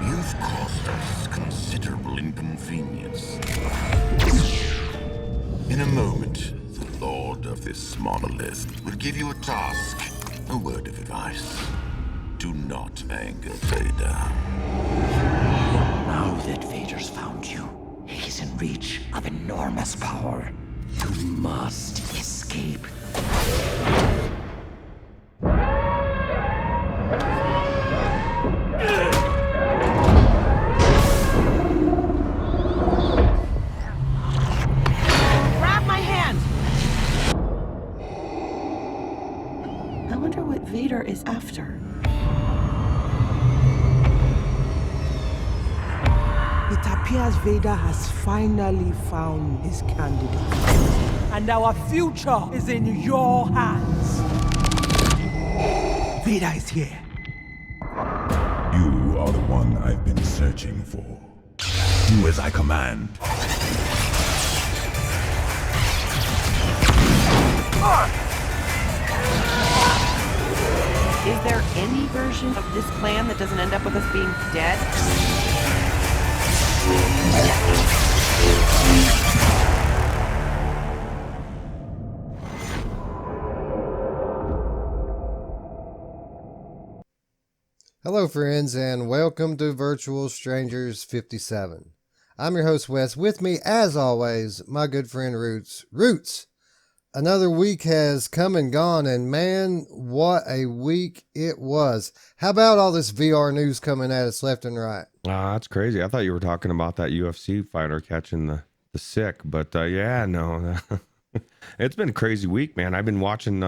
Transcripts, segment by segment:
You've caused us considerable inconvenience. In a moment, the Lord of this monolith will give you a task. A word of advice. Do not anger Vader. Now that Vader's found you, he's in reach of enormous power. You must escape. Grab my hand! I wonder what Vader is after. It appears Vader has finally found his candidate. And our future is in your hands. Vader is here. You are the one I've been searching for. Do as I command. Is there any version of this plan that doesn't end up with us being dead? Hello friends and welcome to Virtual Strangers 57. I'm your host Wes. With me as always, my good friend Ruuts. Ruuts, another week has come and gone and man, what a week it was. How about all this VR news coming at us left and right? That's crazy. I thought you were talking about that UFC fighter catching the sick, but yeah, no. It's been a crazy week, man. I've been watching,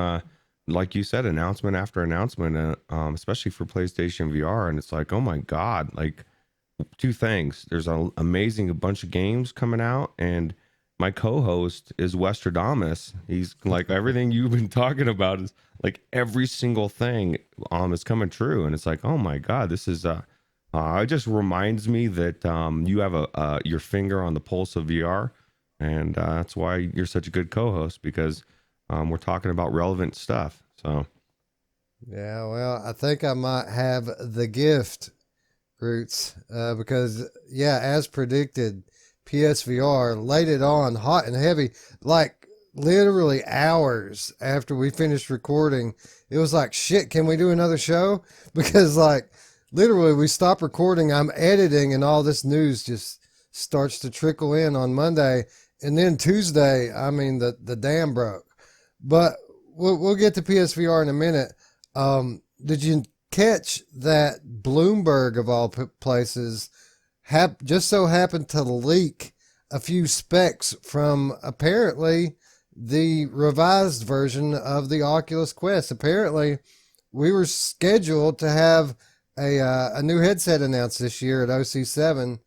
like you said, announcement after announcement, especially for PlayStation VR, and it's like, oh my God, like two things. There's an amazing bunch of games coming out, and my co-host is Westradamus. He's like, everything you've been talking about is like every single thing is coming true, and it's like, oh my God, this is it just reminds me that you have your finger on the pulse of VR, and that's why you're such a good co-host, because we're talking about relevant stuff. So, yeah, well, I think I might have the gift, Roots, because, yeah, as predicted, PSVR laid it on hot and heavy, like literally hours after we finished recording. It was like, shit, can we do another show? Because, like, literally, we stop recording, I'm editing, and all this news just starts to trickle in on Monday. And then Tuesday, I mean, the dam broke. But we'll get to PSVR in a minute. Did you catch that Bloomberg, of all places, just so happened to leak a few specs from apparently the revised version of the Oculus Quest? Apparently, we were scheduled to have a new headset announced this year at OC7,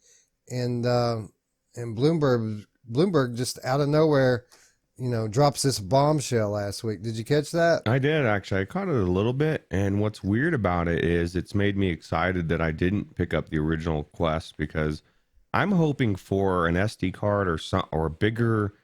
and Bloomberg just out of nowhere, drops this bombshell last week. Did you catch that? I did, actually. I caught it a little bit, and what's weird about it is it's made me excited that I didn't pick up the original Quest, because I'm hoping for an SD card or a bigger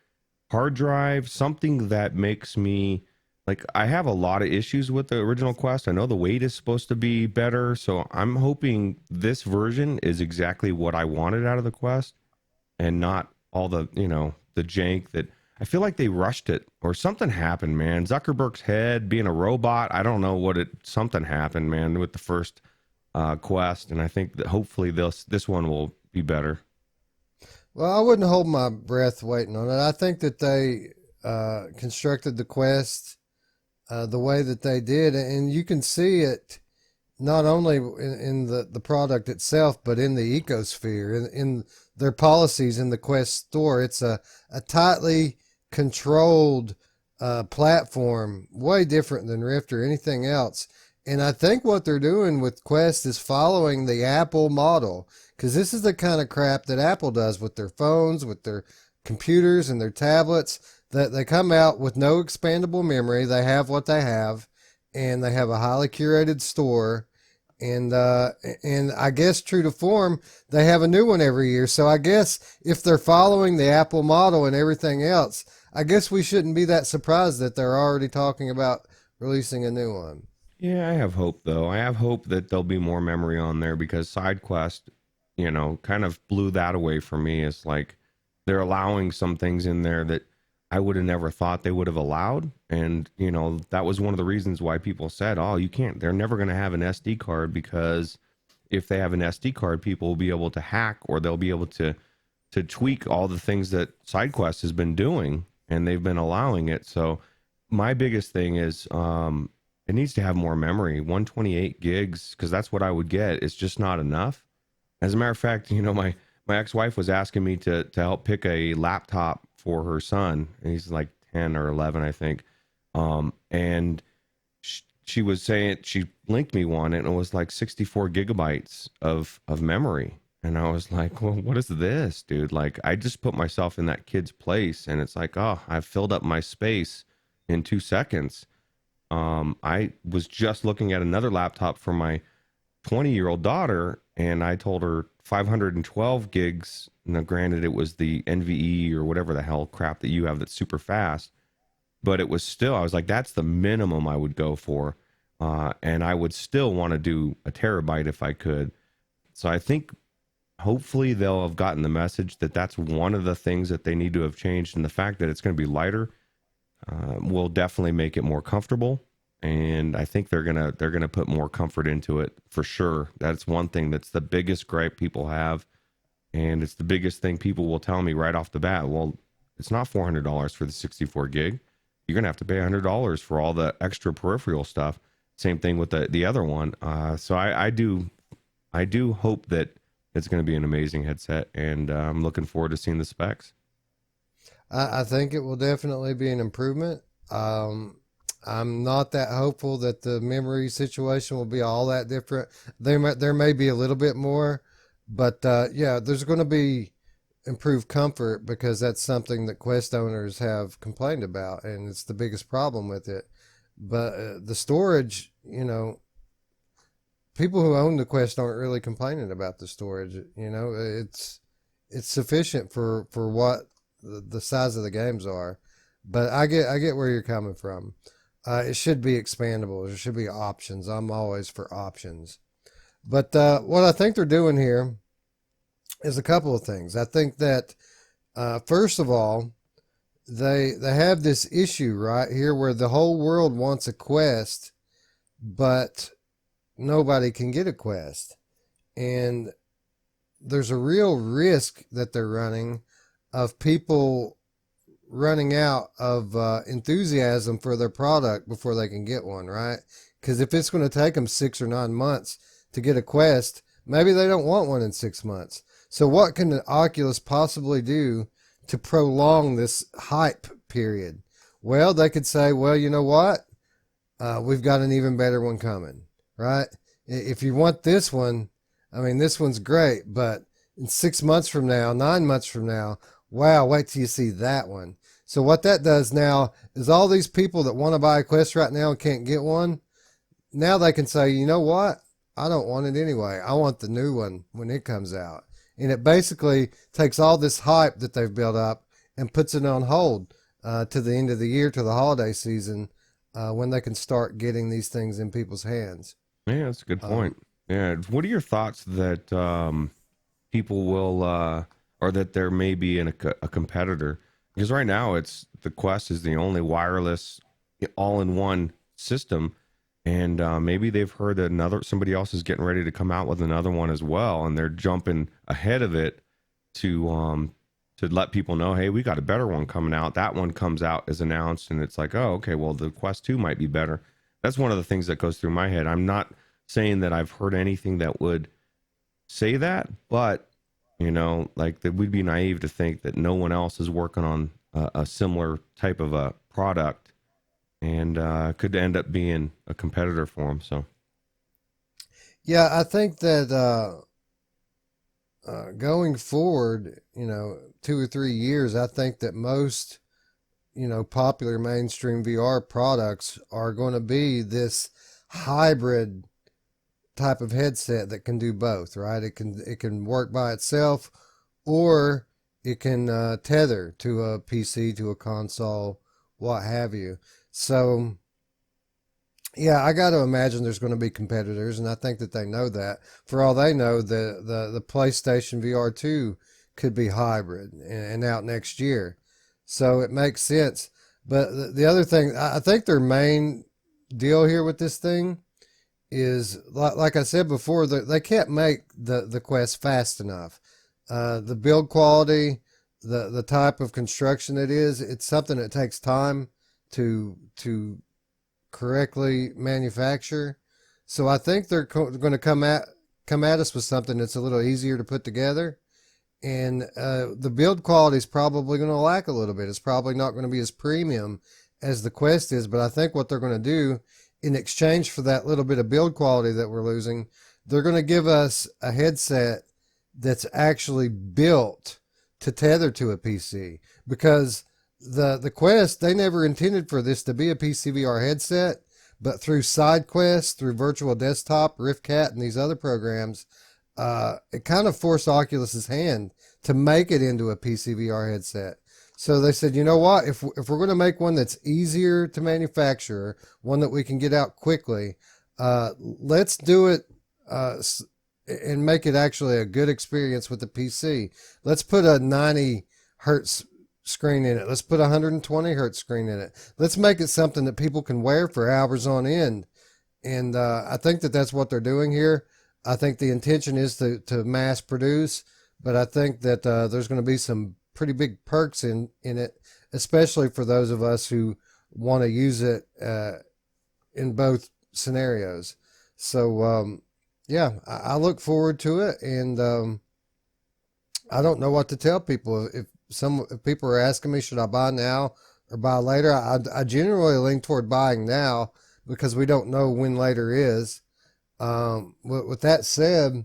hard drive, something that makes me, like, I have a lot of issues with the original Quest. I know the weight is supposed to be better, so I'm hoping this version is exactly what I wanted out of the Quest, and not all the, the jank that I feel like they rushed it, or something happened, man. Zuckerberg's head being a robot. I don't know something happened, man, with the first Quest. And I think that hopefully this one will be better. Well, I wouldn't hold my breath waiting on it. I think that they constructed the Quest the way that they did. And you can see it not only in the product itself, but in the ecosphere, in their policies in the Quest store. It's a tightly controlled platform, way different than Rift or anything else. And I think what they're doing with Quest is following the Apple model, because this is the kind of crap that Apple does with their phones, with their computers and their tablets, that they come out with no expandable memory. They have what they have, and they have a highly curated store. And I guess true to form, they have a new one every year. So I guess if they're following the Apple model and everything else, I guess we shouldn't be that surprised that they're already talking about releasing a new one. Yeah, I have hope, though. I have hope that there'll be more memory on there, because SideQuest you know, kind of blew that away for me. It's like they're allowing some things in there that I would have never thought they would have allowed. And, you know, that was one of the reasons why people said, oh, you can't, they're never going to have an SD card, because if they have an SD card, people will be able to hack, or they'll be able to tweak all the things that SideQuest has been doing, and they've been allowing it. So my biggest thing is it needs to have more memory. 128 gigs, because that's what I would get. It's just not enough. As a matter of fact, you know, my ex-wife was asking me to help pick a laptop for her son, and he's like 10 or 11, I think. And she was saying, she linked me one, and it was like 64 gigabytes of memory. And I was like, well, what is this, dude? Like, I just put myself in that kid's place, and it's like, oh, I've filled up my space in 2 seconds. I was just looking at another laptop for my 20-year-old daughter, and I told her 512 gigs. Now, granted, it was the NVE or whatever the hell crap that you have that's super fast, but it was still, I was like, that's the minimum I would go for. And I would still want to do a terabyte if I could. So I think hopefully they'll have gotten the message that that's one of the things that they need to have changed. And the fact that it's going to be lighter will definitely make it more comfortable. And I think they're gonna put more comfort into it for sure. That's one thing that's the biggest gripe people have, and it's the biggest thing people will tell me right off the bat. Well, it's not $400 for the 64 gig. You're gonna have to pay $100 for all the extra peripheral stuff. Same thing with the other one. So I do hope that it's going to be an amazing headset, and I'm looking forward to seeing the specs. I think it will definitely be an improvement. I'm not that hopeful that the memory situation will be all that different. There may be a little bit more, but yeah, there's going to be improved comfort, because that's something that Quest owners have complained about, and it's the biggest problem with it. But the storage, you know, people who own the Quest aren't really complaining about the storage. You know, it's sufficient for what the size of the games are. But I get where you're coming from. It should be expandable. There should be options. I'm always for options. But what I think they're doing here is a couple of things. I think that first of all, they have this issue right here where the whole world wants a Quest, but nobody can get a Quest. And there's a real risk that they're running of people running out of enthusiasm for their product before they can get one, right? Because if it's going to take them 6 or 9 months to get a Quest, maybe they don't want one in 6 months. So what can the Oculus possibly do to prolong this hype period? Well, they could say, well, you know what? We've got an even better one coming, right? If you want this one, I mean, this one's great, but in 6 months from now, 9 months from now, wow, wait till you see that one. So what that does now is all these people that want to buy a Quest right now and can't get one, now they can say, you know what? I don't want it anyway. I want the new one when it comes out. And it basically takes all this hype that they've built up and puts it on hold to the end of the year, to the holiday season, when they can start getting these things in people's hands. Yeah, that's a good point. Yeah. What are your thoughts that people will, or that there may be in a competitor? Because right now the Quest is the only wireless all-in-one system. And maybe they've heard that somebody else is getting ready to come out with another one as well, and they're jumping ahead of it to let people know, hey, we got a better one coming out. That one comes out as announced, and it's like, oh, okay, well, the Quest 2 might be better. That's one of the things that goes through my head. I'm not saying that I've heard anything that would say that, but you know, like that we'd be naive to think that no one else is working on a similar type of a product, and could end up being a competitor for them. So, yeah, I think that going forward, you know, 2 or 3 years, I think that most, you know, popular mainstream VR products are going to be this hybrid type of headset that can do both, right? It can work by itself, or it can tether to a PC, to a console, what have you. So Yeah, I got to imagine there's going to be competitors, and I think that they know that. For all they know, the PlayStation VR 2 could be hybrid and out next year. So it makes sense. But the other thing, I think their main deal here with this thing is, like I said before, they can't make the Quest fast enough. The build quality, the type of construction it is, it's something that takes time to correctly manufacture. So I think they're going to come at us with something that's a little easier to put together. And the build quality is probably going to lack a little bit. It's probably not going to be as premium as the Quest is, but I think what they're going to do in exchange for that little bit of build quality that we're losing, they're going to give us a headset that's actually built to tether to a PC, because the Quest, they never intended for this to be a PCVR headset, but through side quests, through Virtual Desktop, RiftCat, and these other programs, it kind of forced Oculus's hand to make it into a PCVR headset. So they said, you know what, if we're going to make one that's easier to manufacture, one that we can get out quickly, let's do it and make it actually a good experience with the PC. Let's put a 90 hertz screen in it. Let's put a 120 hertz screen in it. Let's make it something that people can wear for hours on end. And I think that that's what they're doing here. I think the intention is to mass produce, but I think that there's going to be some pretty big perks in it, especially for those of us who want to use it in both scenarios. So yeah, I look forward to it, and I don't know what to tell people. If people are asking me, should I buy now or buy later, I generally lean toward buying now, because we don't know when later is. With that said,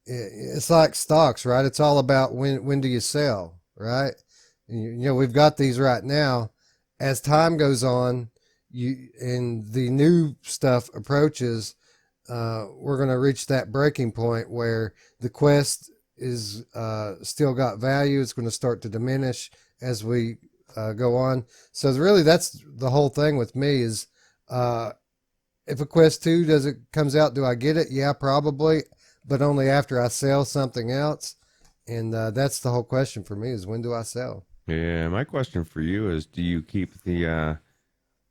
it's like stocks, right? It's all about when do you sell, right? You know, we've got these right now. As time goes on, and the new stuff approaches, we're going to reach that breaking point where the Quest is still got value. It's going to start to diminish as we go on. So really, that's the whole thing with me is, if a Quest 2 comes out, do I get it? Yeah, probably, but only after I sell something else. And that's the whole question for me, is when do I sell? Yeah, my question for you is, do you keep the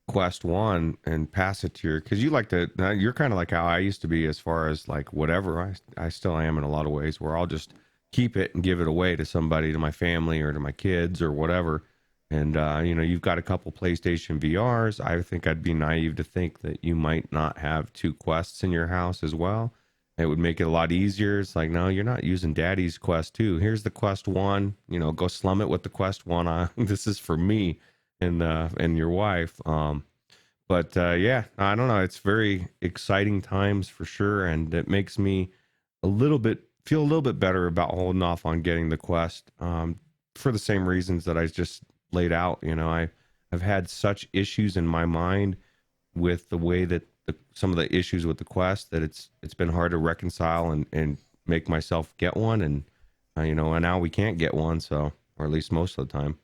Quest 1 and pass it to because you like to, you're kind of like how I used to be as far as like whatever, I still am in a lot of ways, where I'll just keep it and give it away to somebody, to my family or to my kids or whatever. And, you know, you've got a couple PlayStation VRs. I think I'd be naive to think that you might not have 2 Quests in your house as well. It would make it a lot easier. It's like, no, you're not using Daddy's Quest 2. Here's the Quest 1. You know, go slum it with the Quest 1. This is for me and your wife. But yeah, I don't know. It's very exciting times for sure. And it makes me feel a little bit better about holding off on getting the Quest for the same reasons that I just laid out. You know, I've had such issues in my mind with the way that some of the issues with the Quest that it's been hard to reconcile and make myself get one. And, you know, and now we can't get one. So, or at least most of the time.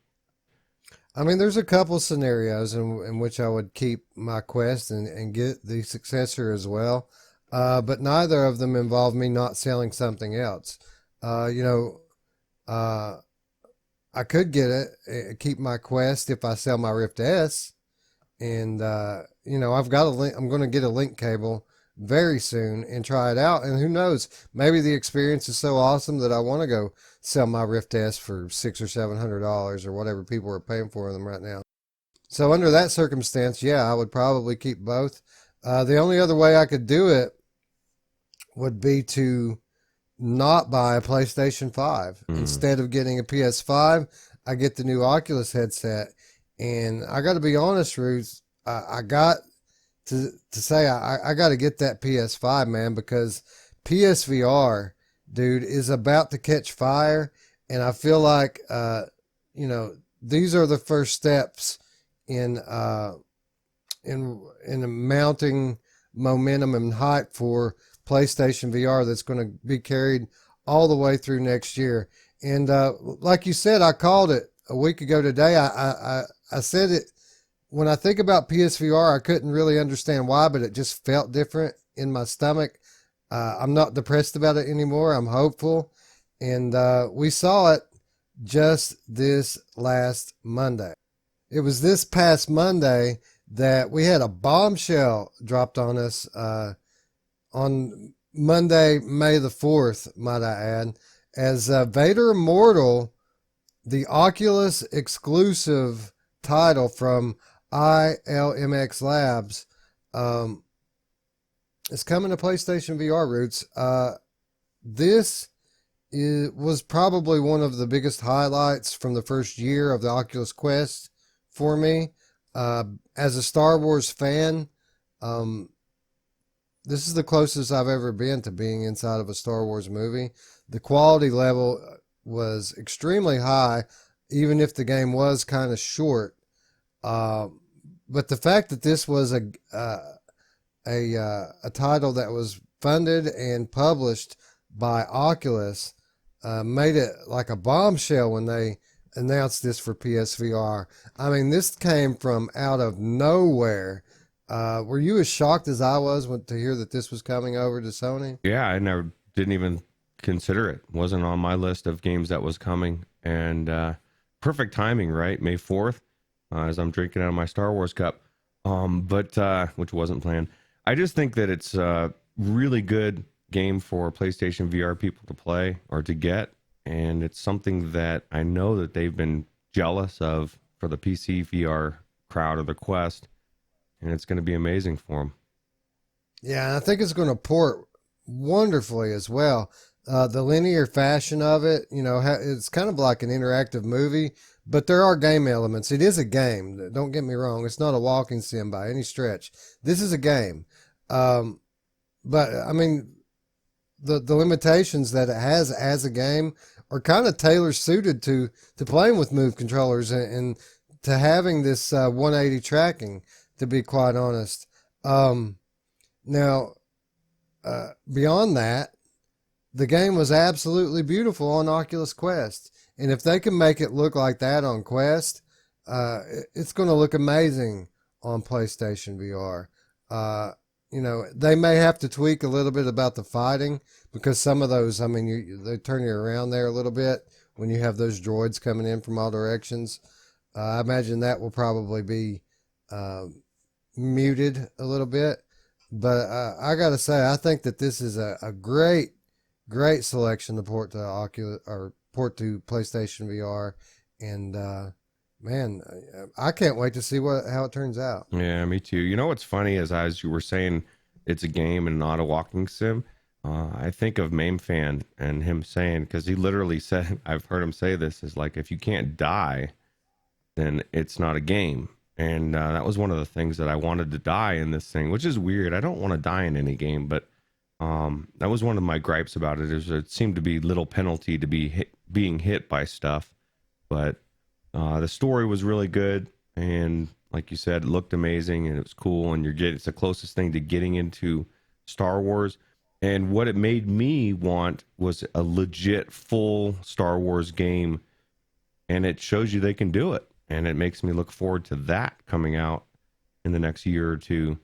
I mean, there's a couple scenarios in which I would keep my Quest and get the successor as well. But neither of them involve me not selling something else. You know, I could get it, keep my Quest if I sell my Rift S. And, you know, I've got I'm going to get a link cable very soon and try it out. And who knows, maybe the experience is so awesome that I want to go sell my Rift S for $600 or $700 or whatever people are paying for them right now. So under that circumstance, yeah, I would probably keep both. The only other way I could do it would be to not buy a PlayStation 5. Instead of getting a PS5, I get the new Oculus headset. And I got to be honest, Ruth, I got to say I got to get that PS5, man, because PSVR, dude, is about to catch fire. And I feel like, you know, these are the first steps in mounting momentum and hype for PlayStation VR that's going to be carried all the way through next year. And like you said, I called it a week ago today. I said it when I think about PSVR, I couldn't really understand why, but it just felt different in my stomach. I'm not depressed about it anymore. I'm hopeful. And we saw it just this last Monday. It was this past Monday that we had a bombshell dropped on us on Monday, May the 4th, might I add, as Vader Immortal, the Oculus exclusive title from ILMX Labs, is coming to PlayStation VR, Roots. This was probably one of the biggest highlights from the first year of the Oculus Quest for me. As a Star Wars fan, this is the closest I've ever been to being inside of a Star Wars movie. The quality level was extremely high, even if the game was kind of short. But the fact that this was a title that was funded and published by Oculus made it like a bombshell when they announced this for PSVR. I mean, this came from out of nowhere. Were you as shocked as I was to hear that this was coming over to Sony? Yeah, I didn't even consider it. Wasn't on my list of games that was coming. And perfect timing, right? May 4th, as I'm drinking out of my Star Wars cup, which wasn't planned. I just think that it's a really good game for PlayStation VR people to play or to get. And it's something that I know that they've been jealous of for the PC VR crowd of the Quest. And it's going to be amazing for them. Yeah, and I think it's going to port wonderfully as well. The linear fashion of it, it's kind of like an interactive movie, but there are game elements. It is a game. Don't get me wrong. It's not a walking sim by any stretch. This is a game. But I mean, the limitations that it has as a game are kind of tailor suited to playing with Move controllers and to having this 180 tracking, to be quite honest. Now, beyond that, the game was absolutely beautiful on Oculus Quest. And if they can make it look like that on Quest, it's going to look amazing on PlayStation VR. They may have to tweak a little bit about the fighting, because some of those, I mean, they turn you around there a little bit when you have those droids coming in from all directions. I imagine that will probably be muted a little bit. But I got to say, I think that this is a great selection to port to Oculus or port to PlayStation VR. And man, I can't wait to see how it turns out. Yeah, me too. You know what's funny is, as you were saying, it's a game and not a walking sim. I think of Mamefan and him saying, because he literally said, I've heard him say this, is like, if you can't die, then it's not a game. And that was one of the things that I wanted to die in this thing, which is weird. I don't want to die in any game, but that was one of my gripes about it. Is it seemed to be little penalty to be being hit by stuff, but the story was really good, and like you said, it looked amazing, and it was cool, and it's the closest thing to getting into Star Wars. And what it made me want was a legit full Star Wars game, and it shows you they can do it, and it makes me look forward to that coming out in the next year or two,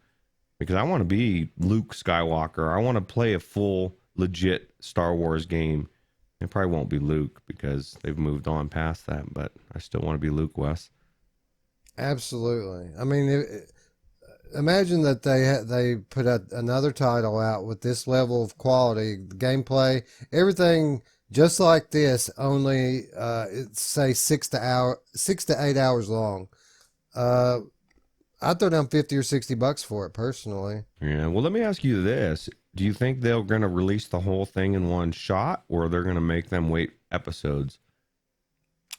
because I want to be Luke Skywalker. I want to play a full legit Star Wars game. It probably won't be Luke because they've moved on past that, but I still want to be Luke, Wes. Absolutely. I mean, imagine that they put another title out with this level of quality, gameplay, everything just like this, only it's say 6 to 8 hours long. I'd throw down $50 or $60 for it personally. Yeah. Well, let me ask you this. Do you think they're going to release the whole thing in one shot, or they're going to make them wait episodes?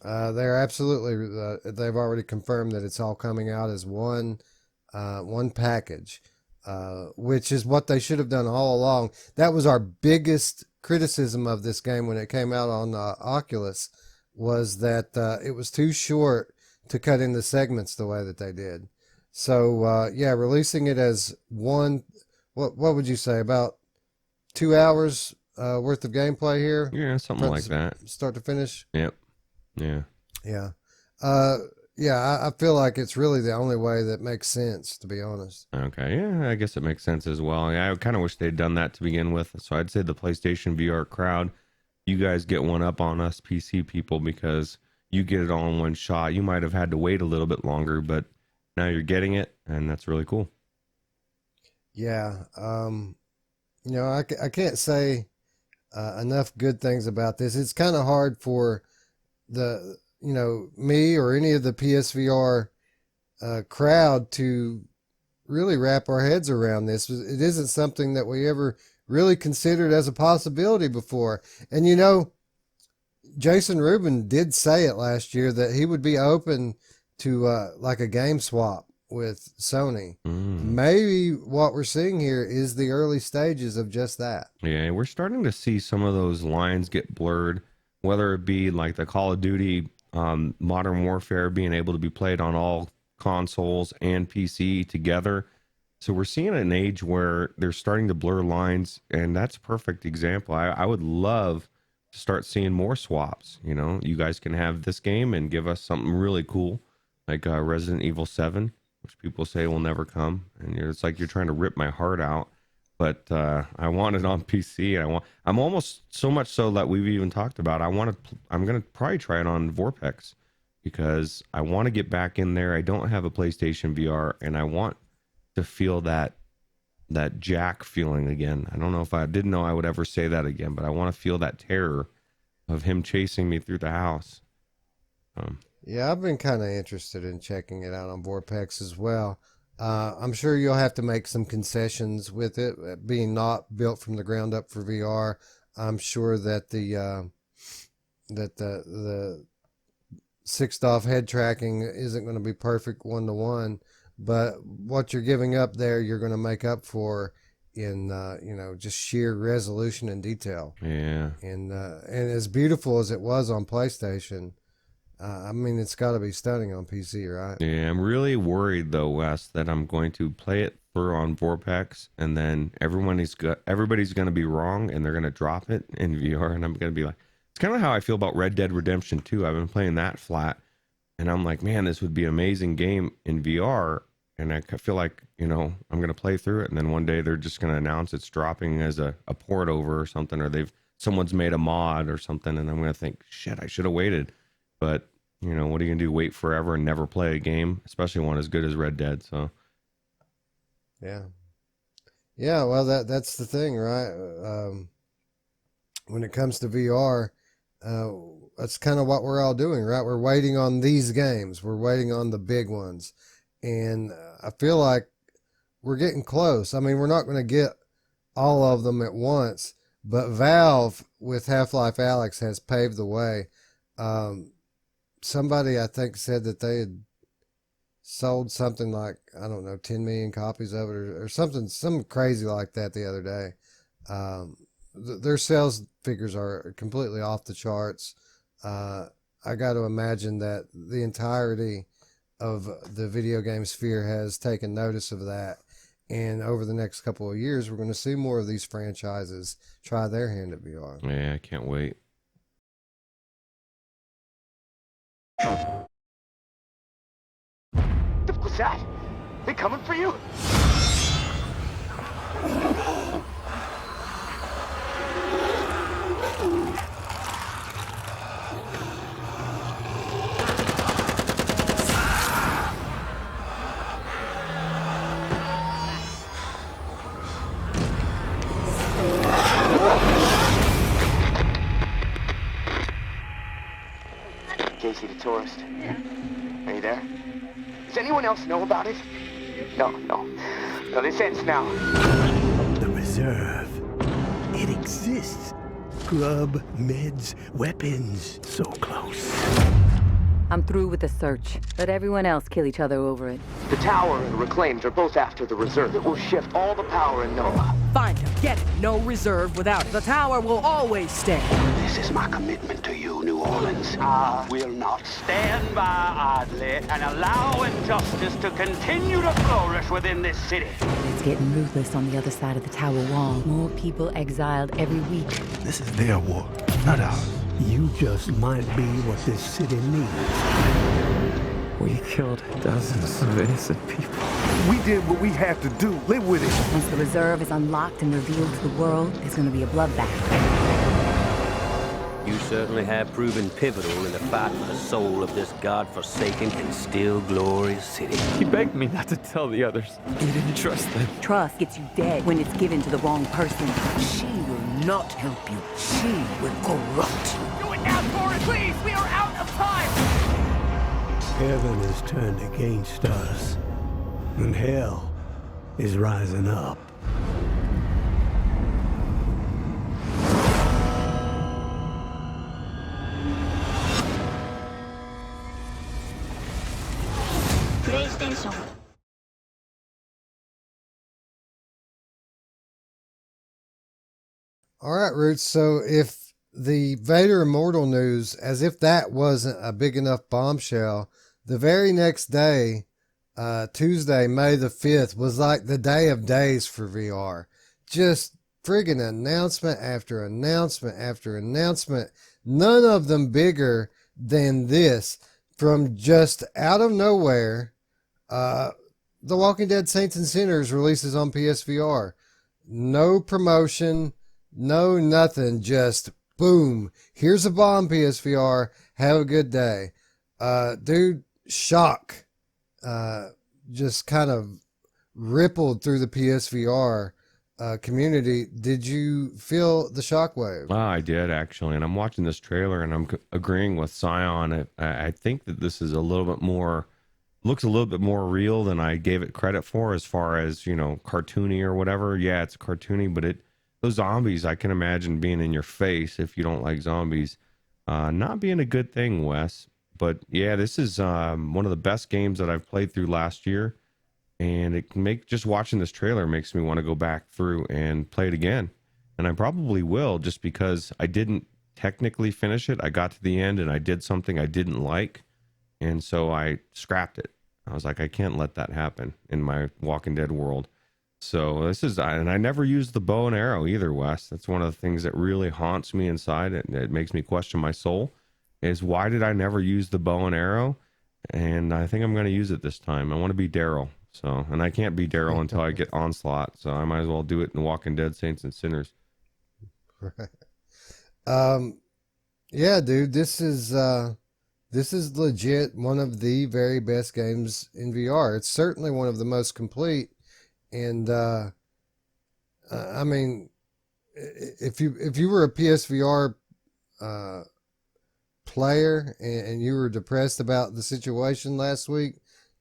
They're absolutely, they've already confirmed that it's all coming out as one package, which is what they should have done all along. That was our biggest criticism of this game when it came out on Oculus, was that it was too short to cut into segments the way that they did. So, yeah, releasing it as one, what would you say, about 2 hours worth of gameplay here? Yeah, something like that. Start to finish? Yep. Yeah. Yeah. yeah, I feel like it's really the only way that makes sense, to be honest. Okay, yeah, I guess it makes sense as well. Yeah, I kind of wish they'd done that to begin with. So I'd say the PlayStation VR crowd, you guys get one up on us PC people because you get it all in one shot. You might have had to wait a little bit longer, but now you're getting it, and that's really cool. Yeah, you know, I can't say enough good things about this. It's kind of hard for me or any of the PSVR crowd to really wrap our heads around this. It isn't something that we ever really considered as a possibility before. And you know, Jason Rubin did say it last year that he would be open to like a game swap with Sony. Maybe what we're seeing here is the early stages of just that. Yeah, we're starting to see some of those lines get blurred, whether it be like the Call of Duty Modern Warfare being able to be played on all consoles and PC together. So we're seeing an age where they're starting to blur lines, and that's a perfect example. I would love to start seeing more swaps. You know, you guys can have this game and give us something really cool, like Resident Evil 7, which people say will never come. And it's like you're trying to rip my heart out. But I want it on PC. I'm almost so much so that we've even talked about. I'm gonna probably try it on Vorpex because I want to get back in there. I don't have a PlayStation VR, and I want to feel that Jack feeling again. I don't know if I didn't know I would ever say that again, but I want to feel that terror of him chasing me through the house. Yeah, I've been kind of interested in checking it out on Vorpex as well. I'm sure you'll have to make some concessions with it, being not built from the ground up for VR. I'm sure that the 6DoF head tracking isn't going to be perfect 1-to-1, but what you're giving up there, you're going to make up for in just sheer resolution and detail. Yeah, and as beautiful as it was on PlayStation. I mean, it's got to be stunning on PC, right? Yeah, I'm really worried though, Wes, that I'm going to play it through on Vorpex, and then everybody's going to be wrong, and they're going to drop it in VR, and I'm going to be like, it's kind of how I feel about Red Dead Redemption 2. I've been playing that flat, and I'm like, man, this would be an amazing game in VR, and I feel like, I'm going to play through it, and then one day they're just going to announce it's dropping as a port over or something, or someone's made a mod or something, and I'm going to think, shit, I should have waited. But, what are you going to do? Wait forever and never play a game, especially one as good as Red Dead. So, yeah. Yeah, well, that's the thing, right? When it comes to VR, that's kind of what we're all doing, right? We're waiting on these games. We're waiting on the big ones. And I feel like we're getting close. I mean, we're not going to get all of them at once, but Valve with Half-Life Alyx has paved the way. Somebody, I think, said that they had sold something like, I don't know, 10 million copies of it or something crazy like that the other day. Their sales figures are completely off the charts. I got to imagine that the entirety of the video game sphere has taken notice of that. And over the next couple of years, we're going to see more of these franchises try their hand at VR. Yeah, I can't wait. What was that? They coming for you? Casey the tourist. Are you there? Does anyone else know about it? No, this ends now. The reserve. It exists. Grub, meds, weapons. So close. I'm through with the search. Let everyone else kill each other over it. The tower and Reclaimed are both after the reserve. It will shift all the power in Noah. Find him. Get it. No reserve without it. The tower will always stay. This is my commitment to you, New Orleans. I will not Stand by idly and allow injustice to continue to flourish within this city. It's getting ruthless on the other side of the tower wall. More people exiled every week. This is their war, not ours. You just might be what this city needs. We killed dozens of innocent people. We did what we had to do. Live with it. Once the reserve is unlocked and revealed to the world, there's going to be a bloodbath. You certainly have proven pivotal in the fight for the soul of this godforsaken and still glorious city. He begged me not to tell the others. He didn't trust them. Trust gets you dead when it's given to the wrong person. She will not help you. She will corrupt you. Do it now, Gorn, please! We are out of time! Heaven is turned against us, and hell is rising up. PlayStation. All right, Roots. So if the Vader Immortal news, as if that wasn't a big enough bombshell, the very next day, Tuesday, May the 5th, was like the day of days for VR. Just friggin' announcement after announcement after announcement. None of them bigger than this. From just out of nowhere, The Walking Dead Saints and Sinners releases on PSVR. No promotion, no nothing, just boom. Here's a bomb, PSVR. Have a good day. Dude, shock. Just kind of rippled through the PSVR community. Did you feel the shockwave? Oh, I did actually, and I'm watching this trailer and I'm agreeing with Scion. I think that this is a little bit more, looks a little bit more real than I gave it credit for, as far as, you know, cartoony or whatever. Yeah, it's cartoony, but those zombies, I can imagine being in your face if you don't like zombies, not being a good thing, Wes. But yeah, this is one of the best games that I've played through last year. And it can make, just watching this trailer makes me want to go back through and play it again. And I probably will, just because I didn't technically finish it. I got to the end and I did something I didn't like. And so I scrapped it. I was like, I can't let that happen in my Walking Dead world. So this is, and I never used the bow and arrow either, Wes. That's one of the things that really haunts me inside. It makes me question my soul, is why did I never use the bow and arrow? And I think I'm going to use it this time. I want to be Daryl. So, and I can't be Daryl until I get Onslaught. So I might as well do it in Walking Dead Saints and Sinners. Right. Yeah, dude, this is legit one of the very best games in VR. It's certainly one of the most complete. And, I mean, if you were a PSVR, player and you were depressed about the situation last week,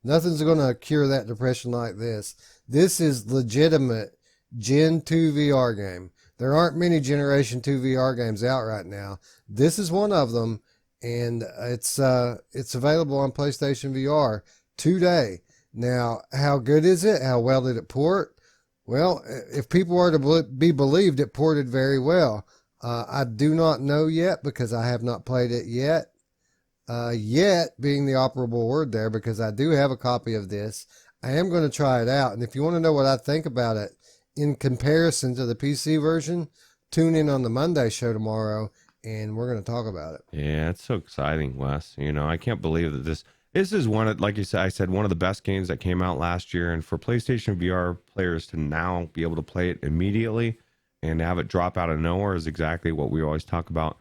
nothing's going to cure that depression like this. This is legitimate Gen 2 VR game. There aren't many Generation 2 VR games out right now. This is one of them, and it's available on PlayStation VR today. Now, how good is it? How well did it port? Well, if people are to be believed, it ported very well. I do not know yet because I have not played it yet. Yet being the operable word there, because I do have a copy of this. I am going to try it out. And if you want to know what I think about it in comparison to the PC version, tune in on the Monday show tomorrow and we're going to talk about it. Yeah, it's so exciting, Wes. You know, I can't believe that this is one of, like you said, I said, one of the best games that came out last year. And for PlayStation VR players to now be able to play it immediately and have it drop out of nowhere is exactly what we always talk about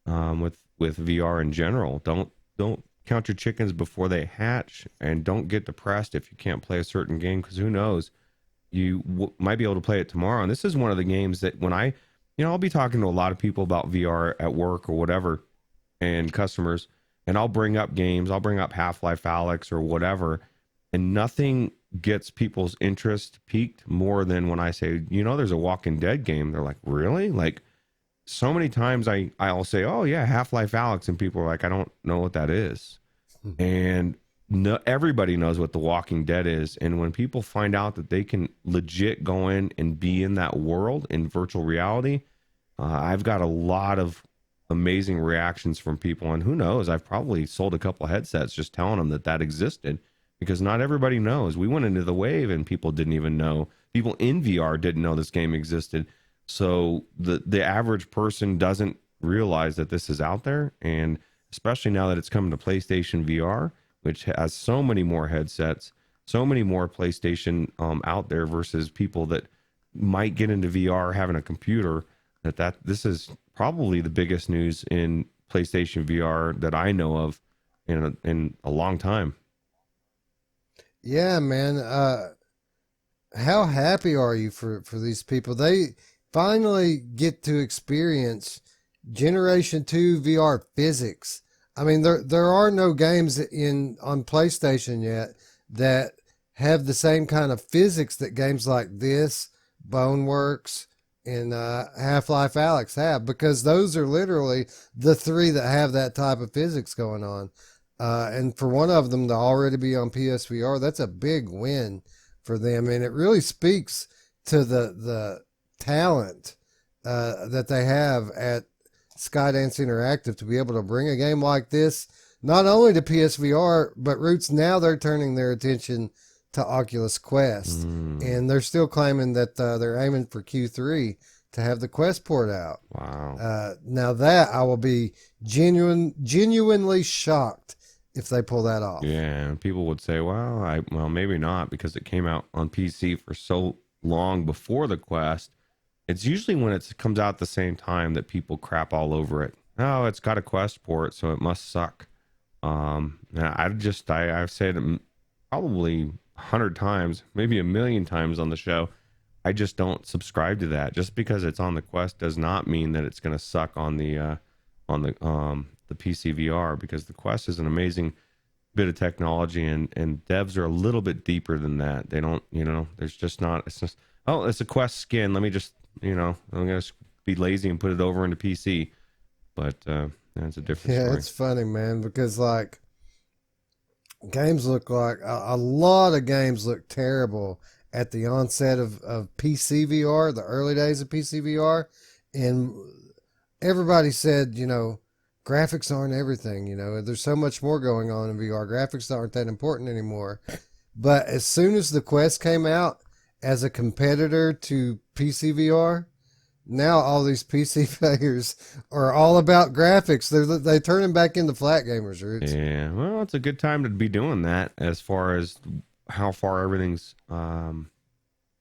with VR in general. Don't count your chickens before they hatch, and don't get depressed if you can't play a certain game, because who knows, you might be able to play it tomorrow. And this is one of the games that when I'll be talking to a lot of people about VR at work or whatever, and customers, and I'll bring up games, I'll bring up Half-Life Alyx or whatever, and nothing gets people's interest piqued more than when I say, there's a Walking Dead game. They're like, really? Like, so many times I'll say, oh yeah, Half-Life Alyx, and people are like, I don't know what that is. And everybody knows what The Walking Dead is. And when people find out that they can legit go in and be in that world in virtual reality, I've got a lot of amazing reactions from people. And who knows, I've probably sold a couple headsets just telling them that existed, because not everybody knows. We went into the wave and people didn't even know. People in VR didn't know this game existed. So the average person doesn't realize that this is out there. And especially now that it's coming to PlayStation VR, which has so many more headsets, so many more PlayStation out there versus people that might get into VR having a computer. This is probably the biggest news in PlayStation VR that I know of in a long time. Yeah, man. How happy are you for these people? They finally get to experience Generation 2 VR physics. I mean, there are no games on PlayStation yet that have the same kind of physics that games like this, Boneworks, and Half-Life Alyx have, because those are literally the three that have that type of physics going on. And for one of them to already be on PSVR, that's a big win for them. And it really speaks to the talent that they have at Skydance Interactive to be able to bring a game like this, not only to PSVR, but Roots, now they're turning their attention to Oculus Quest. And they're still claiming that they're aiming for Q3 to have the Quest port out. Wow. Now that I will be genuinely shocked if they pull that off. Yeah, and people would say, well, maybe not, because it came out on PC for so long before the Quest. It's usually when it comes out at the same time that people crap all over it. Oh, it's got a Quest port, so it must suck. I've said it probably 100 times, maybe 1,000,000 times on the show. I just don't subscribe to that. Just because it's on the Quest does not mean that it's going to suck on the PC VR, because the Quest is an amazing bit of technology, and devs are a little bit deeper than that. They don't, there's just not, it's just, oh, it's a Quest skin. Let me just, I'm going to be lazy and put it over into PC. But that's a different story. Yeah, it's funny, man, because like games look like, a lot of games look terrible at the onset of PC VR, the early days of PC VR. And everybody said, graphics aren't everything, there's so much more going on in VR. Graphics aren't that important anymore. But as soon as the Quest came out as a competitor to PC VR, now all these PC players are all about graphics. They turn them back into flat gamers, Roots. Yeah, well, it's a good time to be doing that as far as how far everything's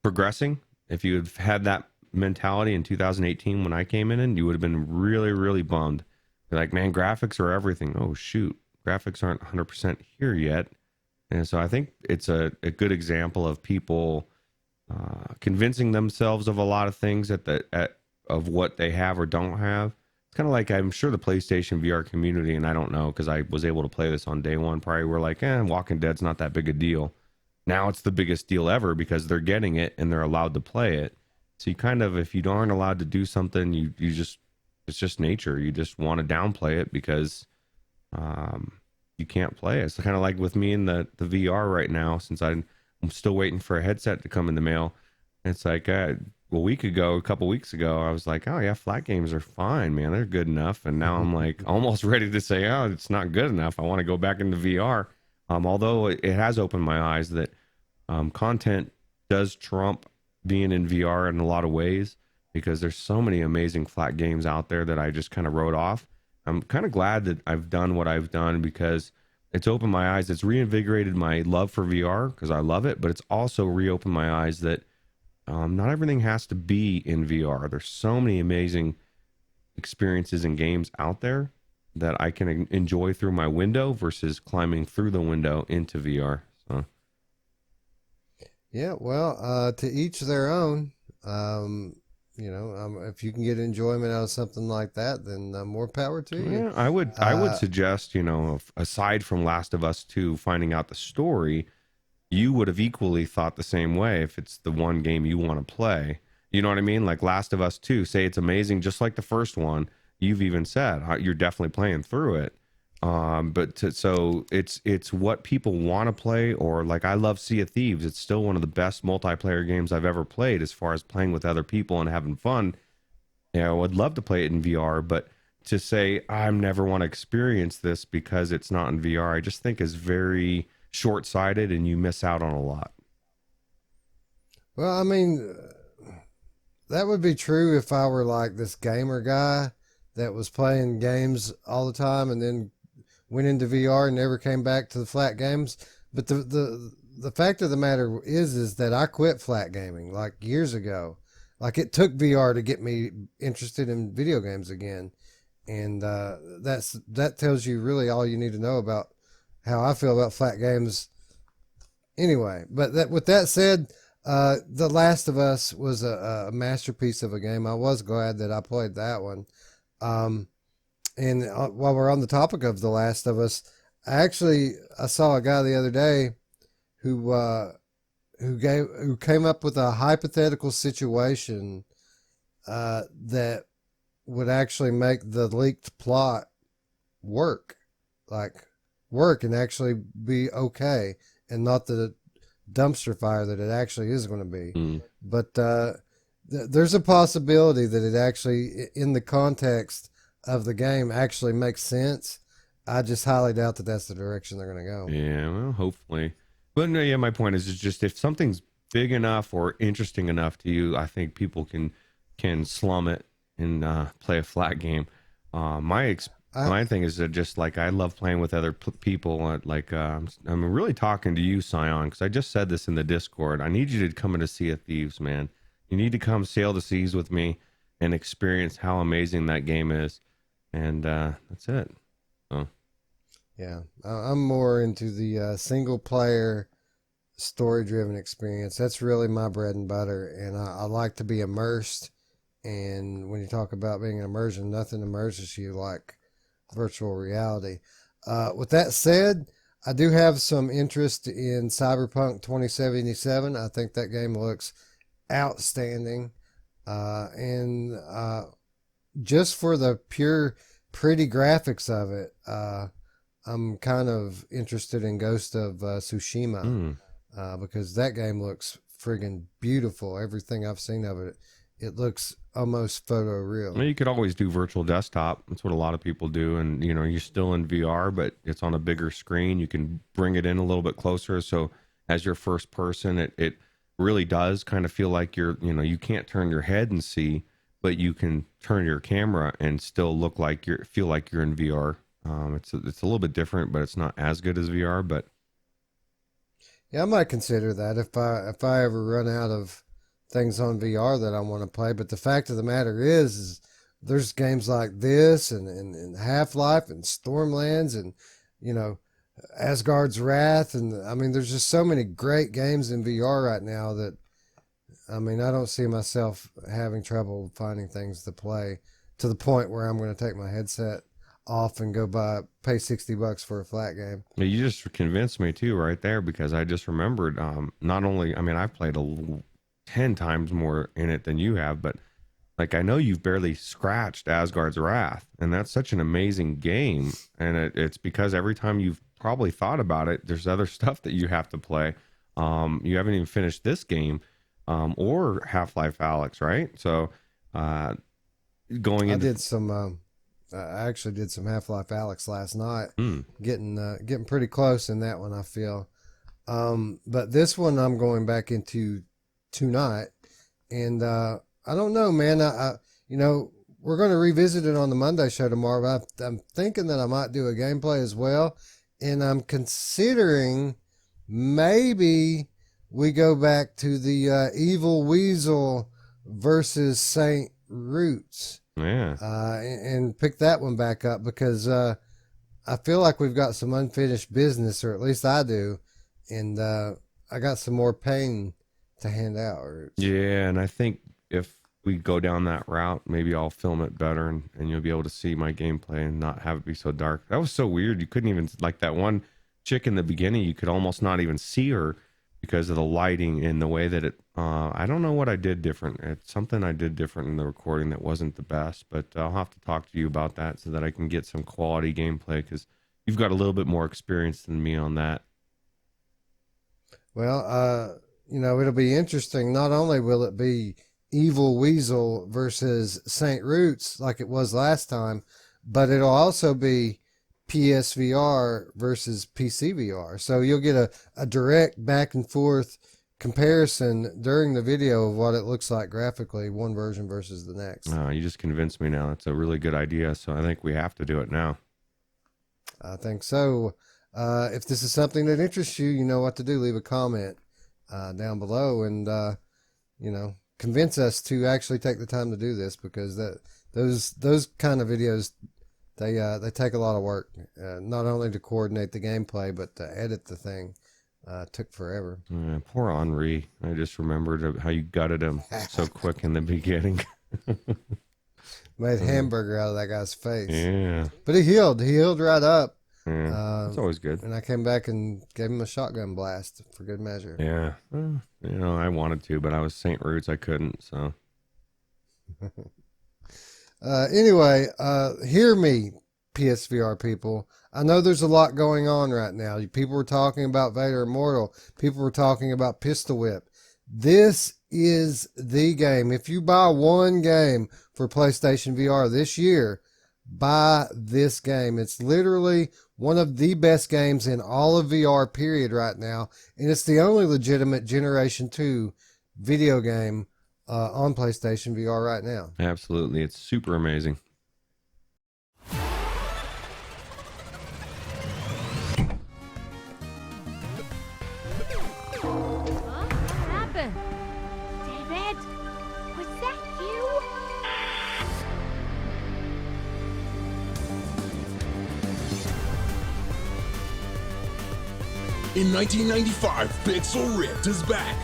progressing. If you had that mentality in 2018 when I came in, you would have been really, really bummed. You're like, man, graphics are everything. Oh, shoot. Graphics aren't 100% here yet. And so I think it's a good example of people convincing themselves of a lot of things of what they have or don't have. It's kind of like, I'm sure the PlayStation VR community, and I don't know, because I was able to play this on day one, probably were like, Walking Dead's not that big a deal. Now it's the biggest deal ever because they're getting it and they're allowed to play it. So you kind of, if you aren't allowed to do something, you just, it's just nature. You just want to downplay it because you can't play it. It's kind of like with me in the VR right now, since I'm still waiting for a headset to come in the mail. It's like a couple weeks ago, I was like, oh yeah, flat games are fine, man. They're good enough. And now I'm like almost ready to say, oh, it's not good enough. I want to go back into VR. Although it has opened my eyes that content does trump being in VR in a lot of ways, because there's so many amazing flat games out there that I just kind of wrote off. I'm kind of glad that I've done what I've done, because it's opened my eyes. It's reinvigorated my love for VR, because I love it, but it's also reopened my eyes that not everything has to be in VR. There's so many amazing experiences and games out there that I can enjoy through my window versus climbing through the window into VR. So, yeah, well, to each their own. If you can get enjoyment out of something like that, then more power to you. Yeah, I would suggest, aside from Last of Us 2, finding out the story, you would have equally thought the same way if it's the one game you want to play. You know what I mean? Like Last of Us 2, say it's amazing just like the first one. You've even said you're definitely playing through it. So it's what people want to play, or like I love Sea of Thieves. It's still one of the best multiplayer games I've ever played as far as playing with other people and having fun. Yeah, I would love to play it in VR, but to say I never want to experience this because it's not in VR, I just think is very short-sighted, and you miss out on a lot. Well, I mean, that would be true if I were like this gamer guy that was playing games all the time and then went into VR and never came back to the flat games. But the fact of the matter is that I quit flat gaming like years ago. Like it took VR to get me interested in video games again. And that tells you really all you need to know about how I feel about flat games. Anyway, but with that said, The Last of Us was a masterpiece of a game. I was glad that I played that one. And while we're on the topic of The Last of Us, I saw a guy the other day who came up with a hypothetical situation that would actually make the leaked plot work and actually be okay, and not the dumpster fire that it actually is going to be. But there's a possibility that it actually, in the context of the game, actually makes sense. I just highly doubt that that's the direction they're going to go. Yeah, well, hopefully. But no, yeah, my point is just if something's big enough or interesting enough to you, I think people can slum it and play a flat game. My thing is that just like I love playing with other people. I'm really talking to you, Scion, because I just said this in the Discord. I need you to come into Sea of Thieves, man. You need to come sail the seas with me and experience how amazing that game is. And that's it. So. Yeah, I'm more into the single player story driven experience. That's really my bread and butter, and I like to be immersed. And when you talk about being an immersion, nothing immerses you like virtual reality. With that said, I do have some interest in Cyberpunk 2077. I think that game looks outstanding. And just for the pure pretty graphics of it, I'm kind of interested in Ghost of Tsushima because that game looks friggin' beautiful. Everything I've seen of it, it looks almost photoreal. Well, you could always do virtual desktop. That's what a lot of people do. And, you're still in VR, but it's on a bigger screen. You can bring it in a little bit closer. So as your first person, it really does kind of feel like you can't turn your head and see, but you can turn your camera and still feel like you're in VR. It's a little bit different, but it's not as good as VR. But yeah, I might consider that if I ever run out of things on VR that I want to play. But the fact of the matter is there's games like this and Half-Life and Stormlands and Asgard's Wrath, and I mean there's just so many great games in VR right now that I don't see myself having trouble finding things to play to the point where I'm going to take my headset off and go pay $60 for a flat game. You just convinced me too right there, because I just remembered not only I've played 10 times more in it than you have, but like I know you've barely scratched Asgard's Wrath, and that's such an amazing game, and it's because every time you've probably thought about it, there's other stuff that you have to play. You haven't even finished this game or Half-Life Alyx, right? So I actually did some Half-Life Alyx last night, getting pretty close in that one, I feel. But this one I'm going back into tonight, and I don't know, man. We're going to revisit it on the Monday show tomorrow, but I'm thinking that I might do a gameplay as well, and I'm considering maybe we go back to the Lethal Weasel versus St. Ruuts. Yeah. And pick that one back up, because I feel like we've got some unfinished business, or at least I do, and I got some more pain to hand out. Yeah, and I think if we go down that route, maybe I'll film it better, and you'll be able to see my gameplay and not have it be so dark. That was so weird. You couldn't even, like that one chick in the beginning, you could almost not even see her because of the lighting and the way that it, I don't know what I did different. It's something I did different in the recording that wasn't the best, but I'll have to talk to you about that so that I can get some quality gameplay, because you've got a little bit more experience than me on that. Well, it'll be interesting. Not only will it be Lethal Weasel versus St. Ruuts like it was last time, but it'll also be PSVR versus PCVR. So you'll get a direct back and forth comparison during the video of what it looks like graphically, one version versus the next. You just convinced me now. That's a really good idea. So I think we have to do it now. I think so. If this is something that interests you, you know what to do. Leave a comment down below, and convince us to actually take the time to do this, because those kind of videos, they take a lot of work, not only to coordinate the gameplay, but to edit the thing. Took forever. Poor Henri. I just remembered how you gutted him so quick in the beginning. Made hamburger out of that guy's face. Yeah. But he healed. He healed right up. Yeah, that's always good. And I came back and gave him a shotgun blast for good measure. Yeah. Well, I wanted to, but I was St. Ruuts. I couldn't, so. Anyway, hear me, PSVR people. I know there's a lot going on right now. People were talking about Vader Immortal. People were talking about Pistol Whip. This is the game. If you buy one game for PlayStation VR this year, buy this game. It's literally one of the best games in all of VR, period, right now. And it's the only legitimate Generation 2 video game on PlayStation VR right now. Absolutely. It's super amazing. In 1995, Pixel Ripped is back.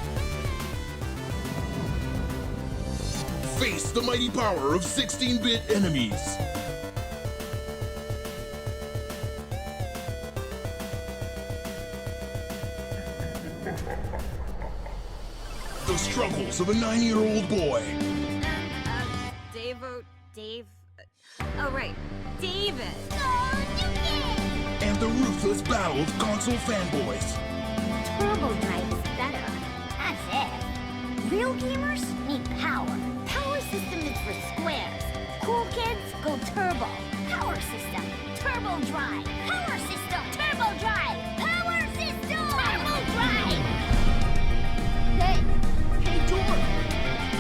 Face the mighty power of 16-bit enemies. The struggles of a 9-year-old boy. Dave. Oh, right. David. And the ruthless battle of console fanboys. Turbo Drive is better. That's it. Real gamers need power. Power system is for squares. Cool kids go turbo. Power system. Turbo Drive. Power system. Turbo Drive. Power system. Turbo Drive. Hey, Dora.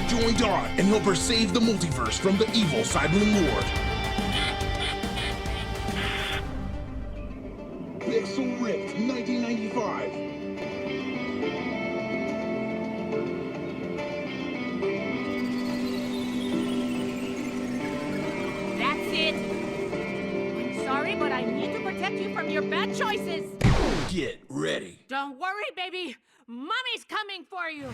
Join Dora and help her save the multiverse from the evil Cybling Lord. Pixel Ripped 1995. That's it. I'm sorry, but I need to protect you from your bad choices. Get ready. Don't worry, baby. Mommy's coming for you.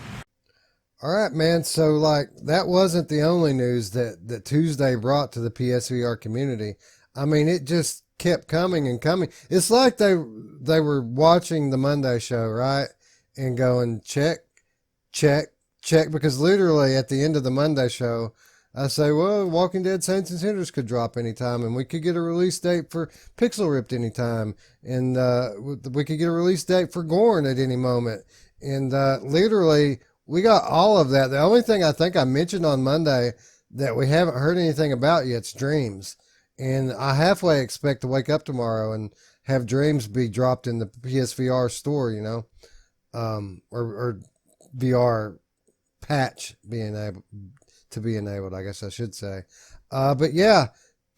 All right, man. So, that wasn't the only news that Tuesday brought to the PSVR community. I mean, it just kept coming and coming. It's like they were watching the Monday show, right? And going, check, because literally at the end of the Monday show, I say, well, Walking Dead Saints and Sinners could drop anytime, and we could get a release date for Pixel Ripped anytime, and we could get a release date for Gorn at any moment. And literally, we got all of that. The only thing I think I mentioned on Monday that we haven't heard anything about yet is Dreams. And I halfway expect to wake up tomorrow and have Dreams be dropped in the PSVR store, or VR patch being able to be enabled, I guess I should say. But yeah,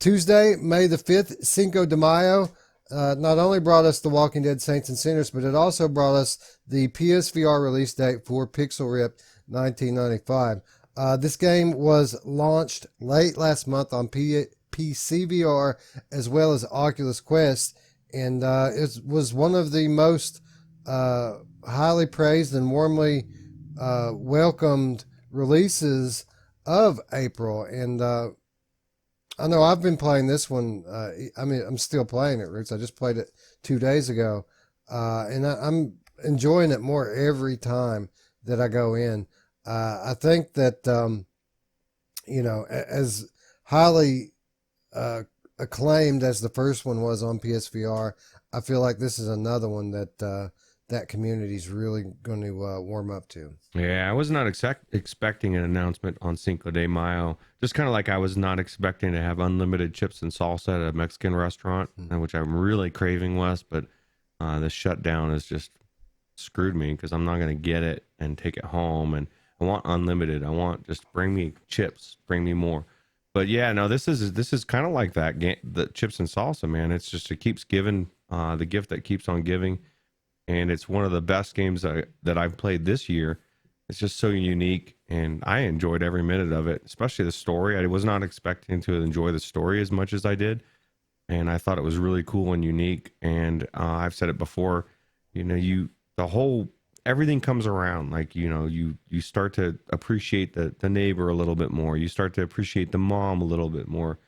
Tuesday, May the 5th, Cinco de Mayo, not only brought us The Walking Dead Saints and Sinners, but it also brought us the PSVR release date for Pixel Ripped 1995. This game was launched late last month on PC VR as well as Oculus Quest, and it was one of the most highly praised and warmly welcomed releases of April. And I know I've been playing this one. I'm still playing it, Roots. I just played it 2 days ago, and I'm enjoying it more every time that I go in. I think that as highly acclaimed as the first one was on PSVR, I feel like this is another one that community's really going to warm up to. Yeah, I was not expecting an announcement on Cinco de Mayo. Just kind of like I was not expecting to have unlimited chips and salsa at a Mexican restaurant, which I'm really craving, Wes, but the shutdown has just screwed me because I'm not going to get it and take it home. And I want unlimited. I want just bring me chips, bring me more. But yeah, no, this is kind of like that game, the chips and salsa, man. It's just, it keeps giving, the gift that keeps on giving, and it's one of the best games that I've played this year. It's just so unique, and I enjoyed every minute of it, especially the story. I was not expecting to enjoy the story as much as I did, and I thought it was really cool and unique. And I've said it before, you know, everything comes around. Like, you know, you start to appreciate the neighbor a little bit more. You start to appreciate the mom a little bit more.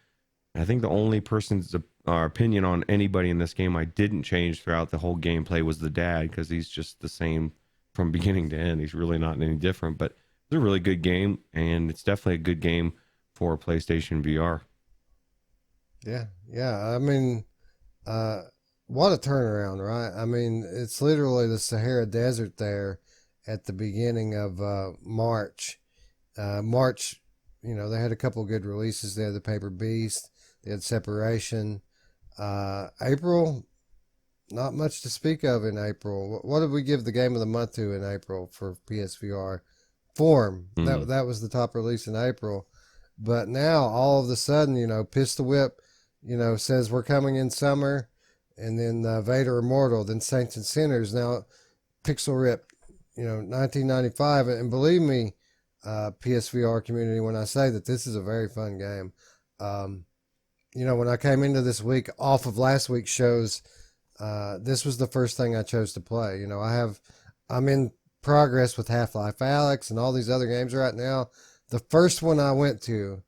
And I think the only person's opinion on anybody in this game I didn't change throughout the whole gameplay was the dad, because he's just the same from beginning to end. He's really not any different. But it's a really good game, and it's definitely a good game for PlayStation VR. Yeah. I mean, what a turnaround, right? I mean, it's literally the Sahara Desert there at the beginning of March. March, you know, they had a couple of good releases there. The Paper Beast, they had Separation. April, not much to speak of in April. What did we give the game of the month to in April for PSVR? Form. That was the top release in April. But now, all of a sudden, you know, Pistol Whip, you know, says we're coming in summer. And then Vader Immortal, then Saints and Sinners, now Pixel Rip, you know, 1995. And believe me, PSVR community, when I say that this is a very fun game. You know, when I came into this week off of last week's shows, this was the first thing I chose to play. You know, I'm in progress with Half-Life Alyx and all these other games right now. The first one I went to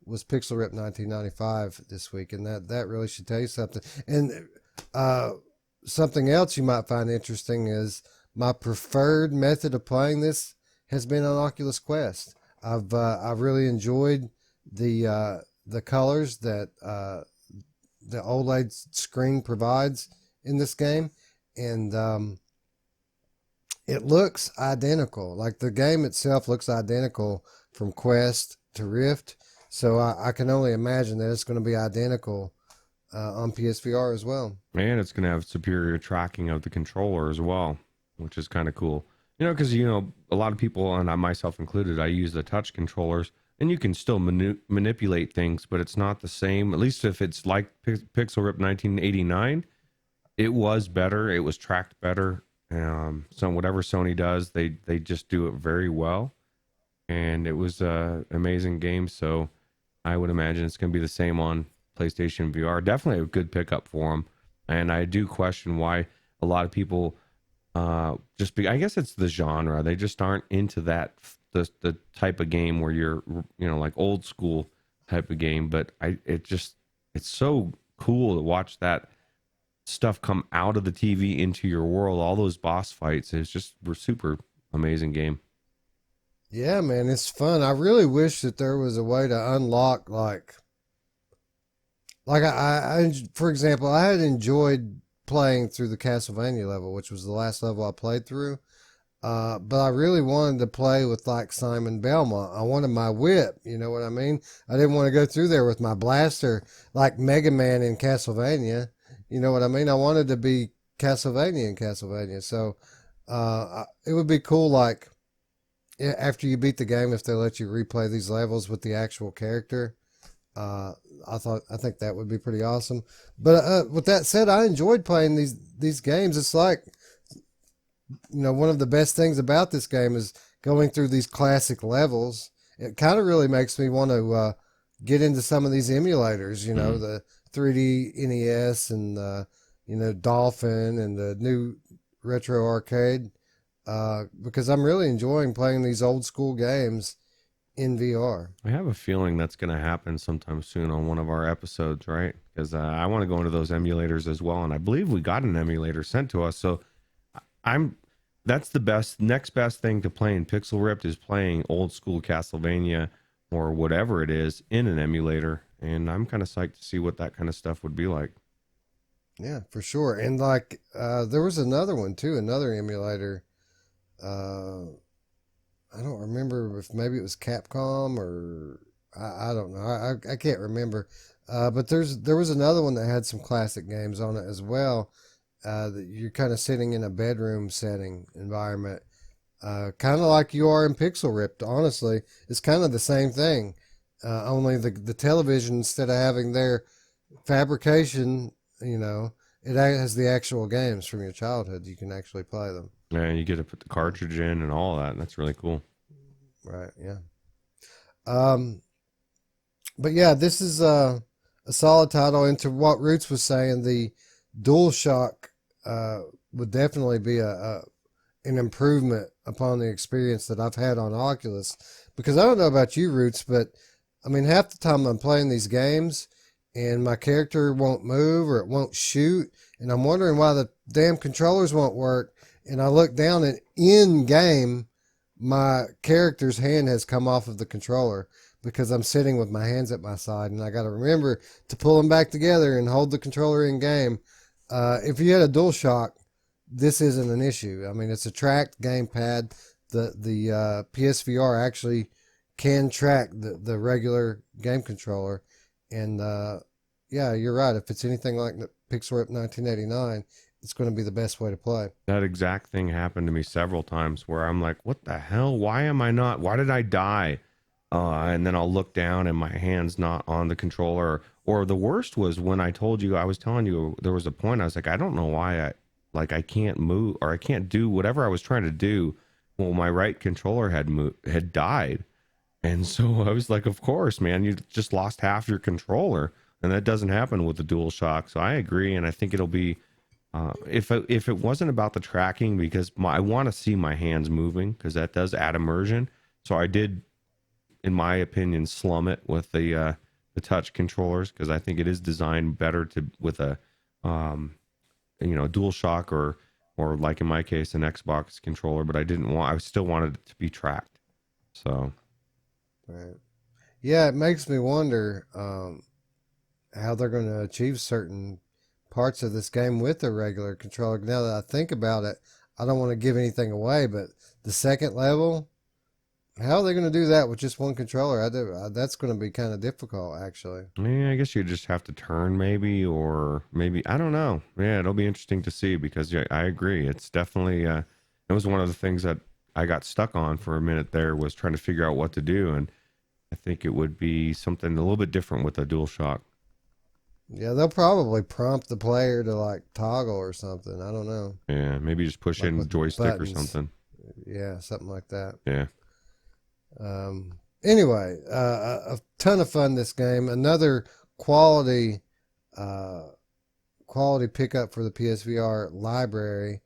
was Pixel Rip 1995 this week, and that really should tell you something. And something else you might find interesting is my preferred method of playing this has been on Oculus Quest. I've really enjoyed the colors that the OLED screen provides in this game, and it looks identical. Like, the game itself looks identical from Quest to Rift, so I can only imagine that it's going to be identical on PSVR as well. And it's going to have superior tracking of the controller as well, which is kind of cool. You know, because, you know, a lot of people, and I myself included, I use the touch controllers, and you can still manipulate things, but it's not the same. At least if it's like Pixel Rip 1989, it was better. It was tracked better. So whatever Sony does, they just do it very well. And it was an amazing game, so I would imagine it's going to be the same on PlayStation VR. Definitely a good pickup for them. And I do question why a lot of people I guess it's the genre. They just aren't into that, the type of game where you're, you know, like old school type of game. But it's so cool to watch that stuff come out of the TV into your world. All those boss fights. It's just a super amazing game. Yeah, man, it's fun. I really wish that there was a way to unlock, like I for example, I had enjoyed playing through the Castlevania level, which was the last level I played through. But I really wanted to play with, like, Simon Belmont. I wanted my whip, you know what I mean? I didn't want to go through there with my blaster like Mega Man in Castlevania. You know what I mean? I wanted to be Castlevania in Castlevania. So it would be cool, like, after you beat the game, if they let you replay these levels with the actual character. I think that would be pretty awesome. But with that said, I enjoyed playing these games. It's like, you know, one of the best things about this game is going through these classic levels. It kind of really makes me want to get into some of these emulators, you know, the 3D NES and you know, Dolphin and the new Retro Arcade, because I'm really enjoying playing these old school games in VR. I have a feeling that's going to happen sometime soon on one of our episodes, right? Because I want to go into those emulators as well, and I believe we got an emulator sent to us. So that's the next best thing to playing Pixel Ripped is playing old school Castlevania or whatever it is in an emulator, and I'm kind of psyched to see what that kind of stuff would be like. Yeah, for sure. And like there was another one too, another emulator. I don't remember if maybe it was Capcom or I don't know. I can't remember. But there was another one that had some classic games on it as well. That you're kind of sitting in a bedroom setting environment, kind of like you are in Pixel Ripped. Honestly, it's kind of the same thing. Only the television, instead of having their fabrication, you know, it has the actual games from your childhood. You can actually play them. Yeah, you get to put the cartridge in and all that. That's really cool. Right. Yeah. But yeah, this is a solid title. And to what Roots was saying, the DualShock would definitely be an improvement upon the experience that I've had on Oculus. Because I don't know about you, Roots, but I mean, half the time I'm playing these games and my character won't move or it won't shoot, and I'm wondering why the damn controllers won't work. And I look down, and in game, my character's hand has come off of the controller because I'm sitting with my hands at my side, and I got to remember to pull them back together and hold the controller in game. If you had a DualShock, this isn't an issue. I mean, it's a tracked gamepad. The PSVR actually can track the regular game controller, and yeah, you're right. If it's anything like the Pixel Rip 1989, it's going to be the best way to play. That exact thing happened to me several times where I'm like, what the hell? Why did I die? And then I'll look down and my hand's not on the controller. Or the worst was when I was telling you there was a point I was like, I don't know why I can't move or I can't do whatever I was trying to do. Well, my right controller had died. And so I was like, of course, man, you just lost half your controller. And that doesn't happen with the DualShock. So I agree. And I think it'll be, if it wasn't about the tracking, because I want to see my hands moving, because that does add immersion. So I did, in my opinion, slum it with the touch controllers, because I think it is designed better with a DualShock or like in my case an Xbox controller, but I still wanted it to be tracked. So right. Yeah, it makes me wonder how they're going to achieve certain parts of this game with a regular controller. Now that I think about it, I don't want to give anything away, but the second level, how are they going to do that with just one controller? That's going to be kind of difficult, actually. Yeah, I guess you just have to turn maybe, or maybe, I don't know. Yeah, it'll be interesting to see, because yeah, I agree. It's definitely, it was one of the things that I got stuck on for a minute there, was trying to figure out what to do. And I think it would be something a little bit different with a DualShock. Yeah, they'll probably prompt the player to like toggle or something. I don't know. Yeah, maybe just push like in the joystick buttons. or something. Yeah, something like that. Yeah. Anyway, a ton of fun this game. Another quality pickup for the PSVR library,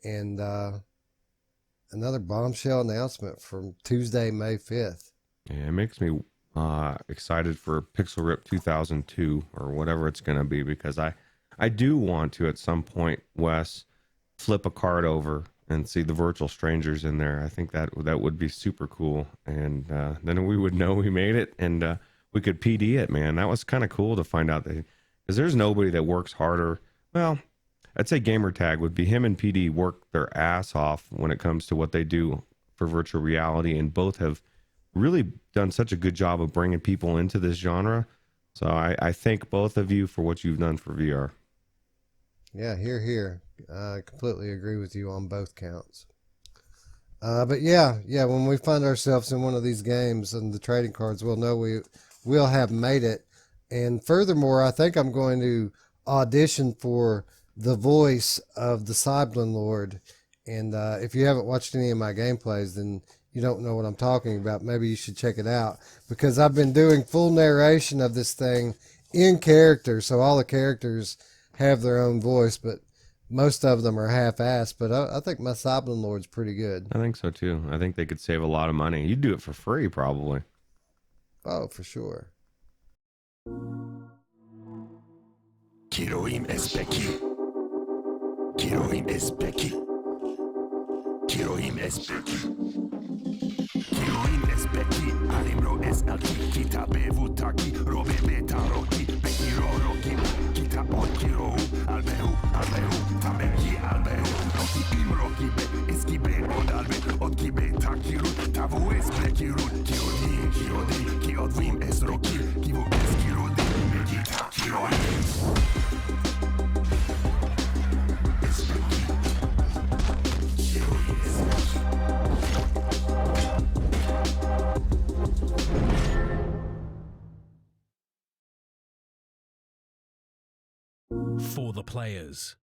and another bombshell announcement from Tuesday, May 5th. Yeah, it makes me excited for Pixel Rip 2002 or whatever it's going to be, because I do want to at some point, Wes, flip a card over and see the virtual strangers in there. I think that would be super cool, and then we would know we made it, and we could PD it, man. That was kind of cool to find out, because there's nobody that works harder. Well, I'd say Gamertag would be, him and PD work their ass off when it comes to what they do for virtual reality, and both have really done such a good job of bringing people into this genre. So I thank both of you for what you've done for VR. Yeah, here. I completely agree with you on both counts. But yeah, when we find ourselves in one of these games and the trading cards, we'll know we'll have made it. And furthermore, I think I'm going to audition for the voice of the Cyberlin Lord. And if you haven't watched any of my gameplays, then you don't know what I'm talking about. Maybe you should check it out, because I've been doing full narration of this thing in character. So all the characters have their own voice, but most of them are half-assed. But I think my Cyberlin Lord's pretty good. I think so too. I think they could save a lot of money. You'd do it for free, probably. Oh, for sure. Kiroim es Becky. Kiroim es Becky. Kiroim es Becky. Kiroim es Becky. Alimro es Alki. Kita bevutaki. Robe beta roki. Becky roki. Kita on kiro. Albehu. Tamerki albehu. Roki im roki be. Eski be od albe. Od kibe takiru. Tavu es Becky rut. Kirodi. Kiodvim es roki. Kivu es kirodi. Megita kiroim. the players.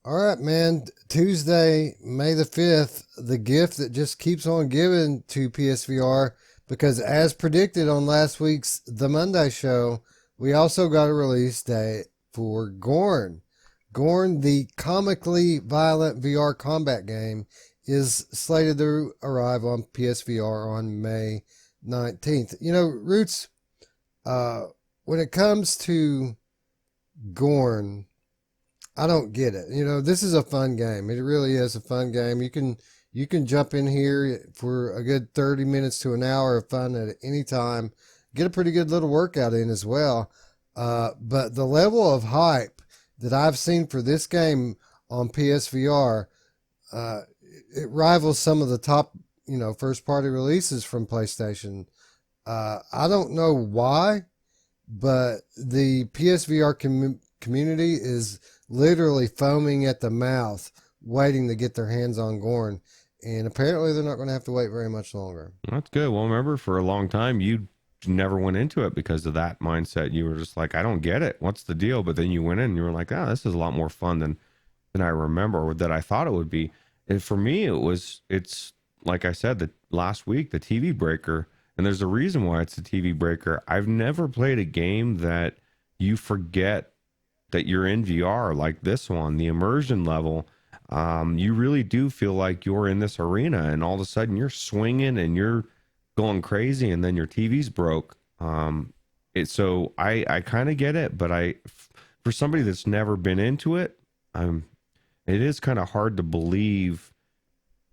All right, man. Tuesday, May the 5th, the gift that just keeps on giving to PSVR, because as predicted on last week's The Monday Show, we also got a release date for Gorn. Gorn, the comically violent VR combat game, is slated to arrive on PSVR on May 19th. You know, Roots, when it comes to Gorn, I don't get it. You know, this is a fun game. It really is a fun game. You can jump in here for a good 30 minutes to an hour of fun at any time. Get a pretty good little workout in as well. But the level of hype that I've seen for this game on PSVR, it rivals some of the top, first party releases from PlayStation. I don't know why, but the PSVR community is literally foaming at the mouth, waiting to get their hands on Gorn. And apparently they're not going to have to wait very much longer. That's good. Well, remember, for a long time, you never went into it because of that mindset. You were just like, I don't get it. What's the deal? But then you went in and you were like, this is a lot more fun than I remember, or that I thought it would be. And for me, it's like I said, the last week, the TV breaker. And there's a reason why it's a TV breaker. I've never played a game that you forget that you're in VR like this one. The immersion level, you really do feel like you're in this arena, and all of a sudden you're swinging and you're going crazy, and then your TV's broke. So I kind of get it, but for somebody that's never been into it, it is kind of hard to believe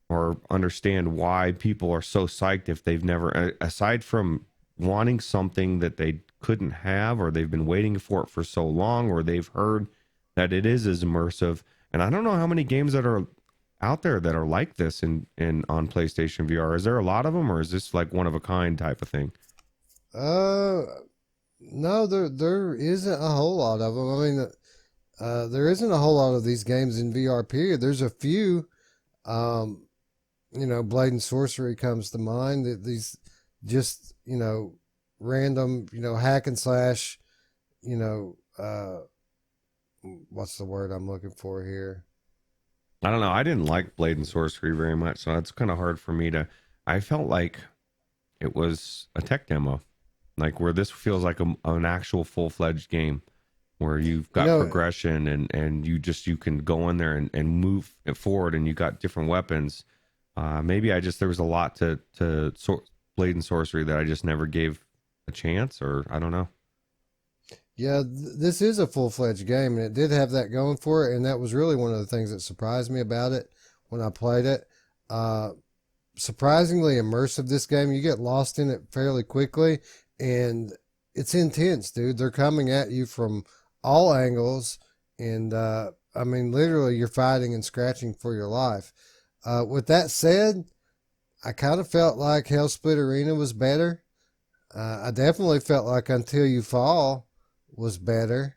or understand why people are so psyched if they've never, aside from wanting something that they couldn't have, or they've been waiting for it for so long, or they've heard that it is as immersive. And I don't know how many games that are out there that are like this in on PlayStation VR. Is there a lot of them, or is this like one of a kind type of thing? No, there isn't a whole lot of them. I mean, there isn't a whole lot of these games in VR, period. There's a few, Blade and Sorcery comes to mind. These just, random, hack and slash, what's the word I'm looking for here? I don't know. I didn't like Blade and Sorcery very much, so it's kind of hard for me to. I felt like it was a tech demo, like where this feels like an actual full-fledged game, where you've got progression and you can go in there and move it forward, and you got different weapons. Maybe there was a lot to Blade and Sorcery that I just never gave a chance, or I don't know. Yeah, this is a full-fledged game, and it did have that going for it, and that was really one of the things that surprised me about it when I played it. Surprisingly immersive, this game. You get lost in it fairly quickly, and it's intense, dude. They're coming at you from all angles, and literally you're fighting and scratching for your life. With that said, I kind of felt like Hellsplit Arena was better. I definitely felt like Until You Fall was better.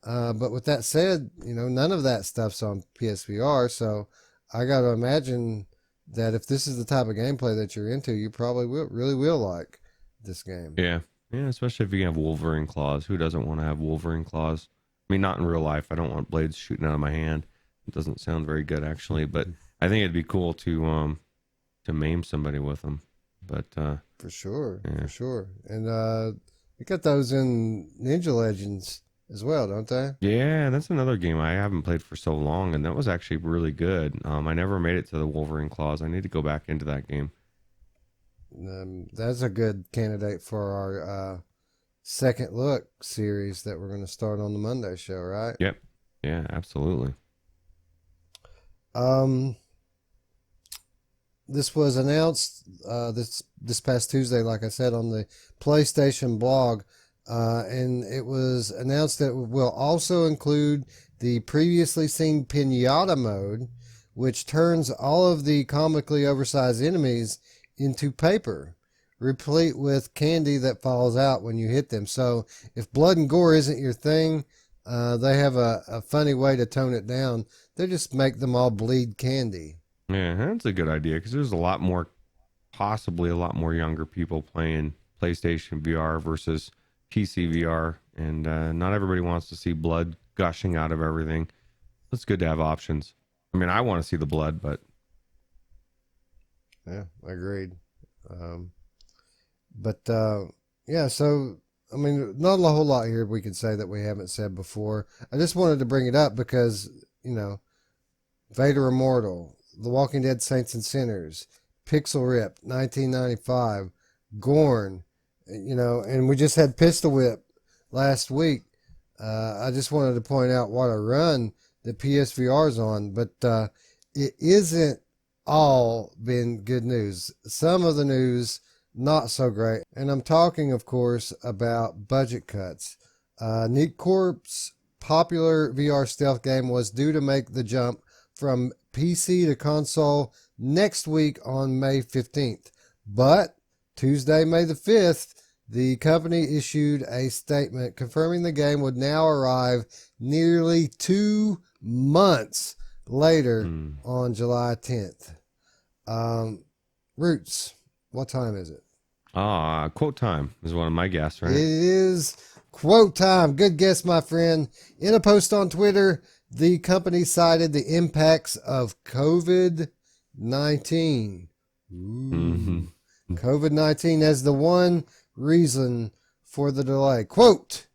But with that said, none of that stuff's on PSVR, so I got to imagine that if this is the type of gameplay that you're into, you probably really will like this game. Yeah, especially if you have Wolverine claws. Who doesn't want to have Wolverine claws? I mean, not in real life. I don't want blades shooting out of my hand. It doesn't sound very good, actually, but I think it'd be cool to maim somebody with them. But for sure. And they got those in Ninja Legends as well, don't they? Yeah, that's another game I haven't played for so long, and that was actually really good. I never made it to the Wolverine claws. I need to go back into that game. That's a good candidate for our second look series that we're going to start on the Monday show, right? Yep. Yeah, absolutely. This was announced this past Tuesday, like I said, on the PlayStation blog, and it was announced that it will also include the previously seen Pinata mode, which turns all of the comically oversized enemies into paper, replete with candy that falls out when you hit them. So if blood and gore isn't your thing, they have a funny way to tone it down. They just make them all bleed candy. Yeah, that's a good idea, because there's possibly a lot more younger people playing PlayStation VR versus PC VR, and not everybody wants to see blood gushing out of everything. It's good to have options. I mean, I want to see the blood, but yeah, agreed. Yeah, so I mean, not a whole lot here we could say that we haven't said before. I just wanted to bring it up because, you know, Vader Immortal, The Walking Dead Saints and Sinners, Pixel Rip, 1995, Gorn, you know, and we just had Pistol Whip last week. I just wanted to point out what a run that PSVR's on, but it isn't all been good news. Some of the news not so great, and I'm talking, of course, about budget cuts. Neat Corp's popular VR stealth game was due to make the jump from PC to console next week on May 15th, but Tuesday, May the 5th, the company issued a statement confirming the game would now arrive nearly 2 months later on July 10th. Roots, what time is it? Quote time is one of my guesses, right? It is quote time. Good guess, my friend. In a post on Twitter, the company cited the impacts of COVID-19. COVID-19 as the one reason for the delay. Quote,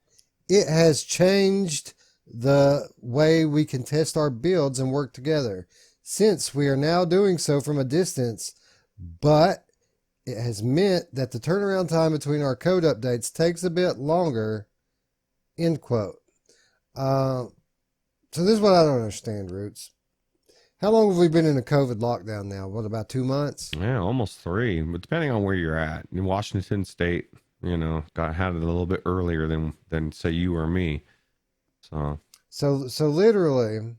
it has changed the way we can test our builds and work together, since we are now doing so from a distance, but it has meant that the turnaround time between our code updates takes a bit longer, end quote. So this is what I don't understand, Roots. How long have we been in a COVID lockdown now? What, about 2 months? Yeah, almost 3, but depending on where you're at. In Washington State, you know, had it a little bit earlier than say you or me. So literally,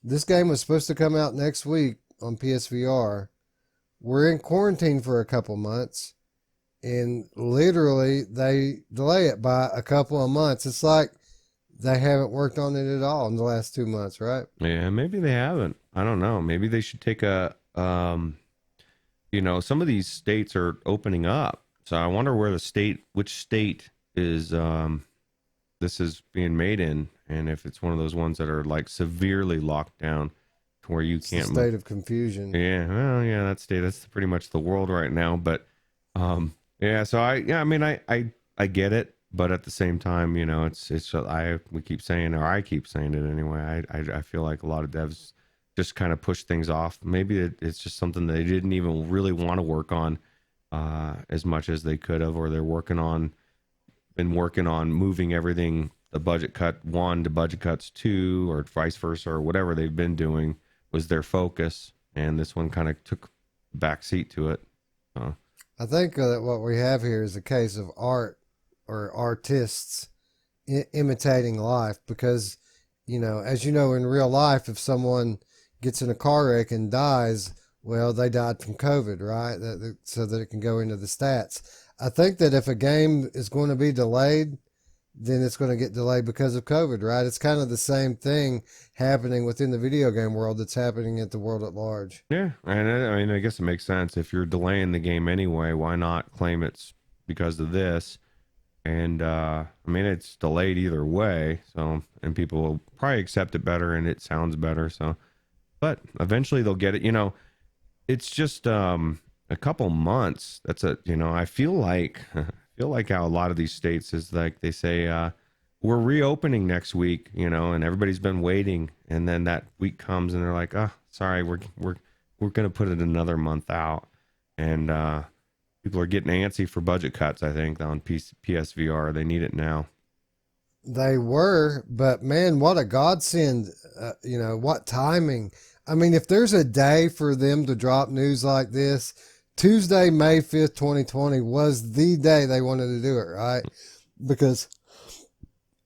this game was supposed to come out next week on PSVR. We're in quarantine for a couple months, and literally they delay it by a couple of months. It's like they haven't worked on it at all in the last 2 months, right? Yeah, maybe they haven't. I don't know. Maybe they should take you know, some of these states are opening up. So I wonder which state is this is being made in, and if it's one of those ones that are like severely locked down to where you can't state of confusion. Yeah, well, yeah, that's pretty much the world right now. But yeah, so I get it, but at the same time, you know, I keep saying it anyway. I feel like a lot of devs just kind of push things off. Maybe it's just something they didn't even really want to work on as much as they could have, or they're been working on moving everything, the budget cut 1 to budget cuts 2, or vice versa, or whatever they've been doing was their focus, and this one kind of took back seat to it. I think that what we have here is a case of art or artists imitating life, because, you know, as you know, in real life, if someone gets in a car wreck and dies, well, they died from COVID, right? So that it can go into the stats. I think that if a game is going to be delayed, then it's going to get delayed because of COVID, right? It's kind of the same thing happening within the video game world that's happening at the world at large. Yeah, and I mean, I guess it makes sense. If you're delaying the game anyway, why not claim it's because of this? And I mean, it's delayed either way, so, and people will probably accept it better, and it sounds better. So, but eventually they'll get it. You know, it's just a couple months. I feel like how a lot of these states is like they say we're reopening next week, you know, and everybody's been waiting, and then that week comes and they're like, oh, sorry, we're gonna put it another month out, and people are getting antsy for budget cuts. I think on PSVR, they need it now. They were, but man, what a godsend! You know, what timing. I mean, if there's a day for them to drop news like this, Tuesday, May 5th, 2020 was the day they wanted to do it, right? Because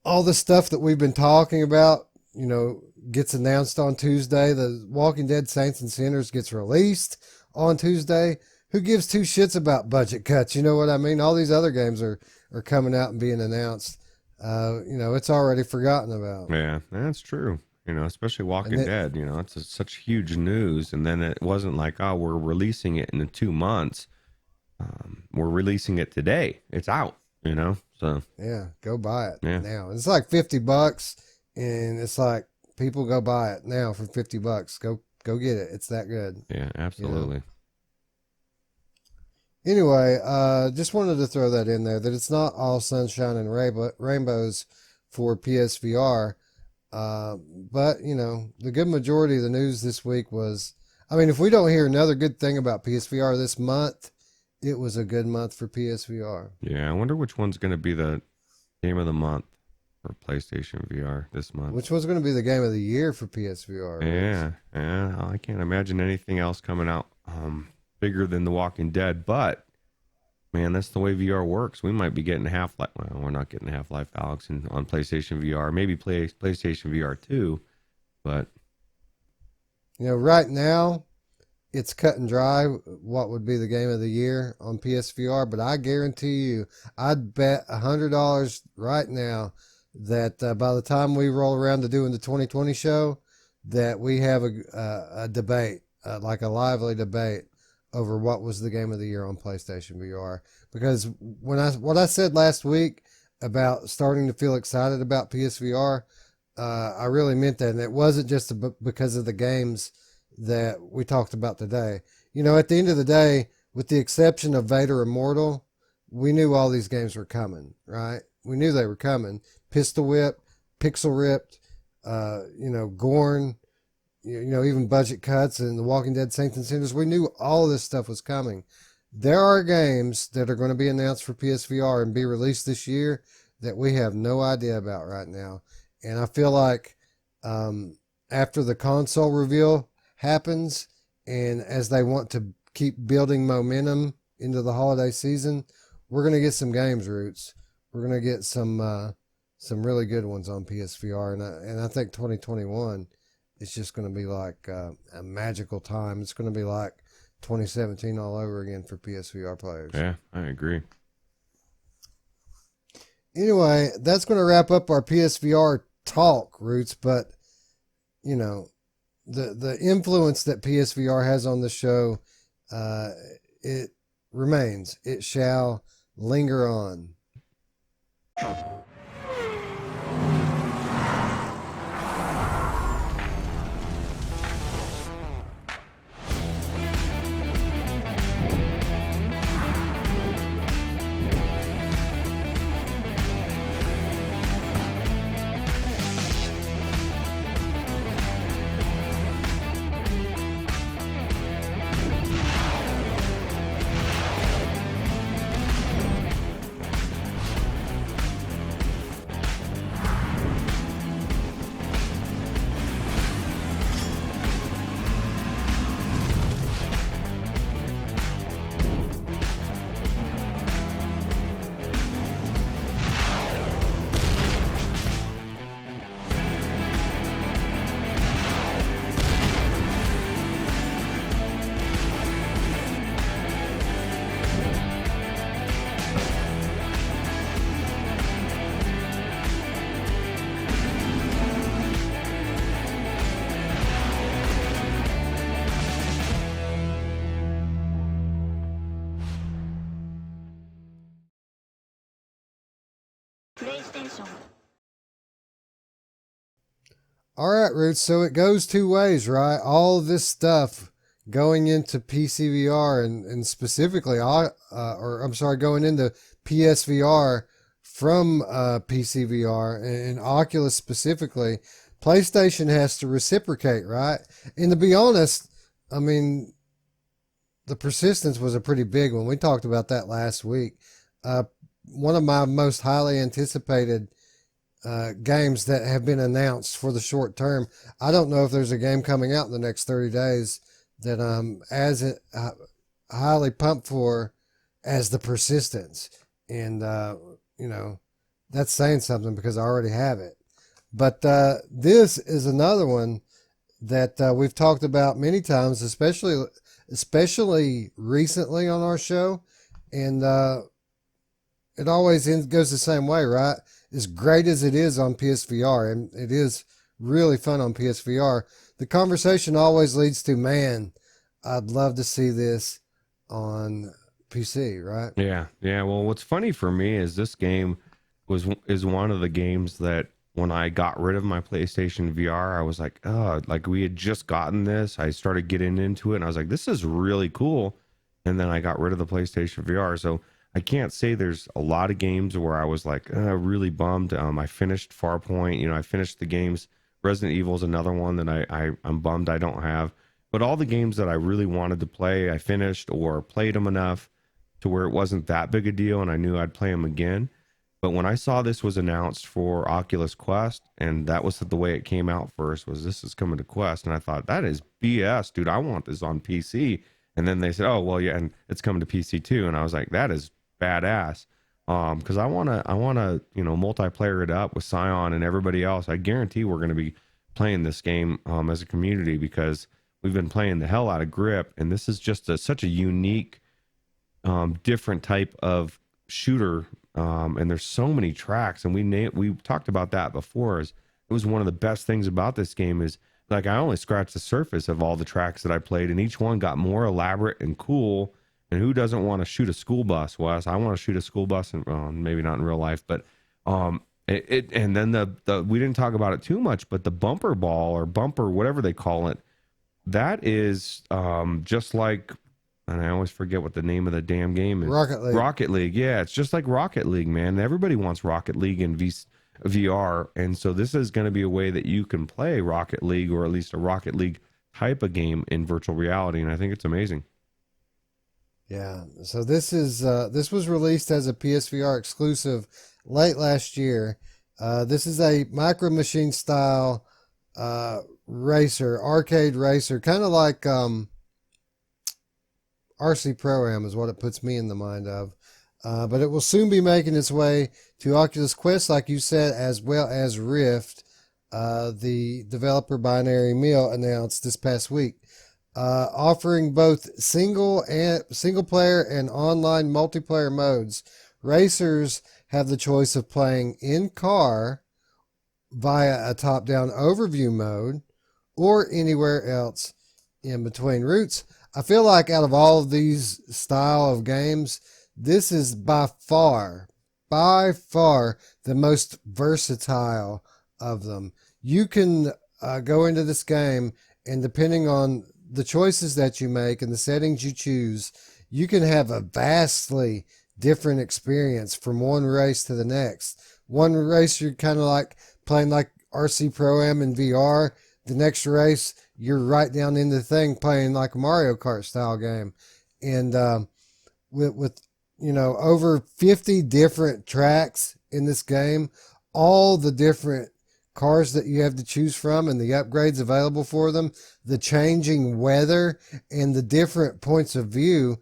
all the stuff that we've been talking about, you know, gets announced on Tuesday. The Walking Dead Saints and Sinners gets released on Tuesday. Who gives two shits about budget cuts? You know what I mean? All these other games are coming out and being announced. You know, it's already forgotten about. Yeah, that's true. You know, especially Walking Dead, you know, it's such huge news. And then it wasn't like, oh, we're releasing it in 2 months. We're releasing it today. It's out, you know, so. Yeah, go buy it now. It's like $50. and it's like people go buy it now for $50. Go get it. It's that good. Yeah, absolutely. Anyway, just wanted to throw that in there, that it's not all sunshine and rainbows for PSVR. But, the good majority of the news this week was, if we don't hear another good thing about PSVR this month, it was a good month for PSVR. Yeah, I wonder which one's going to be the game of the month for PlayStation VR this month. Which one's going to be the game of the year for PSVR? Yeah. I can't imagine anything else coming out bigger than The Walking Dead, but man, that's the way VR works. We might be getting Half-Life. Well, we're not getting Half-Life, Alex, on PlayStation VR. Maybe PlayStation VR 2, but right now it's cut and dry what would be the game of the year on PSVR, but I guarantee you, I'd bet $100 right now that by the time we roll around to doing the 2020 show, that we have a debate, like a lively debate over what was the game of the year on PlayStation VR. Because what I said last week about starting to feel excited about PSVR, I really meant that. And it wasn't just because of the games that we talked about today. At the end of the day, with the exception of Vader Immortal, we knew all these games were coming, right? We knew they were coming. Pistol Whip, Pixel Ripped, Gorn, even budget cuts and The Walking Dead Saints and Sinners. We knew all of this stuff was coming. There are games that are going to be announced for PSVR and be released this year that we have no idea about right now. And I feel like after the console reveal happens, and as they want to keep building momentum into the holiday season, we're going to get some games, Roots. We're going to get some really good ones on PSVR. And I think 2021... it's just going to be like a magical time. It's going to be like 2017 all over again for PSVR players. Yeah, I agree. Anyway, that's going to wrap up our PSVR talk, Roots. But, the influence that PSVR has on the show, it remains. It shall linger on. All right, Roots. So it goes two ways, right? All of this stuff going into PCVR and specifically, going into PSVR from PCVR and Oculus specifically, PlayStation has to reciprocate, right? And to be honest, the persistence was a pretty big one. We talked about that last week. One of my most highly anticipated games that have been announced for the short term. I don't know if there's a game coming out in the next 30 days that I'm as highly pumped for as the persistence. And, that's saying something because I already have it. But this is another one that we've talked about many times, especially recently on our show. And it always goes the same way, right? As great as it is on PSVR, and it is really fun on PSVR, the conversation always leads to, man, I'd love to see this on PC, right? Yeah. Well, what's funny for me is this game is one of the games that when I got rid of my PlayStation VR, I was like, oh, like we had just gotten this. I started getting into it and I was like, this is really cool. And then I got rid of the PlayStation VR. So I can't say there's a lot of games where I was like, really bummed. I finished Farpoint, you know, I finished the games. Resident Evil is another one that I'm bummed I don't have. But all the games that I really wanted to play, I finished or played them enough to where it wasn't that big a deal and I knew I'd play them again. But when I saw this was announced for Oculus Quest, and that was the way it came out first, was this is coming to Quest, and I thought, that is BS, dude. I want this on PC. And then they said, oh, well, yeah, and it's coming to PC too. And I was like, that is badass. Because I wanna, you know, multiplayer it up with Scion and everybody else. I guarantee we're gonna be playing this game as a community because we've been playing the hell out of Grip, and this is just such a unique, different type of shooter. And there's so many tracks, and we talked about that before. It was one of the best things about this game is like I only scratched the surface of all the tracks that I played, and each one got more elaborate and cool. And who doesn't want to shoot a school bus, Wes? I want to shoot a school bus, and maybe not in real life, but and then the we didn't talk about it too much, but the bumper ball or bumper, whatever they call it, that is just like. And I always forget what the name of the damn game is. Rocket League. Rocket League. Yeah, it's just like Rocket League, man. Everybody wants Rocket League in VR. And so this is going to be a way that you can play Rocket League, or at least a Rocket League type of game in virtual reality. And I think it's amazing. Yeah. So this was released as a PSVR exclusive late last year. This is a Micro Machine style arcade racer, kind of like RC Pro-Am is what it puts me in the mind of. But it will soon be making its way to Oculus Quest, like you said, as well as Rift. The developer Binary Mill announced this past week, offering both single player and online multiplayer modes. Racers have the choice of playing in car via a top-down overview mode or anywhere else in between. Roots, I feel like out of all of these style of games, this is by far the most versatile of them. You can go into this game, and depending on the choices that you make and the settings you choose, you can have a vastly different experience from one race to the next. One race, you're kind of like playing like RC Pro-Am in VR. The next race, you're right down in the thing playing like a Mario Kart style game. And with you know, over 50 different tracks in this game, all the different cars that you have to choose from and the upgrades available for them, the changing weather and the different points of view.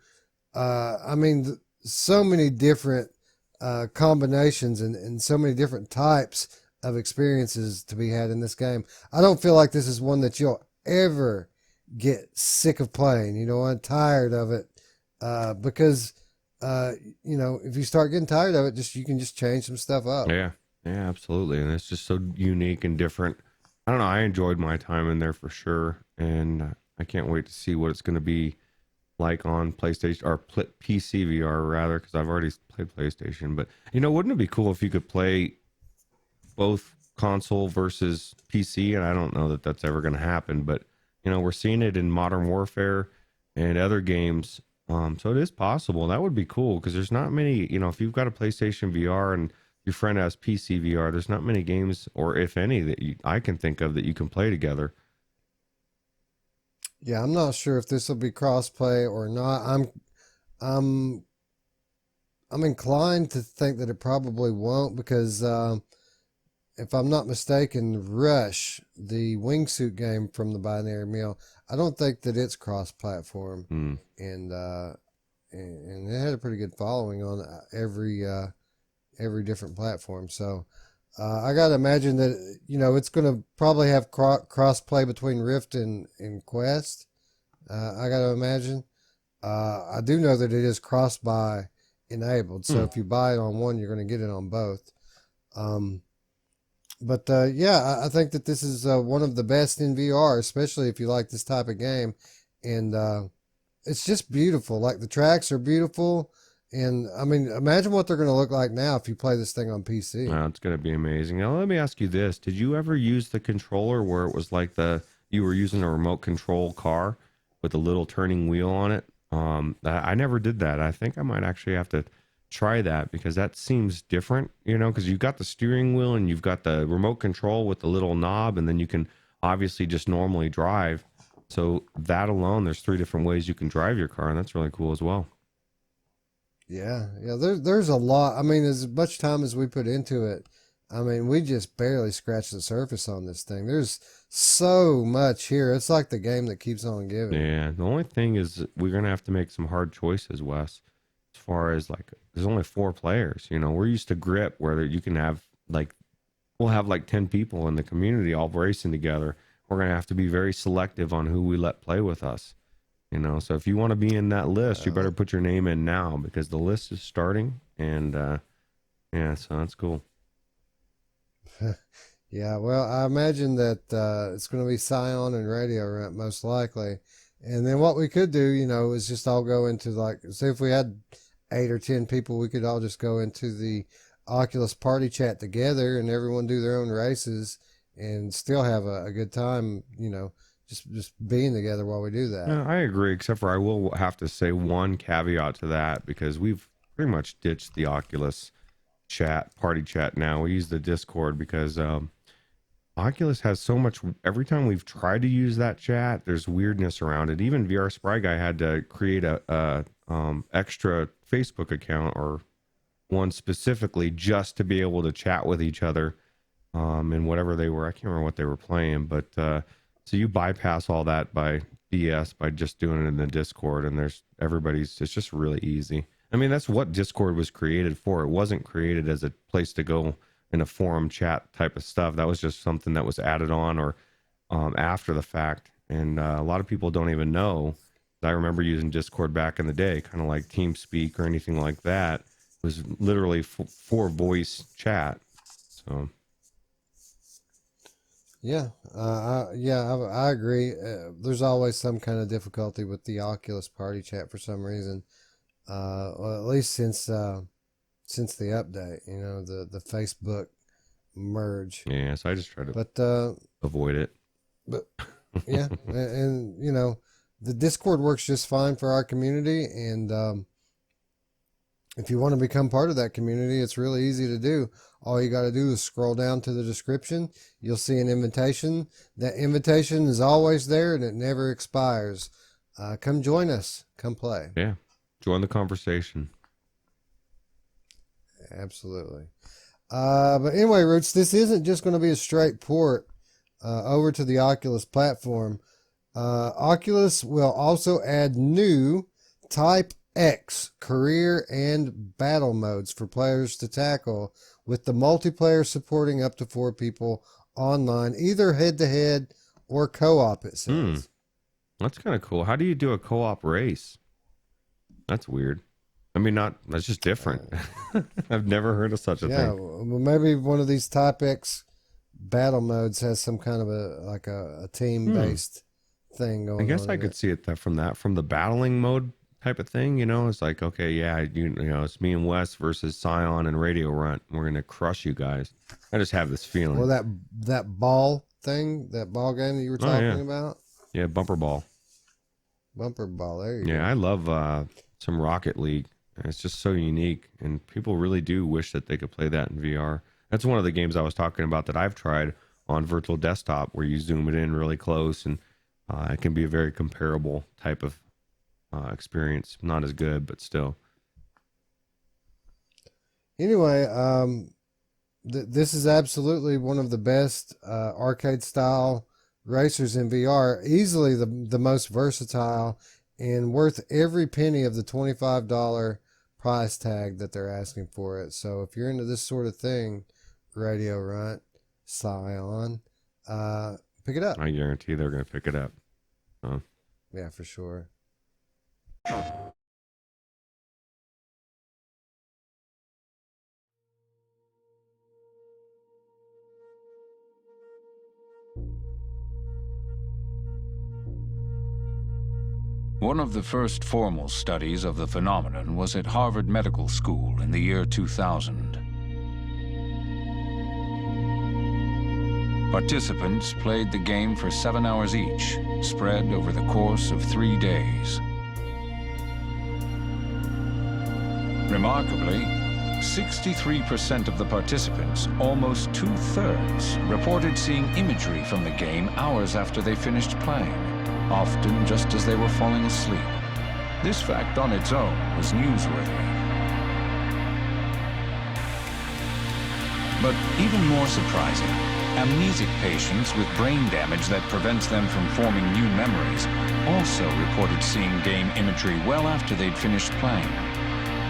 I mean, so many different combinations and so many different types of experiences to be had in this game. I don't feel like this is one that you'll ever get sick of playing. You know, I'm tired of it because you know, if you start getting tired of it, you can just change some stuff up. Yeah, absolutely. And it's just so unique and different. I don't know. I enjoyed my time in there for sure, and I can't wait to see what it's going to be like on PlayStation or PC VR rather, because I've already played PlayStation. But you know, wouldn't it be cool if you could play both console versus PC? And I don't know that that's ever going to happen, but you know, we're seeing it in Modern Warfare and other games. So it is possible. That would be cool because there's not many, you know, if you've got a PlayStation VR and your friend has PC VR, there's not many games, or if any, that I can think of that you can play together. Yeah, I'm not sure if this will be crossplay or not. I'm inclined to think that it probably won't because if I'm not mistaken, Rush, the wingsuit game from the Binary Mill, I don't think that it's cross-platform, and it had a pretty good following on every different platform. So I got to imagine that, you know, it's going to probably have cross-play between Rift and Quest. I got to imagine. I do know that it is cross-buy enabled, so if you buy it on one, you're going to get it on both. But yeah, I think that this is one of the best in VR, especially if you like this type of game. And it's just beautiful. Like, the tracks are beautiful. And I mean, imagine what they're going to look like now if you play this thing on PC. It's going to be amazing. Now, let me ask you this. Did you ever use the controller where it was like you were using a remote control car with a little turning wheel on it? I never did that. I think I might actually have to try that because that seems different, because you've got the steering wheel and you've got the remote control with the little knob, and then you can obviously just normally drive. So that alone, there's 3 different ways you can drive your car, and that's really cool as well. Yeah. There's a lot. I mean, as much time as we put into it, I mean, we just barely scratched the surface on this thing. There's so much here. It's like the game that keeps on giving. Yeah. The only thing is we're going to have to make some hard choices, Wes, as far as there's only 4 players. We're used to grip where you can have we'll have 10 people in the community all racing together. We're going to have to be very selective on who we let play with us. So if you want to be in that list, you better put your name in now because the list is starting. And yeah, so that's cool. Yeah, well, I imagine that it's going to be Scion and Radio Rent most likely. And then what we could do, is just all go into say if we had 8 or 10 people, we could all just go into the Oculus party chat together and everyone do their own races and still have a good time, just being together while we do that. Yeah, I agree, except for I will have to say one caveat to that because we've pretty much ditched the Oculus party chat now. We use the Discord because Oculus has so much. Every time we've tried to use that chat, there's weirdness around it. Even VR Spry Guy had to create a extra Facebook account or one specifically just to be able to chat with each other and whatever they were. I can't remember what they were playing, but so you bypass all that by BS by just doing it in the Discord, and it's just really easy. I mean, that's what Discord was created for. It wasn't created as a place to go in a forum chat type of stuff. That was just something that was added on or after the fact. And a lot of people don't even know. I remember using Discord back in the day, kind of like TeamSpeak or anything like that. It was literally for voice chat. So. Yeah, I agree. There's always some kind of difficulty with the Oculus party chat for some reason. Well, at least since the update, the Facebook merge. Yeah, so I just try to avoid it. But yeah, and the Discord works just fine for our community, and if you want to become part of that community, it's really easy to do. All you got to do is scroll down to the description. You'll see an invitation. That invitation is always there, and it never expires. Come join us. Come play. Yeah. Join the conversation. Absolutely. But anyway, Roots, this isn't just going to be a straight port over to the Oculus platform. Oculus will also add new Type X career and battle modes for players to tackle, with the multiplayer supporting up to 4 people online, either head-to-head or co-op, it says. That's kind of cool. How do you do a co-op race? That's weird. I mean, that's just different. I've never heard of such a thing. Yeah, well, maybe one of these Type X battle modes has some kind of a team-based thing going on. I guess I could see it from the battling mode type of thing. It's like, okay, yeah, it's me and Wes versus Scion and Radio Runt. We're gonna crush you guys. I just have this feeling. Well, that ball thing, that ball game that you were talking about. Yeah, bumper ball. Bumper ball. There you go. Yeah, I love some Rocket League. It's just so unique, and people really do wish that they could play that in VR. That's one of the games I was talking about that I've tried on virtual desktop, where you zoom it in really close, and it can be a very comparable type of experience. Not as good, but still. Anyway, this is absolutely one of the best arcade style racers in VR. Easily the most versatile and worth every penny of the $25 price tag that they're asking for it. So if you're into this sort of thing, Radio Runt, Scion, pick it up. I guarantee they're going to pick it up. Yeah, for sure. One of the first formal studies of the phenomenon was at Harvard Medical School in the year 2000. Participants played the game for 7 hours each, spread over the course of 3 days. Remarkably, 63% of the participants, almost 2/3, reported seeing imagery from the game hours after they finished playing, often just as they were falling asleep. This fact on its own was newsworthy. But even more surprising, amnesic patients with brain damage that prevents them from forming new memories also reported seeing game imagery well after they'd finished playing.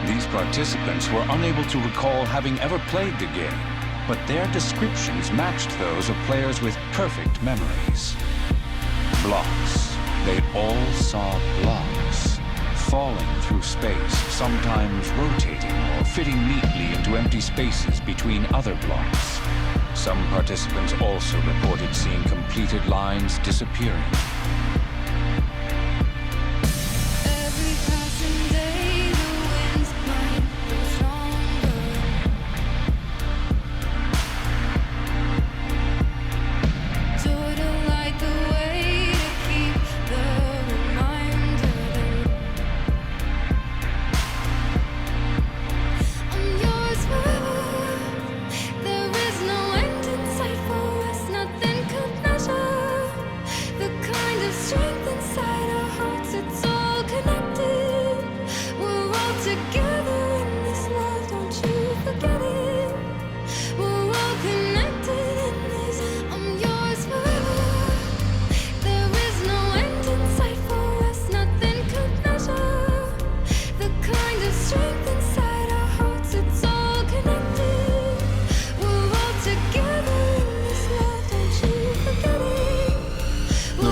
These participants were unable to recall having ever played the game, but their descriptions matched those of players with perfect memories. Blocks. They all saw blocks, falling through space, sometimes rotating or fitting neatly into empty spaces between other blocks. Some participants also reported seeing completed lines disappearing.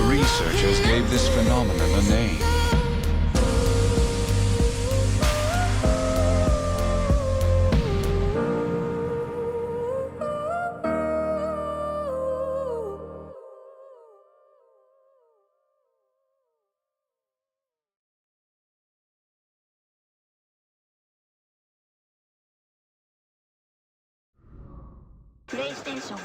Researchers gave this phenomenon a name. PlayStation.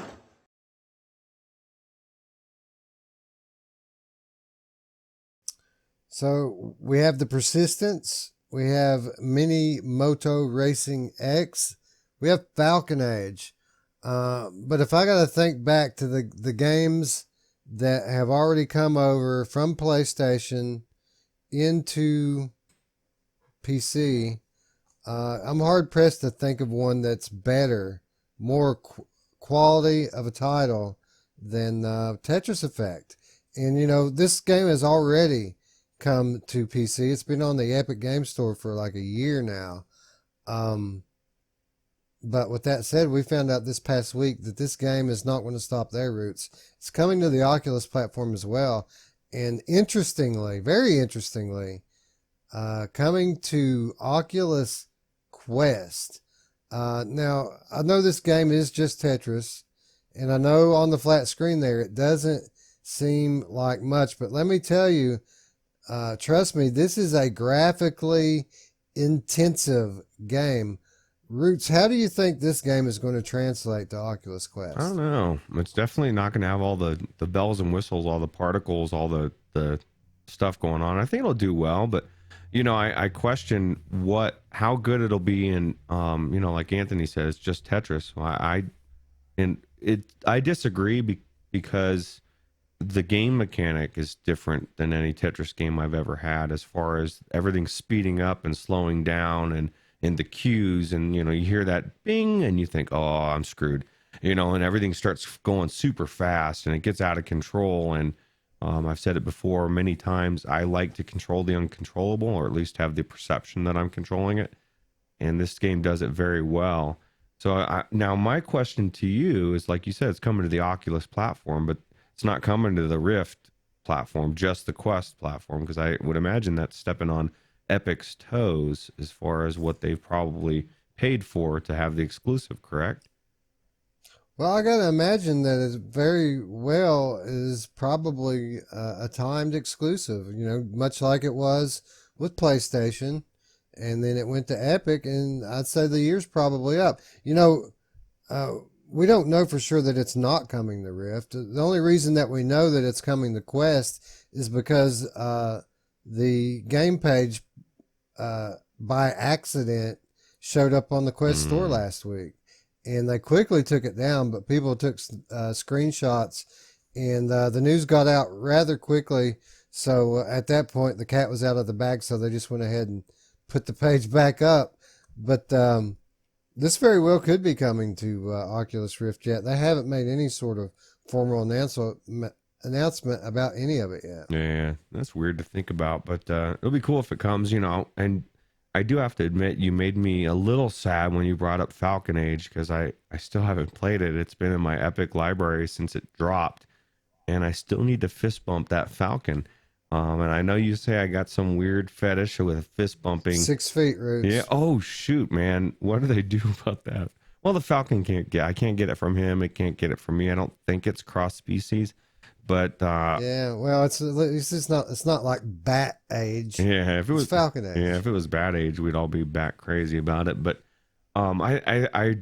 So we have the Persistence, we have Mini Moto Racing X, we have Falcon Age. But if I got to think back to the games that have already come over from PlayStation into PC, I'm hard pressed to think of one that's better, more quality of a title than Tetris Effect. And you know, this game has already come to PC. It's been on the Epic Game Store for like a year now. But with that said, we found out this past week that this game is not going to stop their roots. It's coming to the Oculus platform as well. And interestingly, very interestingly, coming to Oculus Quest. Now, I know this game is just Tetris, and I know on the flat screen there it doesn't seem like much, but let me tell you, trust me, this is a graphically intensive game. Roots, how do you think this game is going to translate to Oculus Quest? I don't know. It's definitely not going to have all the bells and whistles, all the particles, all the stuff going on. I think it'll do well, but you know, I question how good it'll be in, you know, like Anthony says, just Tetris. I disagree because the game mechanic is different than any Tetris game I've ever had, as far as everything speeding up and slowing down and the cues, and you know, you hear that bing and you think, oh, I'm screwed, you know, and everything starts going super fast and it gets out of control. And I've said it before many times, I like to control the uncontrollable, or at least have the perception that I'm controlling it, and this game does it very well. So now my question to you is, like you said, it's coming to the Oculus platform, but it's not coming to the Rift platform, just the Quest platform, because I would imagine that's stepping on Epic's toes as far as what they've probably paid for to have the exclusive, correct? Well, I got to imagine that it very well is probably a timed exclusive, much like it was with PlayStation. And then it went to Epic, and I'd say the year's probably up. We don't know for sure that it's not coming to Rift. The only reason that we know that it's coming to Quest is because the game page by accident showed up on the Quest store last week. And they quickly took it down, but people took screenshots, and the news got out rather quickly. So at that point, the cat was out of the bag, so they just went ahead and put the page back up. But this very well could be coming to Oculus Rift yet. They haven't made any sort of formal announcement about any of it yet. Yeah, that's weird to think about, but it'll be cool if it comes, and I do have to admit, you made me a little sad when you brought up Falcon Age, because I still haven't played it. It's been in my Epic library since it dropped, and I still need to fist bump that Falcon. And I know you say I got some weird fetish with fist bumping. 6 feet, Roots. Yeah. Oh, shoot, man. What do they do about that? Well, the Falcon I can't get it from him. It can't get it from me. I don't think it's cross species. But yeah, well, it's not like Bat Age. Yeah, if it was Falcon Age. Yeah, if it was Bat Age, we'd all be bat crazy about it. But I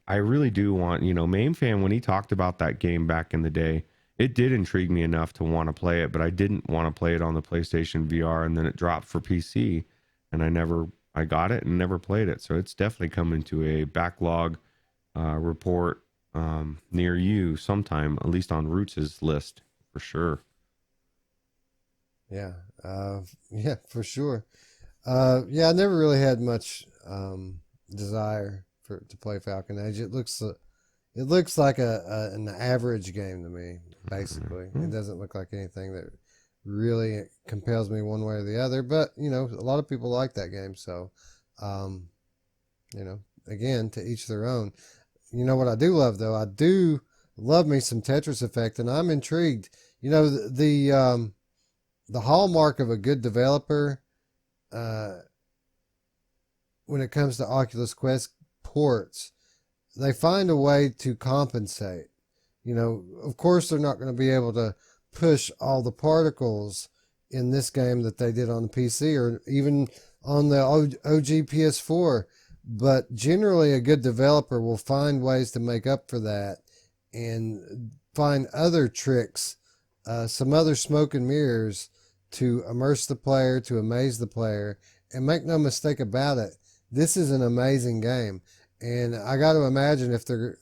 really do want, Mamefan, when he talked about that game back in the day, it did intrigue me enough to want to play it, but I didn't want to play it on the PlayStation VR, and then it dropped for PC, and I got it and never played it. So it's definitely coming to a backlog report near you sometime, at least on Roots' list. For sure. Yeah. Yeah, for sure. Yeah, I never really had much desire to play Falcon Age. It looks like an average game to me, basically. It doesn't look like anything that really compels me one way or the other. But a lot of people like that game, so again, to each their own. What I do love though? I do love me some Tetris Effect, and I'm intrigued. The hallmark of a good developer when it comes to Oculus Quest ports, they find a way to compensate. Of course they're not going to be able to push all the particles in this game that they did on the PC or even on the OG PS4, but generally a good developer will find ways to make up for that and find other tricks, some other smoke and mirrors to immerse the player, to amaze the player. And make no mistake about it, this is an amazing game. And I got to imagine if they're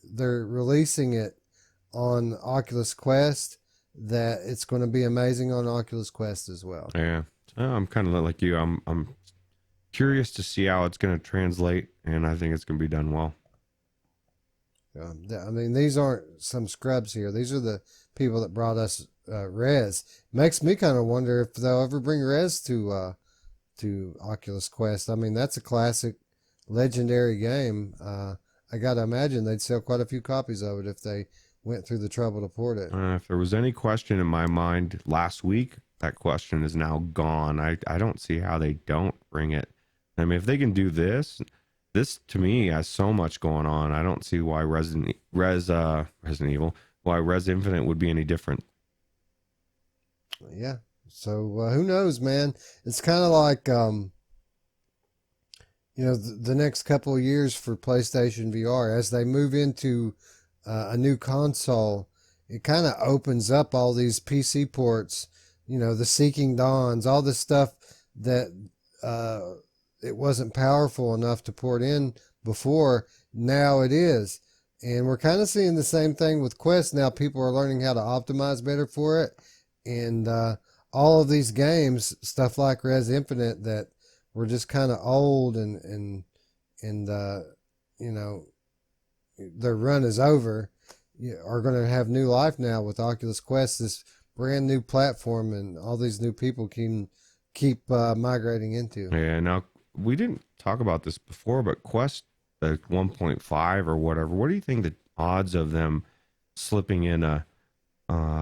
releasing it on Oculus Quest, that it's going to be amazing on Oculus Quest as well. Yeah, I'm kind of like you. I'm curious to see how it's going to translate, and I think it's going to be done well. I mean, these aren't some scrubs here. These are the people that brought us Rez. Makes me kind of wonder if they'll ever bring Rez to Oculus Quest. I mean, that's a classic, legendary game. I got to imagine they'd sell quite a few copies of it if they went through the trouble to port it. If there was any question in my mind last week, that question is now gone. I don't see how they don't bring it. I mean, if they can do this to me has so much going on. I don't see why Resident Evil, why Res Infinite would be any different. Yeah. So who knows, man? It's kind of like, the next couple of years for PlayStation VR, as they move into a new console, it kind of opens up all these PC ports, the Seeking Dawns, all this stuff that it wasn't powerful enough to port in before. Now it is. And we're kind of seeing the same thing with Quest. Now people are learning how to optimize better for it. And all of these games, stuff like Res Infinite, that were just kind of old and their run is over, are going to have new life now with Oculus Quest, this brand new platform, and all these new people can keep migrating into. Yeah, now we didn't talk about this before, but Quest, the 1.5 or whatever, what do you think the odds of them slipping in a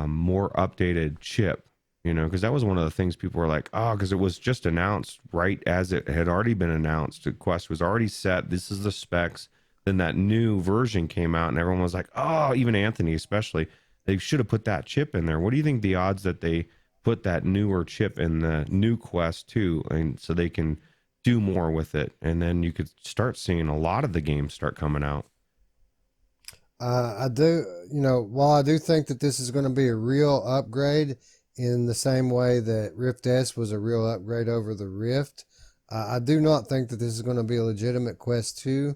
more updated chip? Because that was one of the things people were like, because it was just announced right as it had already been announced. The Quest was already set. This is the specs. then that new version came out and everyone was like, oh, even Anthony especially, they should have put that chip in there. What do you think the odds that they put that newer chip in the new Quest 2, and so they can do more with it, and then you could start seeing a lot of the games start coming out? I do, while I do think that this is going to be a real upgrade in the same way that Rift S was a real upgrade over the Rift, I do not think that this is going to be a legitimate Quest 2.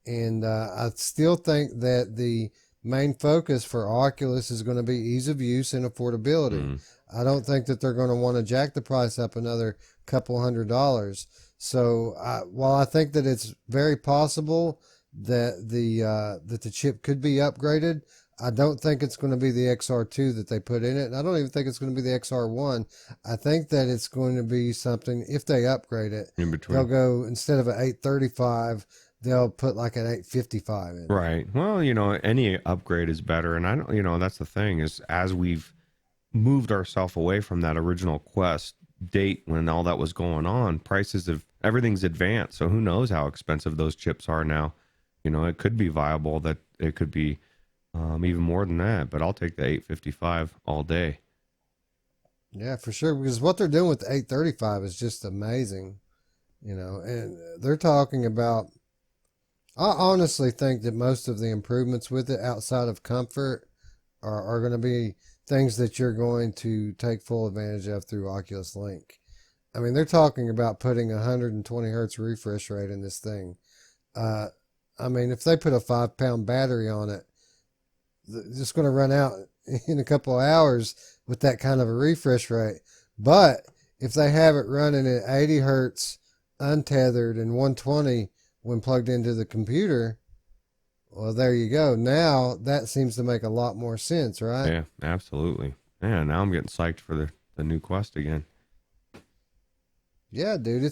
And I still think that the main focus for Oculus is going to be ease of use and affordability. I don't think that they're going to want to jack the price up another couple $100. So while I think that it's very possible that the chip could be upgraded, I don't think it's going to be the XR2 that they put in it. And I don't even think it's going to be the XR1. I think that it's going to be something, if they upgrade it, in between, they'll go, instead of an 835, they'll put like an 855 in. Right. Well, any upgrade is better. And I don't, that's the thing, is as we've moved ourselves away from that original Quest date when all that was going on, everything's advanced. So who knows how expensive those chips are now. It could be viable that it could be even more than that, but I'll take the 855 all day. Yeah, for sure. Because what they're doing with the 835 is just amazing, and they're talking about, I honestly think that most of the improvements with it outside of comfort are going to be things that you're going to take full advantage of through Oculus Link. I mean, they're talking about putting 120 hertz refresh rate in this thing. I mean, if they put a 5-pound battery on it, it's just going to run out in a couple of hours with that kind of a refresh rate. But if they have it running at 80 hertz, untethered, and 120 when plugged into the computer, well, there you go. Now that seems to make a lot more sense, right? Yeah, absolutely. Yeah, now I'm getting psyched for the new Quest again. Yeah, dude,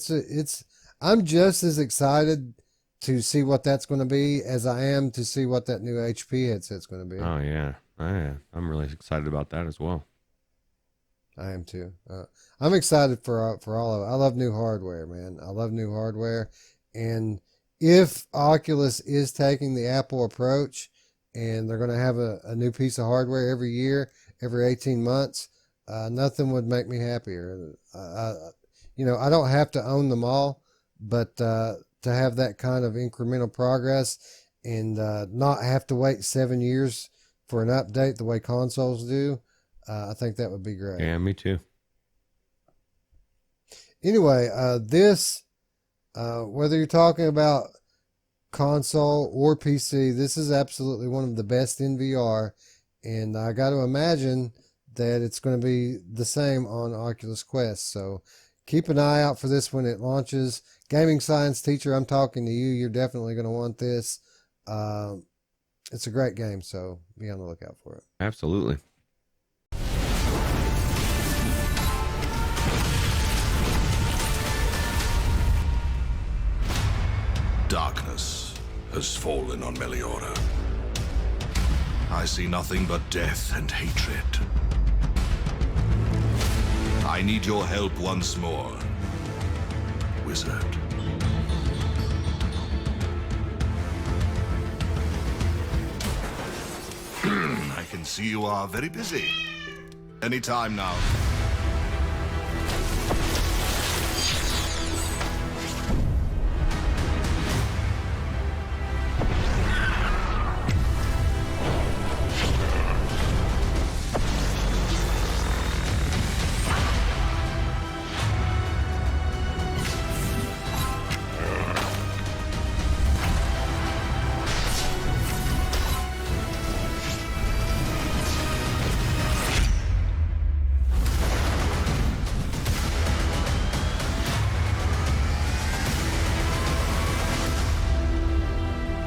I'm just as excited to see what that's going to be as I am to see what that new HP headset's going to be. Oh yeah, I'm really excited about that as well. I am too. I'm excited for all of it. I love new hardware, man. I love new hardware, and if Oculus is taking the Apple approach and they're going to have a new piece of hardware every year, every 18 months, nothing would make me happier. I don't have to own them all, but to have that kind of incremental progress and not have to wait 7 years for an update the way consoles do, I think that would be great. Yeah, me too. Anyway, whether you're talking about console or PC, this is absolutely one of the best in VR, and I got to imagine that it's going to be the same on Oculus Quest. So keep an eye out for this when it launches. Gaming science teacher, I'm talking to you. You're definitely going to want this. It's a great game, so be on the lookout for it. Absolutely. Darkness has fallen on Meliora. I see nothing but death and hatred. I need your help once more, Wizard. I can see you are very busy. Anytime now.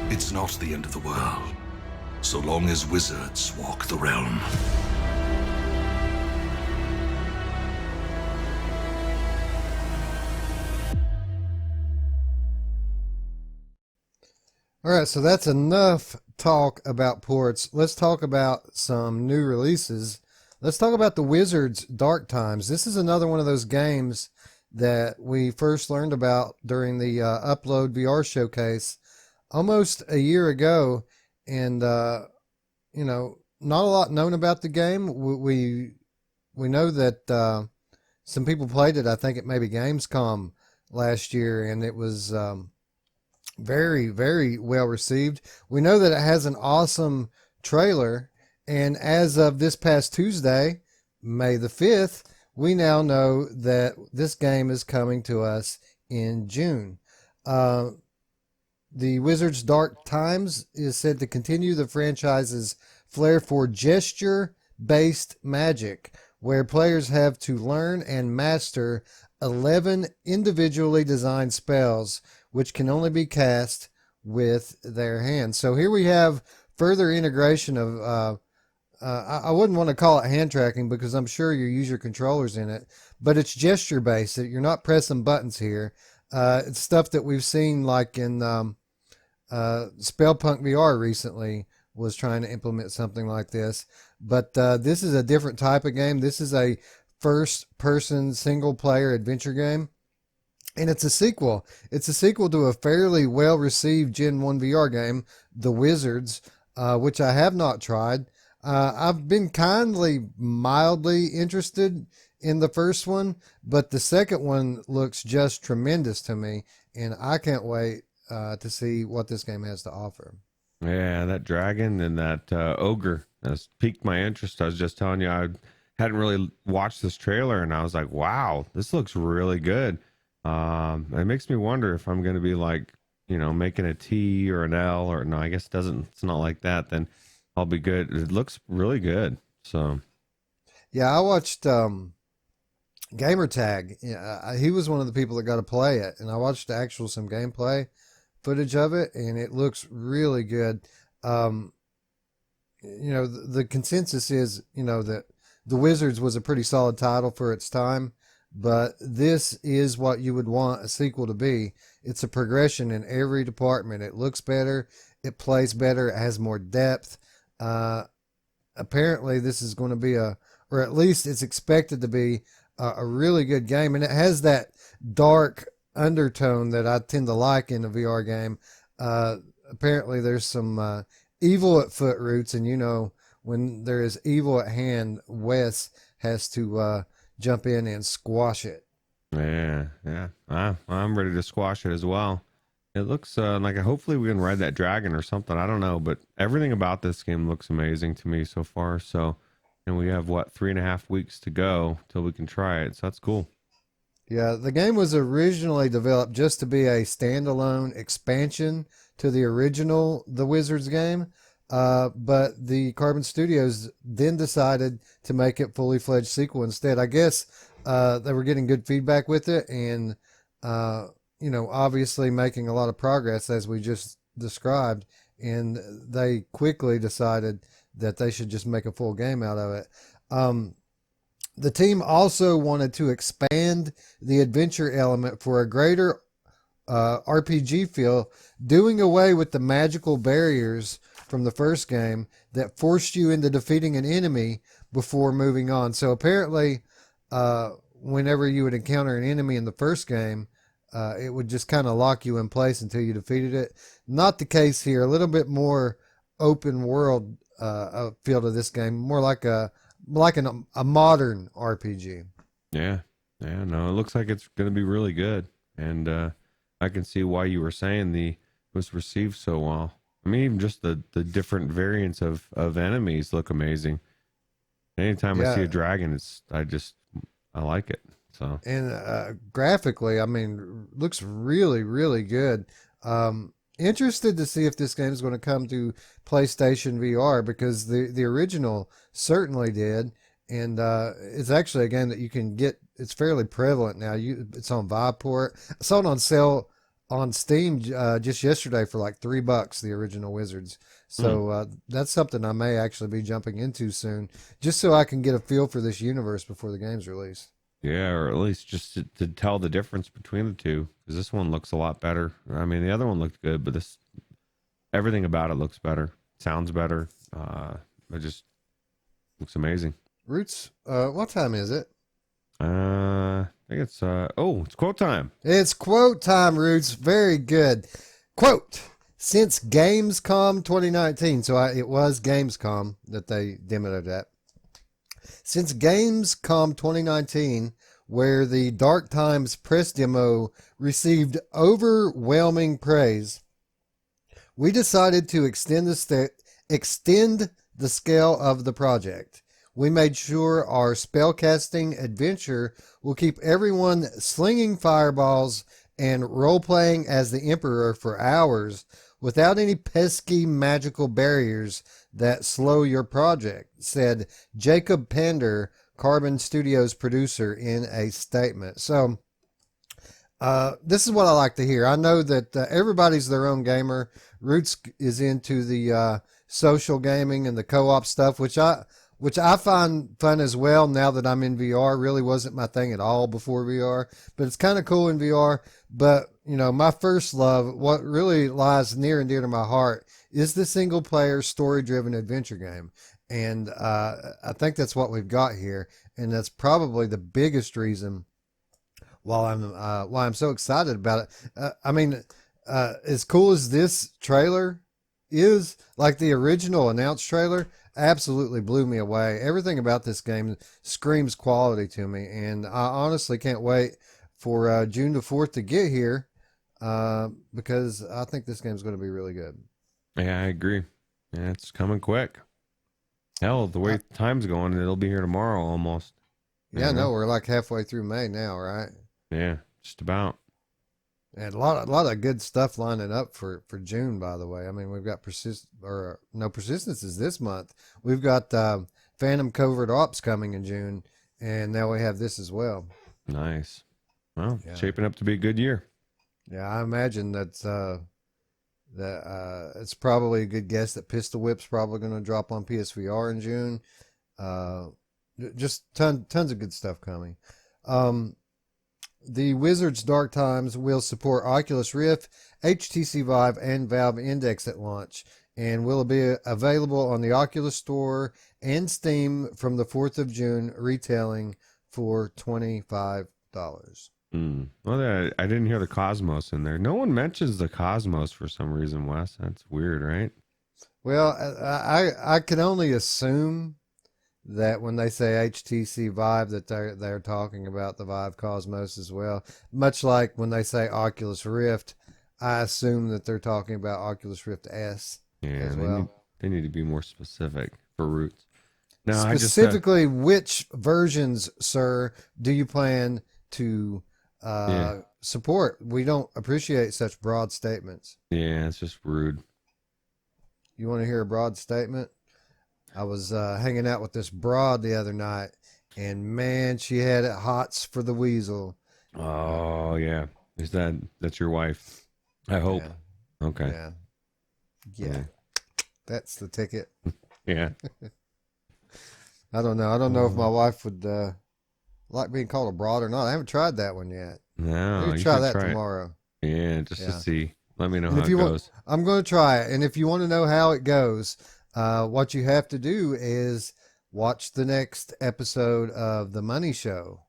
It's not the end of the world, so long as wizards walk the realm. All right, so that's enough talk about ports. Let's talk about some new releases. Let's talk about the Wizards Dark Times. This is another one of those games that we first learned about during the Upload VR showcase. almost a year ago, and you know, not a lot known about the game. We know that some people played it. I think at maybe Gamescom last year, and it was very, very well received. We know that it has an awesome trailer, and as of this past Tuesday, May the 5th, we now know that this game is coming to us in June. The Wizards Dark Times is said to continue the franchise's flair for gesture-based magic, where players have to learn and master 11 individually designed spells, which can only be cast with their hands. So here we have further integration of, I wouldn't want to call it hand tracking because I'm sure you use your controllers in it, but it's gesture-based. You're not pressing buttons here. It's stuff that we've seen like in Spellpunk VR recently was trying to implement something like this. But this is a different type of game. This is a first-person single-player adventure game. And it's a sequel. It's a sequel to a fairly well-received Gen 1 VR game, The Wizards, which I have not tried. I've been mildly interested in the first one, but the second one looks just tremendous to me, and I can't wait to see what this game has to offer. Yeah, that dragon and that ogre has piqued my interest. I was just telling you, I hadn't really watched this trailer, and I was like, wow, this looks really good. It makes me wonder if I'm going to be like, you know, making a T or an L, or no, I guess it's not like that. Then I'll be good. It looks really good. So, yeah, I watched Gamertag. He was one of the people that got to play it, and I watched some gameplay footage of it, and it looks really good. You know, the consensus is, you know, that The Wizards was a pretty solid title for its time, but this is what you would want a sequel to be. It's a progression in every department. It looks better, it plays better, it has more depth. Apparently this is going to be or at least it's expected to be a really good game, and it has that dark undertone that I tend to like in a VR game. Apparently there's some evil at foot roots, and you know, when there is evil at hand, Wes has to jump in and squash it. Yeah. I'm ready to squash it as well. It looks like hopefully we can ride that dragon or something. I don't know, but everything about this game looks amazing to me so far. So, and we have 3.5 weeks to go till we can try it. So that's cool. Yeah, the game was originally developed just to be a standalone expansion to the original The Wizards game. But the Carbon Studios then decided to make it fully fledged sequel instead. I guess they were getting good feedback with it, and you know, obviously making a lot of progress as we just described, and they quickly decided that they should just make a full game out of it. The team also wanted to expand the adventure element for a greater RPG feel, doing away with the magical barriers from the first game that forced you into defeating an enemy before moving on. So apparently, whenever you would encounter an enemy in the first game, it would just kind of lock you in place until you defeated it. Not the case here. A little bit more open world feel to this game, more like a modern RPG. Yeah, no, it looks like it's going to be really good, and I can see why you were saying it was received so well. I mean, even just the different variants of enemies look amazing. Anytime I see a dragon, I like it. So, and graphically, I mean, looks really, really good. Interested to see if this game is going to come to PlayStation VR, because the original certainly did, and it's actually a game that you can get. It's fairly prevalent now. It's on Viveport. I saw it on sale on Steam just yesterday for like $3, the original Wizards. So that's something I may actually be jumping into soon, just so I can get a feel for this universe before the game's released. Yeah, or at least just to tell the difference between the two, because this one looks a lot better. I mean, the other one looked good, but everything about it looks better, sounds better. It just looks amazing. Roots, what time is it? I think it's quote time. It's quote time, Roots. Very good. Quote: Since Gamescom 2019, so it was Gamescom that they demoed at. Since Gamescom 2019, where the Dark Times press demo received overwhelming praise, we decided to extend the scale of the project. We made sure our spellcasting adventure will keep everyone slinging fireballs and role-playing as the Emperor for hours without any pesky magical barriers that slow your project, said Jacob Pender, Carbon Studios producer, in a statement. So this is what I like to hear. I know that everybody's their own gamer. Roots is into the social gaming and the co-op stuff, which I find fun as well now that I'm in VR. Really wasn't my thing at all before VR, but it's kind of cool in VR. But, you know, my first love, what really lies near and dear to my heart, is the single-player, story-driven adventure game. And I think that's what we've got here, and that's probably the biggest reason why I'm so excited about it. I mean, as cool as this trailer is, like the original announced trailer, absolutely blew me away. Everything about this game screams quality to me, and I honestly can't wait for June the 4th to get here, because I think this game's going to be really good. Yeah, I agree. Yeah, it's coming quick. Hell, the way time's going, it'll be here tomorrow almost. Yeah, no, we're like halfway through May now, right? Yeah, just about. And a lot of good stuff lining up for June, by the way. I mean, we've got Persistence is this month. We've got Phantom Covert Ops coming in June, and now we have this as well. Nice. Well, shaping up to be a good year. Yeah, I imagine that it's probably a good guess that Pistol Whip's probably going to drop on PSVR in June. Just tons of good stuff coming. The Wizards Dark Times will support Oculus Rift, HTC Vive, and Valve Index at launch, and will be available on the Oculus Store and Steam from the 4th of June, retailing for $25. Well, I didn't hear the Cosmos in there. No one mentions the Cosmos for some reason, Wes. That's weird, right? Well, I can only assume that when they say HTC Vive, that they're talking about the Vive Cosmos as well. Much like when they say Oculus Rift, I assume that they're talking about Oculus Rift S as well. They need to be more specific for Roots. Now, specifically, which versions, sir, do you plan to support? We don't appreciate such broad statements. Yeah, it's just rude. You want to hear a broad statement? I was hanging out with this broad the other night, and man, she had it hots for the Weasel. Oh yeah, that's your wife? I hope. Yeah. Okay. Yeah. That's the ticket. Yeah. I don't know. I don't know if my wife would like being called a broad or not. I haven't tried that one yet. No, maybe try that tomorrow. Yeah, just to see. Let me know how it goes. I'm going to try it, and if you want to know how it goes, what you have to do is watch the next episode of The Money Show.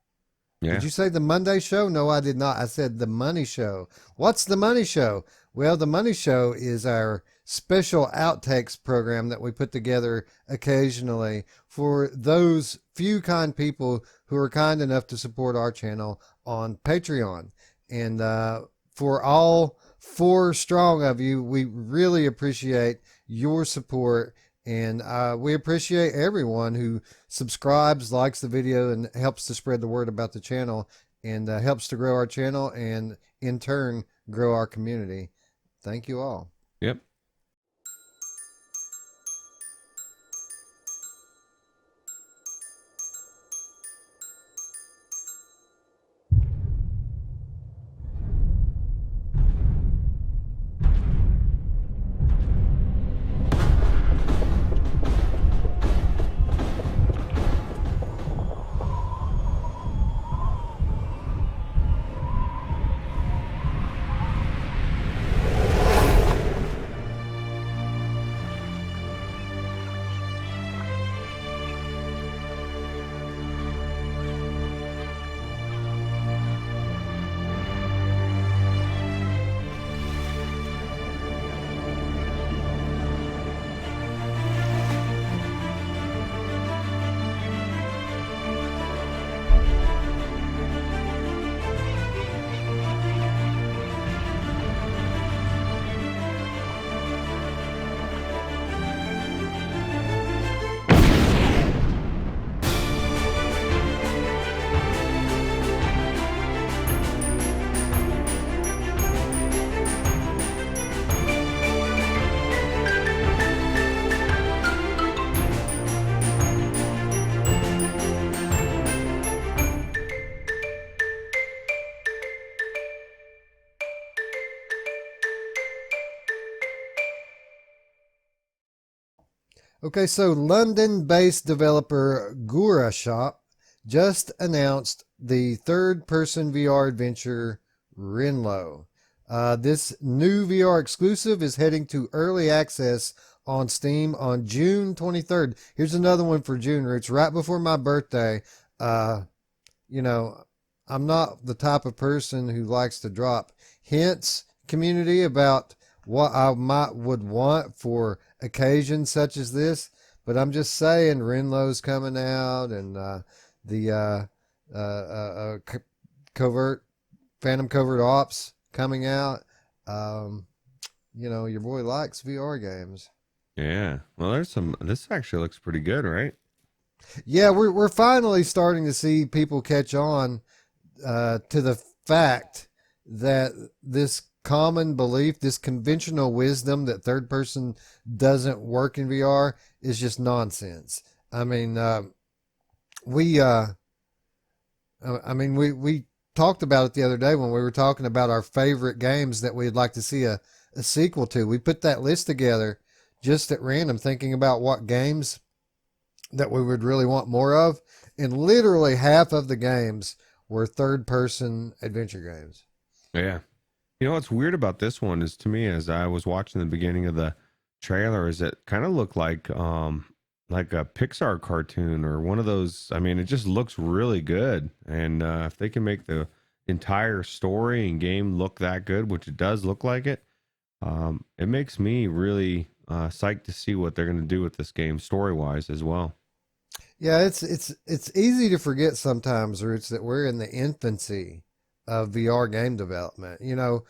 Yeah. Did you say The Monday Show? No, I did not. I said The Money Show. What's The Money Show? Well, The Money Show is our special outtakes program that we put together occasionally for those few kind people who are kind enough to support our channel on Patreon. And for all 4 strong of you, we really appreciate your support, and we appreciate everyone who subscribes, likes the video, and helps to spread the word about the channel, and helps to grow our channel, and in turn grow our community. Thank you all. Yep. Okay, so London-based developer Gura Shop just announced the third-person VR adventure Rinlo. This new VR exclusive is heading to early access on Steam on June 23rd. Here's another one for June, Roots, right before my birthday. You know, I'm not the type of person who likes to drop hints, community, about what I would want for occasions such as this, but I'm just saying Rinlo's coming out, and the Phantom Covert Ops coming out. You know, your boy likes VR games. Yeah. Well, this actually looks pretty good, right? Yeah, we're finally starting to see people catch on to the fact that this common belief, this conventional wisdom that third person doesn't work in VR is just nonsense. I mean, we talked about it the other day when we were talking about our favorite games that we'd like to see a sequel to. We put that list together just at random, thinking about what games that we would really want more of, and literally half of the games were third-person adventure games. Yeah. You know what's weird about this one is, to me, as I was watching the beginning of the trailer, is it kind of looked like a Pixar cartoon or one of those. I mean, it just looks really good, and if they can make the entire story and game look that good, which it does look like it, it makes me really psyched to see what they're going to do with this game story-wise as well. Yeah, it's easy to forget sometimes, Roots, that we're in the infancy of VR game development. You know,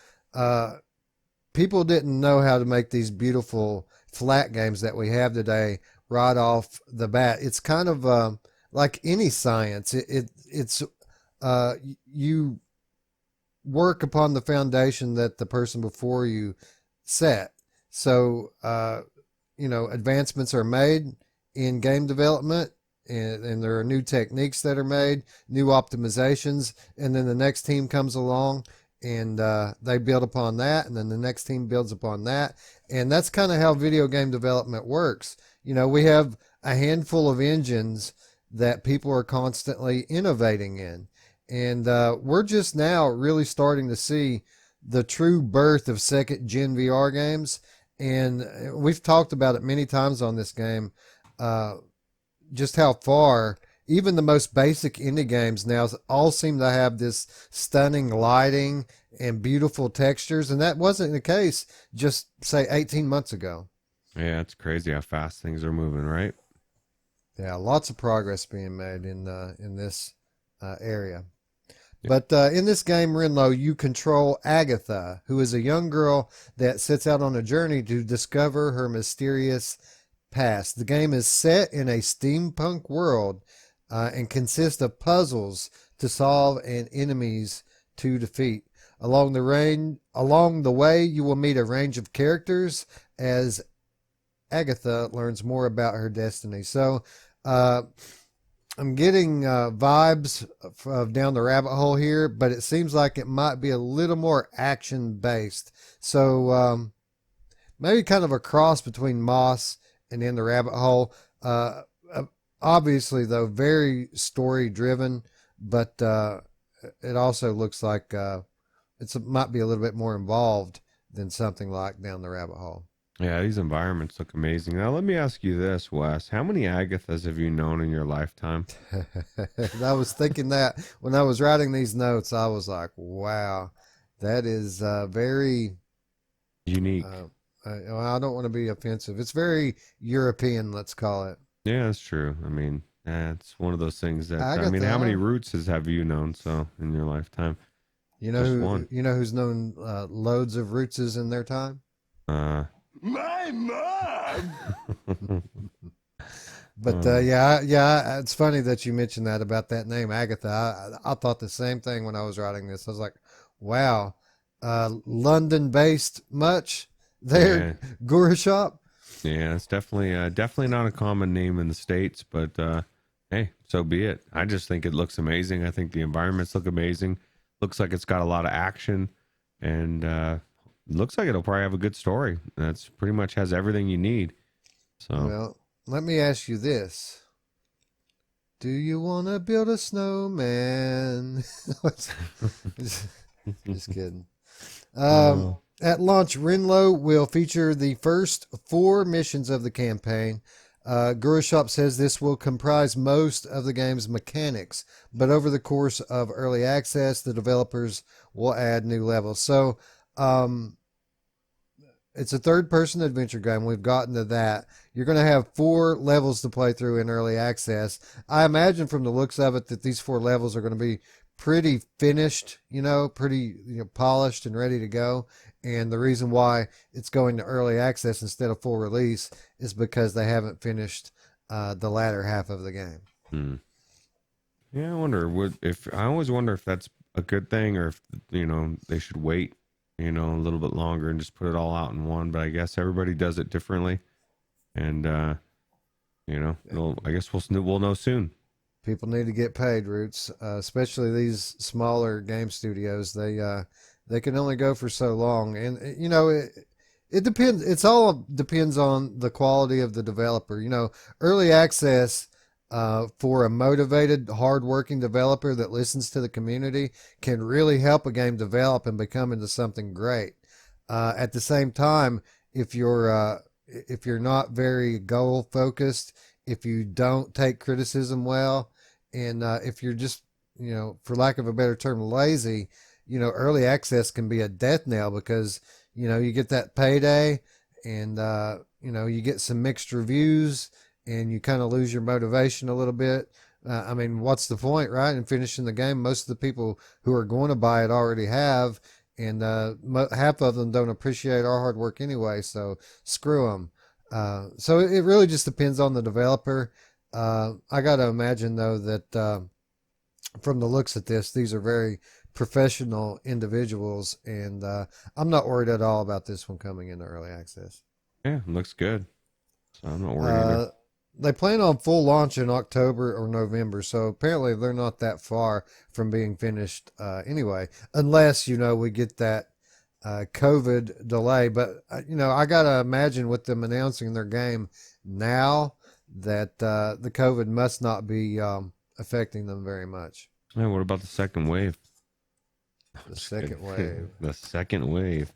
people didn't know how to make these beautiful flat games that we have today right off the bat. It's kind of like any science. It's you work upon the foundation that the person before you set. So, you know, advancements are made in game development, and there are new techniques that are made, new optimizations, and then the next team comes along and they build upon that, and then the next team builds upon that. And that's kind of how video game development works. You know, we have a handful of engines that people are constantly innovating in. And we're just now really starting to see the true birth of second-gen VR games. And we've talked about it many times on this game, just how far even the most basic indie games now all seem to have this stunning lighting and beautiful textures. And that wasn't the case just, say, 18 months ago. Yeah, it's crazy how fast things are moving, right? Yeah, lots of progress being made in this area. But in this game, Rinlo, you control Agatha, who is a young girl that sets out on a journey to discover her mysterious past. The game is set in a steampunk world and consists of puzzles to solve and enemies to defeat. Along the way, you will meet a range of characters as Agatha learns more about her destiny. So, I'm getting vibes of Down the Rabbit Hole here, but it seems like it might be a little more action-based. So maybe kind of a cross between Moss and In the Rabbit Hole. Obviously, though, very story-driven, but it also looks like it might be a little bit more involved than something like Down the Rabbit Hole. Yeah, these environments look amazing. Now, let me ask you this, Wes. How many Agathas have you known in your lifetime? I was thinking that when I was writing these notes. I was like, wow, that is very unique. I don't want to be offensive. It's very European, let's call it. Yeah, that's true. I mean, it's one of those things that, Agatha, I mean, how many Rootses have you known in your lifetime? You know, you know who's known loads of Rootses in their time? My mom! But yeah, it's funny that you mentioned that about that name, Agatha. I thought the same thing when I was writing this. I was like, wow, London-based much there, yeah. Gura Shop? Yeah, it's definitely not a common name in the States, but hey, so be it. I just think it looks amazing. I think the environments look amazing. Looks like it's got a lot of action, and looks like it'll probably have a good story. That's pretty much has everything you need. So well, let me ask you this. Do you want to build a snowman? Just kidding. At launch, Rinlo will feature the first 4 missions of the campaign. Gurashop says this will comprise most of the game's mechanics, but over the course of early access, the developers will add new levels. So, it's a third-person adventure game. We've gotten to that. You're going to have 4 levels to play through in early access. I imagine from the looks of it that these 4 levels are going to be pretty finished, pretty polished and ready to go. And the reason why it's going to early access instead of full release is because they haven't finished the latter half of the game. Yeah, I always wonder if that's a good thing or if they should wait a little bit longer and just put it all out in one. But I guess everybody does it differently, and I guess we'll know soon. People need to get paid, Roots, especially these smaller game studios. They can only go for so long, and it depends. It's all depends on the quality of the developer. Early access for a motivated, hardworking developer that listens to the community can really help a game develop and become into something great. At the same time, if you're not very goal focused, if you don't take criticism well, and if you're just for lack of a better term, lazy, early access can be a death knell because you get that payday and you get some mixed reviews and you kind of lose your motivation a little bit. I mean, what's the point, right? In finishing the game, most of the people who are going to buy it already have, and half of them don't appreciate our hard work anyway, so screw them. So it really just depends on the developer. I got to imagine, though, that from the looks at this, these are very professional individuals, and I'm not worried at all about this one coming into early access. Yeah, it looks good. So I'm not worried either. They plan on full launch in October or November, so apparently they're not that far from being finished anyway, unless, we get that COVID delay. But, I got to imagine with them announcing their game now that the COVID must not be affecting them very much. Yeah, what about the second wave? The second wave. The second wave.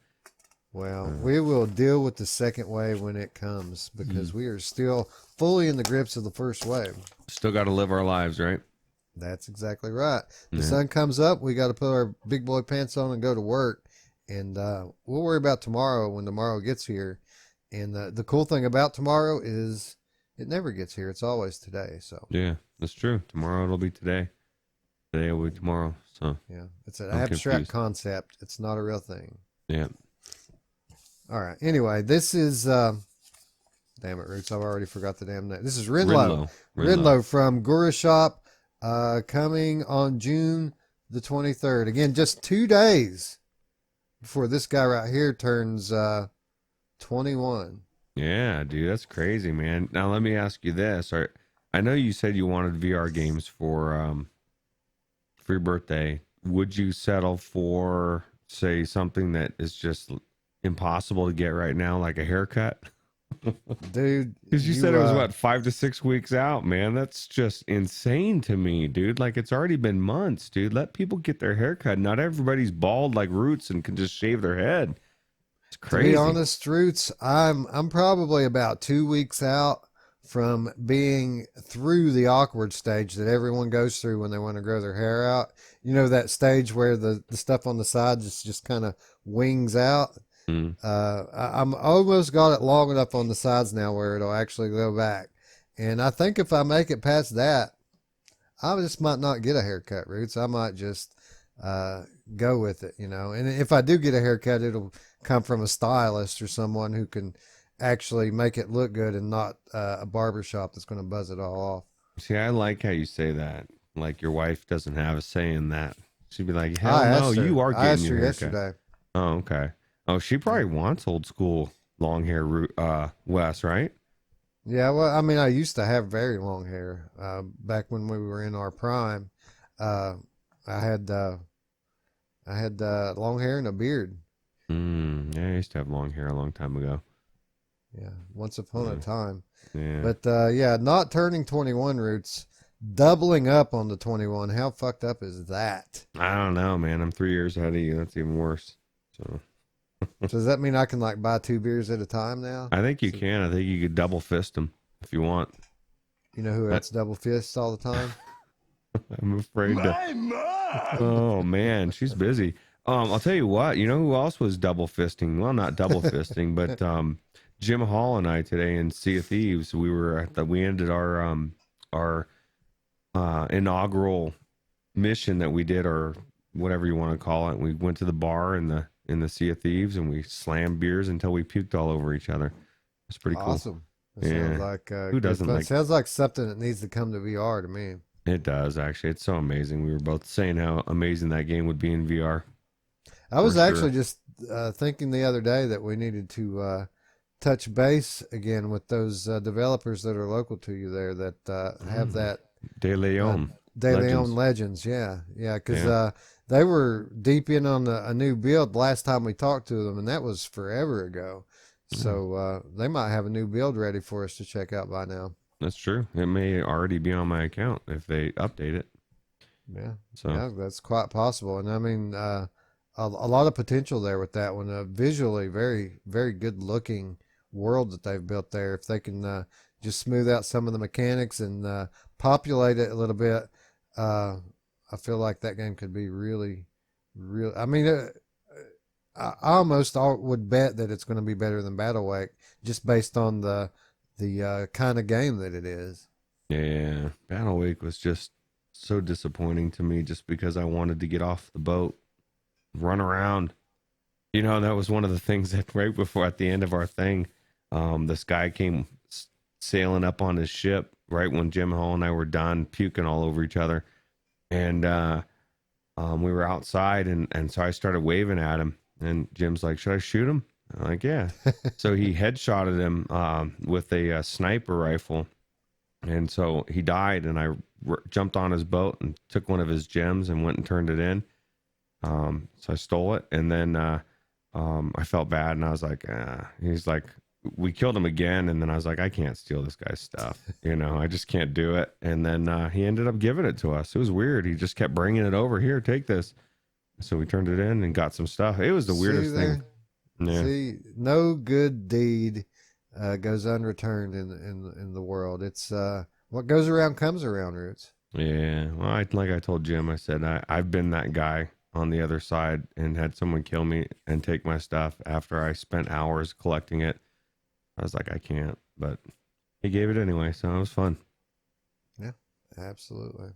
Well, we will deal with the second wave when it comes because we are still fully in the grips of the first wave. Still got to live our lives, right? That's exactly right. The sun comes up, we got to put our big boy pants on and go to work. And we'll worry about tomorrow when tomorrow gets here. And the cool thing about tomorrow is it never gets here. It's always today. So yeah, that's true. Tomorrow it'll be today. Today will be tomorrow. So yeah, it's an abstract concept. It's not a real thing. Yeah. All right. Anyway, this is damn it, Roots. I've already forgot the damn name. This is Rinlo. Rinlo from Gurashop, coming on June the 23rd. Again, just 2 days before this guy right here turns 21. Yeah, dude, that's crazy, man. Now let me ask you this. I know you said you wanted VR games for your birthday. Would you settle for, say, something that is just impossible to get right now, like a haircut? Dude, because you said it was what, 5 to 6 weeks out, man. That's just insane to me, dude. Like, it's already been months, dude. Let people get their haircut. Not everybody's bald like Roots and can just shave their head. It's crazy. To be honest, Roots, I'm probably about 2 weeks out from being through the awkward stage that everyone goes through when they want to grow their hair out. That stage where the stuff on the sides just kind of wings out. I'm almost got it long enough on the sides now where it'll actually go back. And I think if I make it past that, I just might not get a haircut, Roots. I might just go with it, And if I do get a haircut, it'll come from a stylist or someone who can actually make it look good and not a barbershop that's going to buzz it all off. See, I like how you say that. Like your wife doesn't have a say in that. She'd be like, hell no, you are getting your haircut. Yesterday. Oh, okay. Oh, she probably wants old school long hair, Wes, right? Yeah, well, I mean, I used to have very long hair back when we were in our prime. I had long hair and a beard. Yeah, I used to have long hair a long time ago. Yeah, once upon a time. Yeah. But yeah, not turning 21 Roots, doubling up on the 21. How fucked up is that? I don't know, man. I'm 3 years ahead of you. That's even worse. So So does that mean I can like buy 2 beers at a time now? I think you can. I think you could double fist them if you want. You know who else double fists all the time? I'm afraid to. Oh man, she's busy. I'll tell you what. You know who else was double fisting? Well, not double fisting, but Jim Hall and I today in Sea of Thieves. We ended our inaugural mission that we did, or whatever you want to call it. We went to the bar in the Sea of Thieves and we slammed beers until we puked all over each other. It's pretty cool. Awesome. It sounds like who doesn't like? Sounds like something that needs to come to VR to me. It does actually. It's so amazing. We were both saying how amazing that game would be in VR. I was actually just thinking the other day that we needed to touch base again with those developers that are local to you there that have that De Leon Legends. Yeah, because they were deep in on a new build last time we talked to them, and that was forever ago. So they might have a new build ready for us to check out by now. That's true. It may already be on my account if they update it. Yeah, so yeah, that's quite possible. And I mean, a lot of potential there with that one. Visually, very, very good looking world that they've built there. If they can just smooth out some of the mechanics and populate it a little bit, I feel like that game could be really. I mean, I almost would bet that it's going to be better than Battlewake, just based on the kind of game that it is. Yeah, Battlewake was just so disappointing to me, just because I wanted to get off the boat, run around. You know, that was one of the things that right before at the end of our thing, this guy came sailing up on his ship right when Jim Hall and I were done puking all over each other, and we were outside, and so I started waving at him. And Jim's like, should I shoot him? I'm like, yeah. So he headshotted him with a sniper rifle. And so he died, and I jumped on his boat and took one of his gems and went and turned it in. So I stole it. And then I felt bad, and I was like, he's like, we killed him again. And then I was like, I can't steal this guy's stuff. You know, I just can't do it. And then he ended up giving it to us. It was weird. He just kept bringing it over. Here, take this. So we turned it in and got some stuff. It was the weirdest thing. Yeah. See, no good deed goes unreturned in the world. It's what goes around comes around, Roots. Yeah. Well, like I told Jim, I said I've been that guy on the other side and had someone kill me and take my stuff after I spent hours collecting it. I was like, I can't, but he gave it anyway, so it was fun. Yeah, absolutely.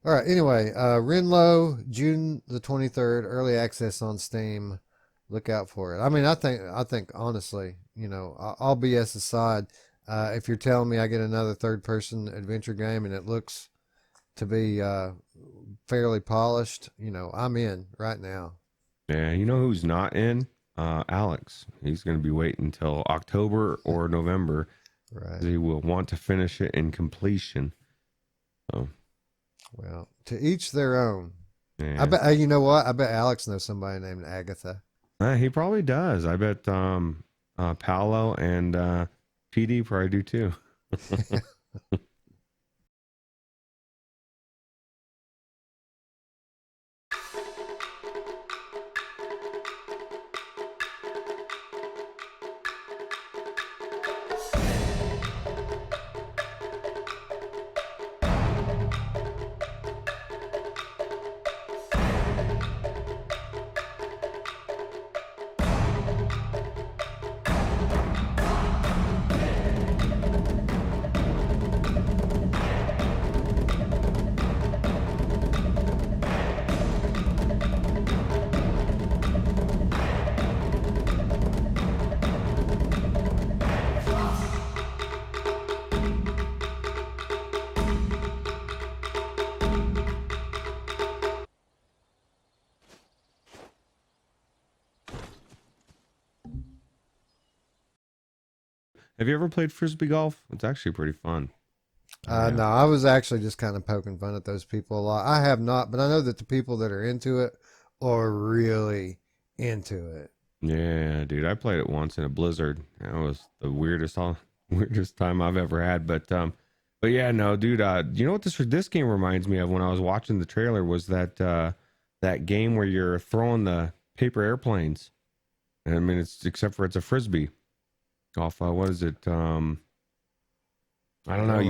All right. Anyway, Rinlo, June the 23rd, early access on Steam. Look out for it. I mean, I think honestly, you know, all BS aside, if you're telling me I get another third-person adventure game and it looks to be fairly polished, you know, I'm in right now. Yeah, you know who's not in? Alex. He's going to be waiting until October or November. Right. He will want to finish it in completion. So. Well, to each their own. Yeah. I bet you know what? I bet Alex knows somebody named Agatha. He probably does. I bet Paolo and PD probably do too. Have you ever played Frisbee golf? It's actually pretty fun. No, I was actually just kind of poking fun at those people a lot. I have not, but I know that the people that are into it are really into it. Yeah, dude, I played it once in a blizzard. That was the weirdest time I've ever had. But yeah, no, dude. You know what this game reminds me of when I was watching the trailer was that game where you're throwing the paper airplanes. And I mean, except for it's a frisbee off. What is it? I don't know.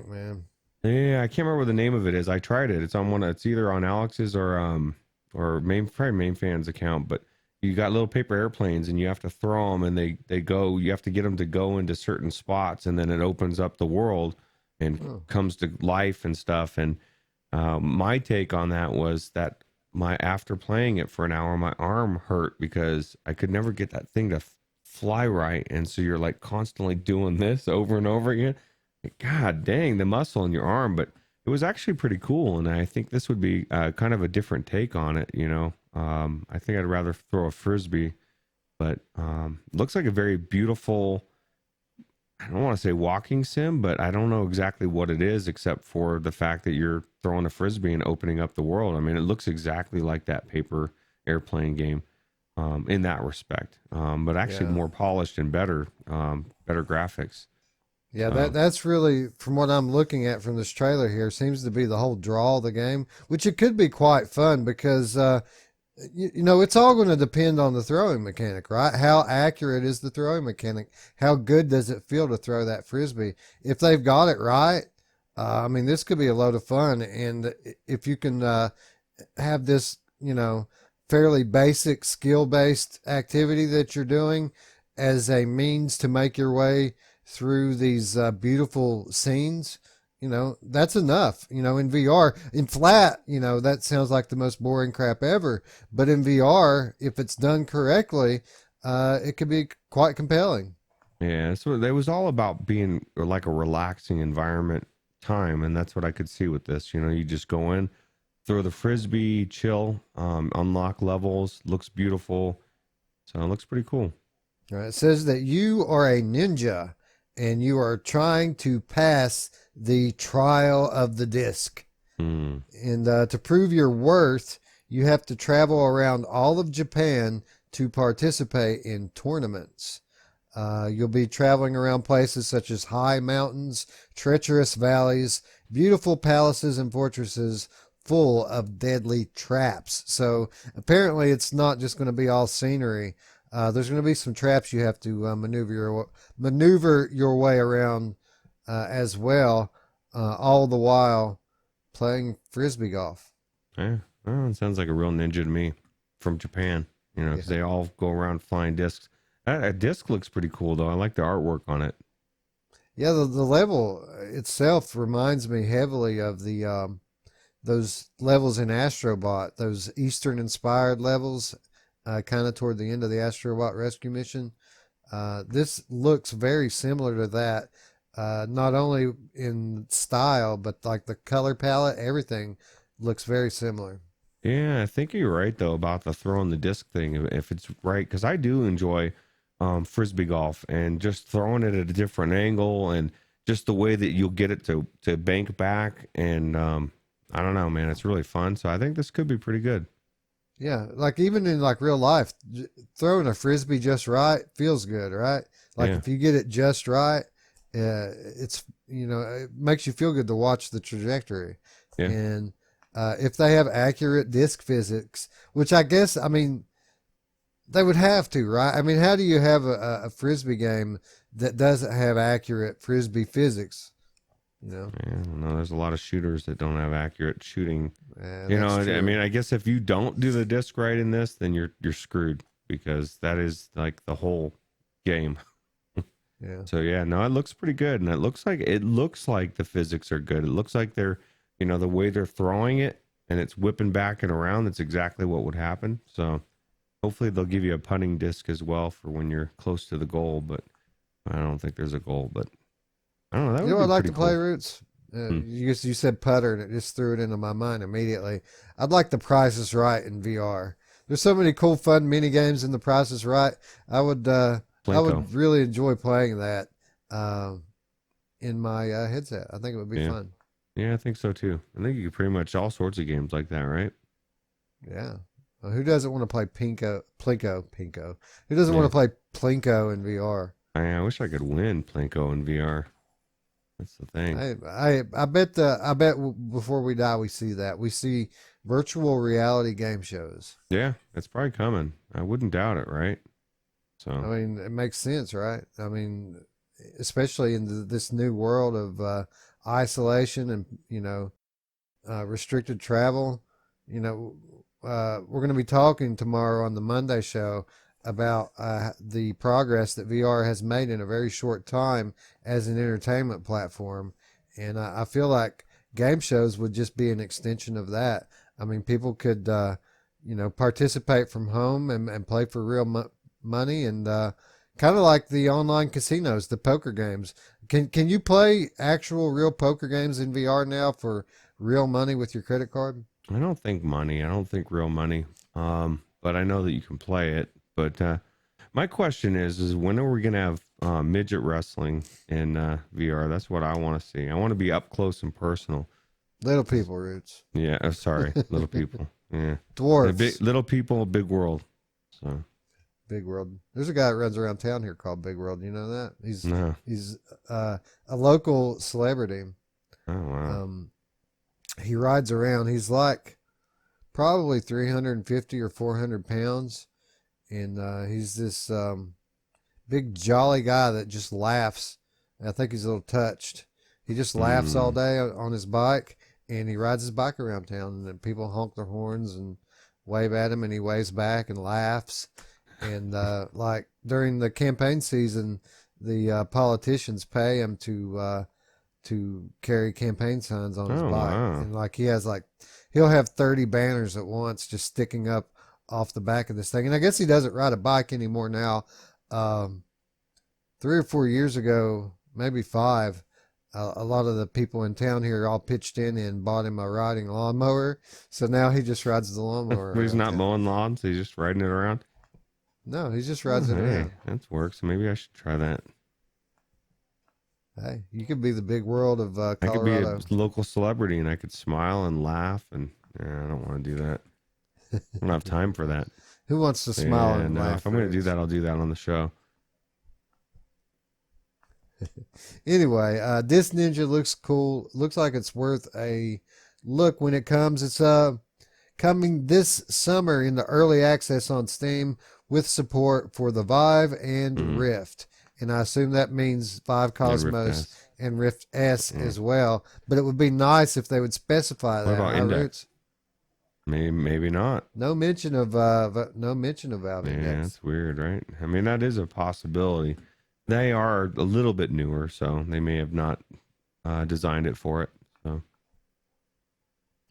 Man. Yeah, I can't remember what the name of it is. I tried it. It's on one. It's either on Alex's or probably Mamefan's account. But you got little paper airplanes, and you have to throw them, and they go. You have to get them to go into certain spots, and then it opens up the world and comes to life and stuff. And my take on that was that after playing it for an hour, my arm hurt because I could never get that thing to fly right, and so you're like constantly doing this over and over again. God dang, the muscle in your arm. But it was actually pretty cool, and I think this would be kind of a different take on it. I think I'd rather throw a frisbee, but looks like a very beautiful, I don't want to say walking sim, but I don't know exactly what it is except for the fact that you're throwing a frisbee and opening up the world. I mean, it looks exactly like that paper airplane game in that respect, but actually more polished and better graphics. Yeah, that's really, from what I'm looking at from this trailer here, seems to be the whole draw of the game, which it could be quite fun because, it's all going to depend on the throwing mechanic, right? How accurate is the throwing mechanic? How good does it feel to throw that frisbee? If they've got it right, I mean, this could be a load of fun. And if you can have this, fairly basic skill-based activity that you're doing as a means to make your way through these beautiful scenes, that's enough. In VR, in flat, that sounds like the most boring crap ever. But in VR, if it's done correctly, it could be quite compelling. Yeah, so it was all about being like a relaxing environment time, and that's what I could see with this. You just go in, throw the frisbee, chill, unlock levels, looks beautiful. So it looks pretty cool. All right, it says that you are a ninja and you are trying to pass the trial of the disc. And to prove your worth, you have to travel around all of Japan to participate in tournaments. You'll be traveling around places such as high mountains, treacherous valleys, beautiful palaces and fortresses full of deadly traps. So apparently it's not just going to be all scenery. There's going to be some traps you have to maneuver your way around as well, all the while playing frisbee golf. Yeah, well, it sounds like a real ninja to me from Japan, because they all go around flying discs. That disc looks pretty cool, though. I like the artwork on it. Yeah, the level itself reminds me heavily of the those levels in Astrobot, those Eastern-inspired levels, kind of toward the end of the Astrobot rescue mission. This looks very similar to that, not only in style, but like the color palette, everything looks very similar. Yeah, I think you're right, though, about the throwing the disc thing, if it's right, because I do enjoy frisbee golf and just throwing it at a different angle and just the way that you'll get it to bank back. And I don't know, man, it's really fun. So I think this could be pretty good. Yeah, like even in like real life, throwing a frisbee just right feels good, right? Like if you get it just right, it's it makes you feel good to watch the trajectory. Yeah. And if they have accurate disc physics, which I guess, I mean, they would have to, right? I mean, how do you have a frisbee game that doesn't have accurate frisbee physics? Yeah, no, there's a lot of shooters that don't have accurate shooting. Yeah, I mean, I guess if you don't do the disc right in this, then you're screwed, because that is like the whole game. Yeah. So yeah, no, it looks pretty good, and it looks like the physics are good. It looks like they're, the way they're throwing it and it's whipping back and around, that's exactly what would happen. So hopefully they'll give you a punting disc as well for when you're close to the goal, but I don't think there's a goal, but I don't know. That would I'd be like to pretty play, cool. Roots. You said putter, and it just threw it into my mind immediately. I'd like the Price is Right in VR. There's so many cool, fun mini games in the Price is Right. I would really enjoy playing that in my headset. I think it would be fun. Yeah, I think so too. I think you could pretty much all sorts of games like that, right? Yeah. Who doesn't want to play Plinko? Who doesn't want to play Plinko in VR? I wish I could win Plinko in VR. That's the thing. I bet before we die we see that. We see virtual reality game shows. Yeah, it's probably coming. I wouldn't doubt it, right? So I mean, it makes sense, right? I mean, especially in this new world of isolation and restricted travel. We're going to be talking tomorrow on the Monday show about the progress that VR has made in a very short time as an entertainment platform. And I feel like game shows would just be an extension of that. I mean, people could, participate from home and play for real money and kind of like the online casinos, the poker games. Can you play actual real poker games in VR now for real money with your credit card? I don't think money. I don't think real money. But I know that you can play it. But my question is when are we going to have midget wrestling in VR? That's what I want to see. I want to be up close and personal. Little people, Roots. Yeah, sorry, little people. Yeah, dwarves. Little people, big world. So big world. There's a guy that runs around town here called Big World. You know that? He's a local celebrity. Oh wow. He rides around. He's like probably 350 or 400 pounds. And he's this big jolly guy that just laughs. I think he's a little touched. He just laughs all day on his bike, and he rides his bike around town, and then people honk their horns and wave at him, and he waves back and laughs. And like during the campaign season, the politicians pay him to carry campaign signs on his bike. Wow. And like he'll have 30 banners at once just sticking up off the back of this thing. And I guess he doesn't ride a bike anymore now. 3 or 4 years ago, maybe 5, a lot of the people in town here all pitched in and bought him a riding lawnmower. So now he just rides the lawnmower. He's not mowing lawns, he's just riding it around? No, he just rides it around. That works. Maybe I should try that. Hey, you could be the big world of Colorado. I could be a local celebrity and I could smile and laugh and I don't want to do that. I don't have time for that. Who wants to smile and laugh? If I'm going to do that, I'll do that on the show. Anyway, this Ninja looks cool. Looks like it's worth a look when it comes. It's coming this summer in the early access on Steam with support for the Vive and Rift. And I assume that means Vive Cosmos and Rift S as well. But it would be nice if they would specify that. What about Index? Maybe not. No mention of Valve Index. Yeah, that's weird, right? I mean, that is a possibility. They are a little bit newer, so they may have not designed it for it. So,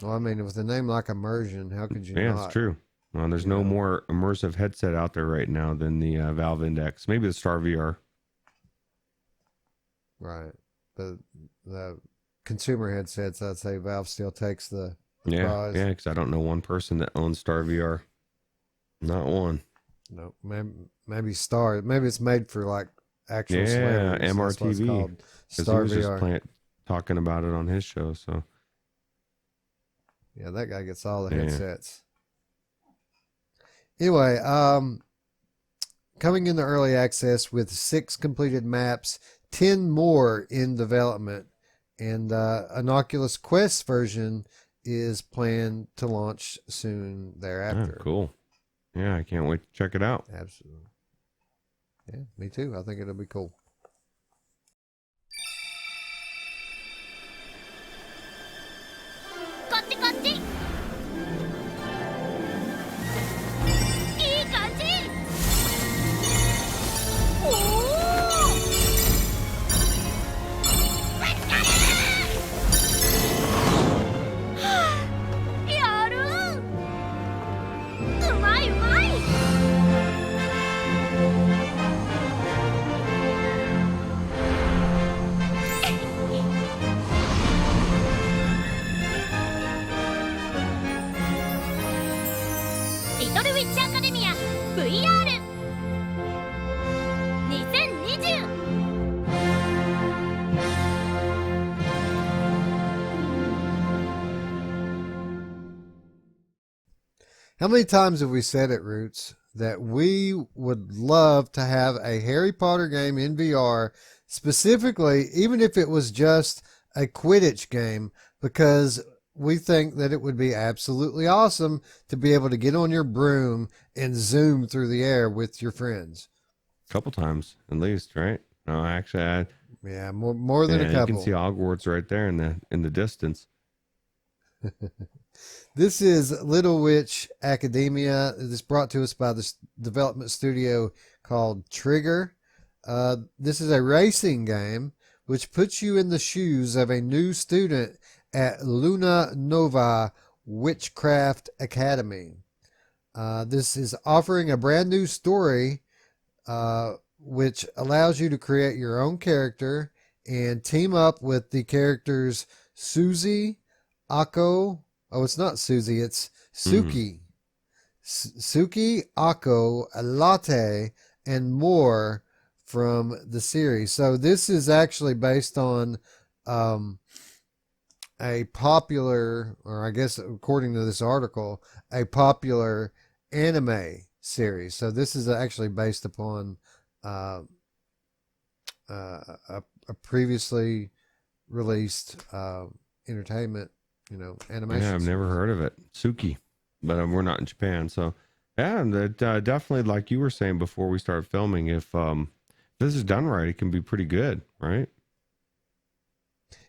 well, I mean, with a name like Immersion, how could you not? Yeah, it's true. Well, there's no more immersive headset out there right now than the Valve Index. Maybe the Star VR. Right. But the consumer headsets, I'd say Valve still takes the prize. Yeah, because I don't know one person that owns Star VR. Not one. No, maybe Star. Maybe it's made for like actual celebrities. MRTV. Star he was VR. just talking about it on his show. So yeah, that guy gets all the headsets. Anyway, coming into early access with 6 completed maps, 10 more in development, and an Oculus Quest version is planned to launch soon thereafter. Oh, cool. Yeah, I can't wait to check it out. Absolutely. Yeah, me too. I think it'll be cool. Little Witch Academia VR 2020。How many times have we said it, Roots, that we would love to have a Harry Potter game in VR, specifically, even if it was just a Quidditch game, because we think that it would be absolutely awesome to be able to get on your broom and zoom through the air with your friends. A couple times, at least, right? No, actually, yeah, more than a couple. You can see Hogwarts right there in the distance. This is Little Witch Academia. It is brought to us by the development studio called Trigger. This is a racing game which puts you in the shoes of a new student at Luna Nova Witchcraft Academy. This is offering a brand new story which allows you to create your own character and team up with the characters Susie, Akko. Oh, it's not Susie, it's Suki. Suki, Akko, Latte, and more from the series. So this is actually based on a popular, or I guess according to this article, a popular anime series. So this is actually based upon a previously released entertainment, animation. Yeah, I've never heard of it. Suki, but we're not in Japan, so yeah, definitely, like you were saying before we start filming, if this is done right, it can be pretty good, right?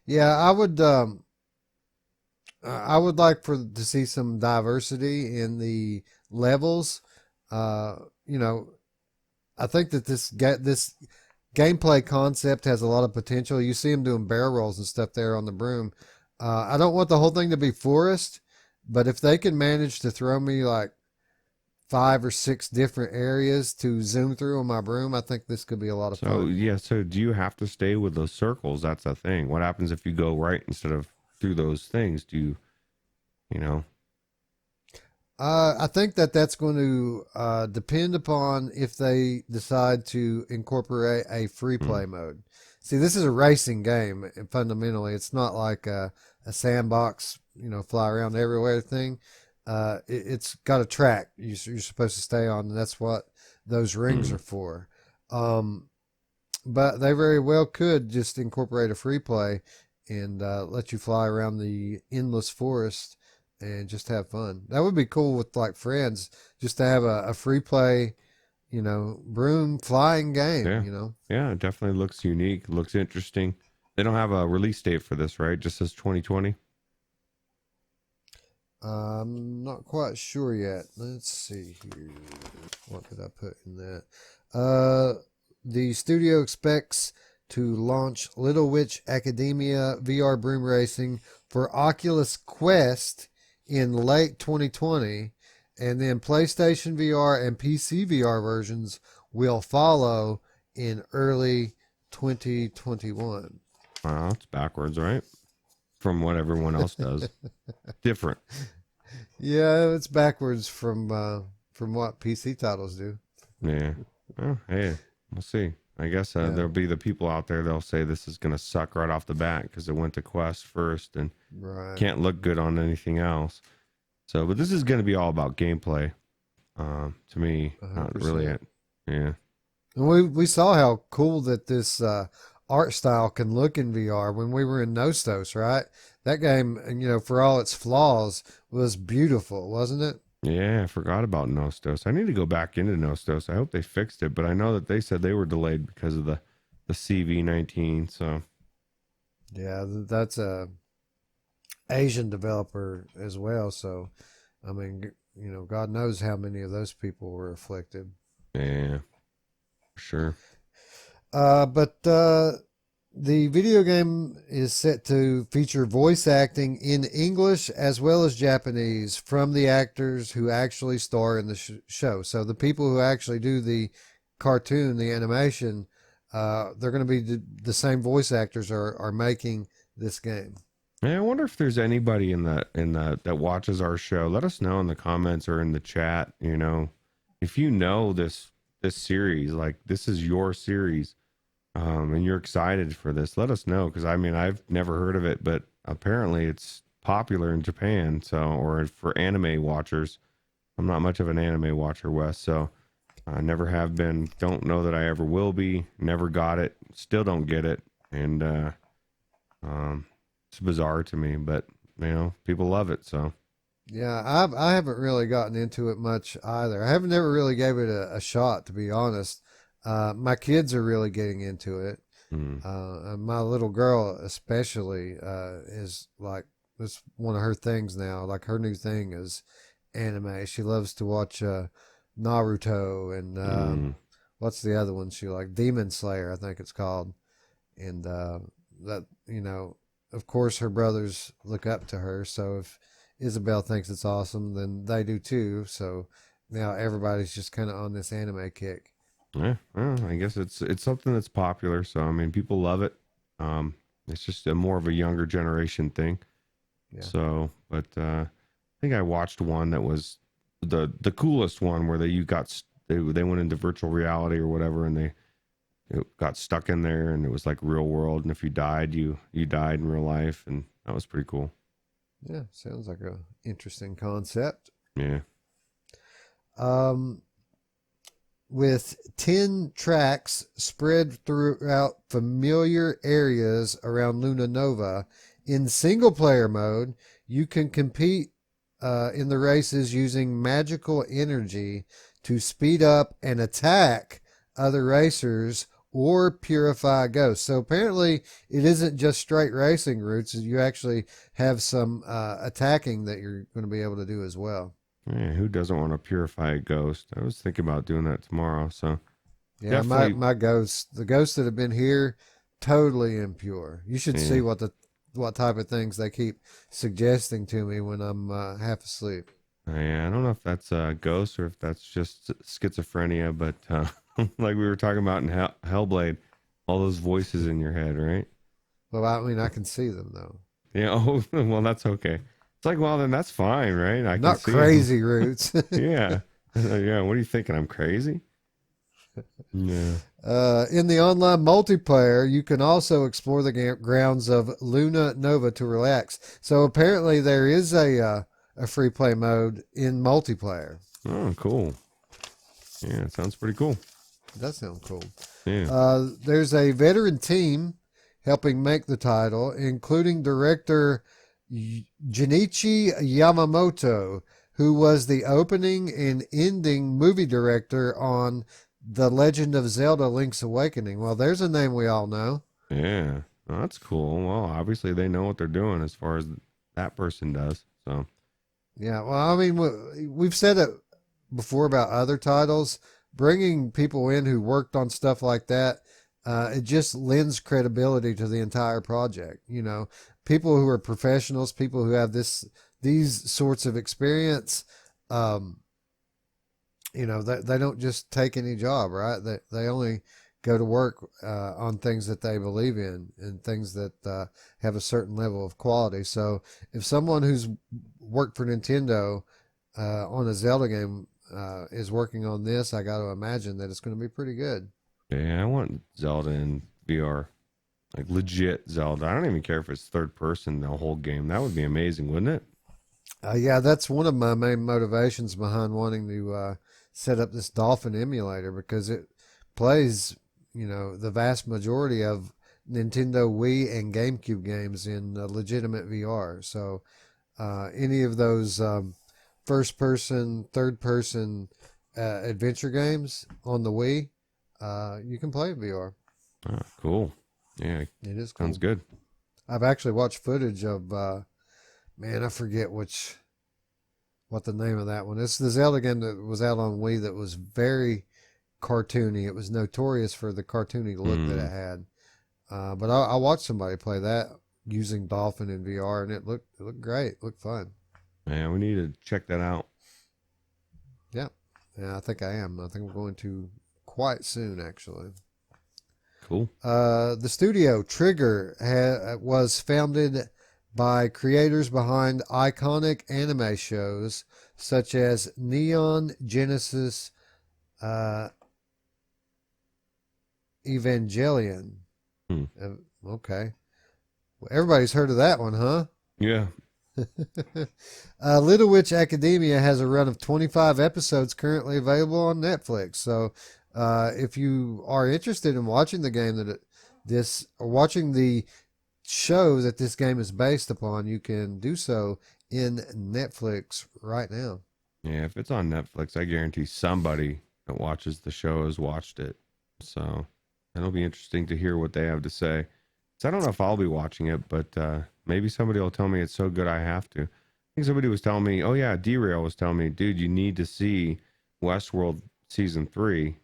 Yeah, I would like to see some diversity in the levels. I think that this gameplay concept has a lot of potential. You see them doing barrel rolls and stuff there on the broom. I don't want the whole thing to be forest, but if they can manage to throw me like 5 or 6 different areas to zoom through on my broom, I think this could be a lot of fun. Yeah, so do you have to stay with those circles? That's the thing. What happens if you go right instead of through those things? Do you? I think that's going to depend upon if they decide to incorporate a free play mode. See, this is a racing game, and fundamentally, it's not like a sandbox, fly around everywhere thing. It's got a track you're supposed to stay on, and that's what those rings are for. But they very well could just incorporate a free play and let you fly around the endless forest and just have fun. That would be cool with like friends, just to have a free play, broom flying game. Yeah. Yeah, it definitely looks unique. Looks interesting. They don't have a release date for this, right? Just says 2020. I'm not quite sure yet. Let's see here. What did I put in that? The studio expects to launch Little Witch Academia VR broom racing for Oculus Quest in late 2020, and then PlayStation VR and PC VR versions will follow in early 2021. Wow, it's backwards, right? From what everyone else does. Different. Yeah, it's backwards from what PC titles do. Yeah. Well, hey, we'll see. I guess there'll be the people out there, they'll say this is going to suck right off the bat because it went to Quest first and can't look good on anything else. So, but this is going to be all about gameplay. To me, not really it. Yeah. And we saw how cool that this art style can look in VR when we were in Nostos, right? That game, for all its flaws, was beautiful, wasn't it? Yeah, I forgot about Nostos. I need to go back into Nostos. I hope they fixed it, but I know that they said they were delayed because of the CV-19. So, yeah, that's a Asian developer as well. So, I mean, God knows how many of those people were afflicted. Yeah, sure. But the video game is set to feature voice acting in English as well as Japanese from the actors who actually star in the show. So the people who actually do the cartoon, the animation, they're going to be the same voice actors are making this game. Yeah, I wonder if there's anybody in that watches our show. Let us know in the comments or in the chat. If you know this series, like this is your series. And you're excited for this, let us know, because I've never heard of it, but apparently it's popular in Japan, or for anime watchers. I'm not much of an anime watcher, Wes, so I never have been. Don't know that I ever will be. Never got it. Still don't get it. And it's bizarre to me, but people love it. So Yeah, I haven't really gotten into it much either. I haven't never really gave it a shot, to be honest. My kids are really getting into it. And my little girl especially is like, it's one of her things now. Like her new thing is anime. She loves to watch Naruto and what's the other one she like? Demon Slayer, I think it's called. And that, of course her brothers look up to her. So if Isabel thinks it's awesome, then they do too. So now everybody's just kind of on this anime kick. Yeah, well, I guess it's something that's popular. So I mean, people love it. It's just more of a younger generation thing. Yeah. So, but I think I watched one that was the coolest one where they went into virtual reality or whatever, and they got stuck in there, and it was like real world. And if you died, you died in real life, and that was pretty cool. Yeah, sounds like a interesting concept. Yeah. With 10 tracks spread throughout familiar areas around Luna Nova, in single player mode, you can compete in the races using magical energy to speed up and attack other racers or purify ghosts. So apparently it isn't just straight racing routes. You actually have some attacking that you're going to be able to do as well. Yeah, who doesn't want to purify a ghost? I was thinking about doing that tomorrow. So yeah, my ghosts, the ghosts that have been here, totally impure. You should see what type of things they keep suggesting to me when I'm half asleep. Yeah, I don't know if that's a ghost or if that's just schizophrenia, but like we were talking about in Hellblade, all those voices in your head, right? Well, I mean, I can see them though. Yeah. Oh, well, that's okay. It's like, well, then that's fine, right? I Not can see crazy, Roots. Yeah. Yeah. What are you thinking? I'm crazy? Yeah. In the online multiplayer, you can also explore the grounds of Luna Nova to relax. So apparently there is a free play mode in multiplayer. Oh, cool. Yeah, it sounds pretty cool. That sounds cool. Yeah. There's a veteran team helping make the title, including director Junichi Yamamoto, who was the opening and ending movie director on The Legend of Zelda Link's Awakening. Well, there's a name we all know. Yeah. Well, that's cool. Well, obviously they know what they're doing as far as that person does. So. Yeah. Well, I mean, we've said it before about other titles. Bringing people in who worked on stuff like that, it just lends credibility to the entire project. People who are professionals, people who have these sorts of experience, they don't just take any job, right? They only go to work on things that they believe in and things that have a certain level of quality. So if someone who's worked for Nintendo on a Zelda game is working on this, I got to imagine that it's going to be pretty good. Yeah, I want Zelda in VR. Like legit Zelda. I don't even care if it's third person the whole game. That would be amazing, wouldn't it? Yeah, that's one of my main motivations behind wanting to set up this Dolphin emulator, because it plays, the vast majority of Nintendo Wii and GameCube games in legitimate VR. So any of those first person, third person adventure games on the Wii, you can play in VR. Oh, cool. Yeah, it is cool. Sounds good. I've actually watched footage of, I forget what the name of that one is. It's the Zelda game that was out on Wii that was very cartoony. It was notorious for the cartoony look that it had. But I watched somebody play that using Dolphin in VR, and it looked great. It looked fun. Yeah, we need to check that out. Yeah, I think I am. I think I'm going to quite soon, actually. Cool. The studio Trigger was founded by creators behind iconic anime shows such as Neon Genesis Evangelion. Okay. Well, everybody's heard of that one, huh? Yeah. Little Witch Academia has a run of 25 episodes currently available on Netflix. So if you are interested in watching the game watching the show that this game is based upon, you can do so in Netflix right now. Yeah, if it's on Netflix, I guarantee somebody that watches the show has watched it. So it'll be interesting to hear what they have to say. So I don't know if I'll be watching it, but maybe somebody will tell me it's so good I have to. I think somebody was telling me, oh yeah, Derail was telling me, dude, you need to see Westworld Season 3.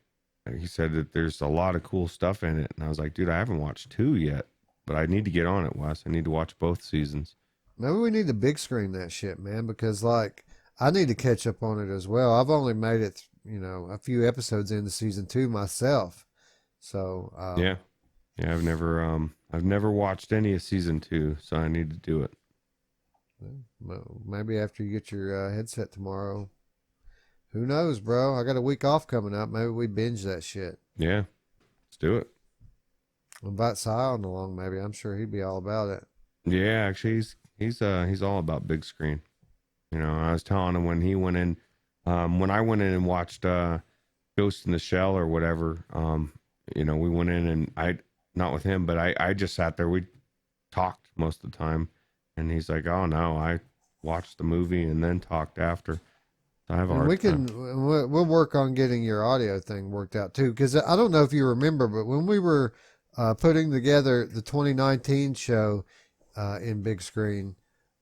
He said that there's a lot of cool stuff in it. And I was like, dude, I haven't watched 2 yet, but I need to get on it, Wes. I need to watch both seasons. Maybe we need to big screen that shit, man, because like I need to catch up on it as well. I've only made it, a few episodes into Season 2 myself. So yeah, I've never watched any of Season 2, so I need to do it. Well, maybe after you get your headset tomorrow. Who knows, bro? I got a week off coming up. Maybe we binge that shit. Yeah, let's do it. We'll invite Sion along. Maybe I'm sure he'd be all about it. Yeah, actually, he's all about big screen. I was telling him when he went in, when I went in and watched Ghost in the Shell or whatever. We went in and not with him, but I just sat there. We talked most of the time, and he's like, "Oh no, I watched the movie and then talked after." So I have a hard time. We'll work on getting your audio thing worked out too, because I don't know if you remember, but when we were putting together the 2019 show in big screen,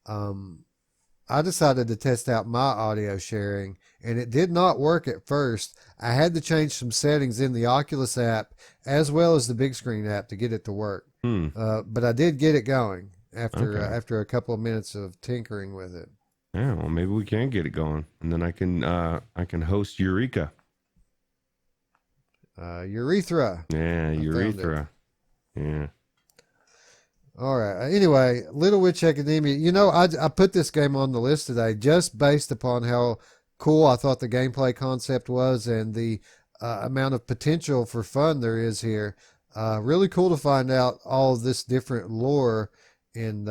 I decided to test out my audio sharing, and it did not work at first. I had to change some settings in the Oculus app as well as the big screen app to get it to work. But I did get it going after a couple of minutes of tinkering with it. Yeah, well, maybe we can get it going, and then I can host Eureka. Urethra. Yeah, Urethra. Yeah. All right. Anyway, Little Witch Academia. I put this game on the list today just based upon how cool I thought the gameplay concept was and the amount of potential for fun there is here. Really cool to find out all of this different lore and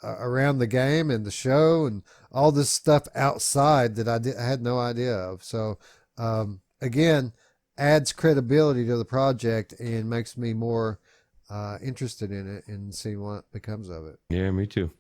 around the game and the show and all this stuff outside that I had no idea of. So again, adds credibility to the project and makes me more interested in it and seeing what becomes of it. Yeah, me too.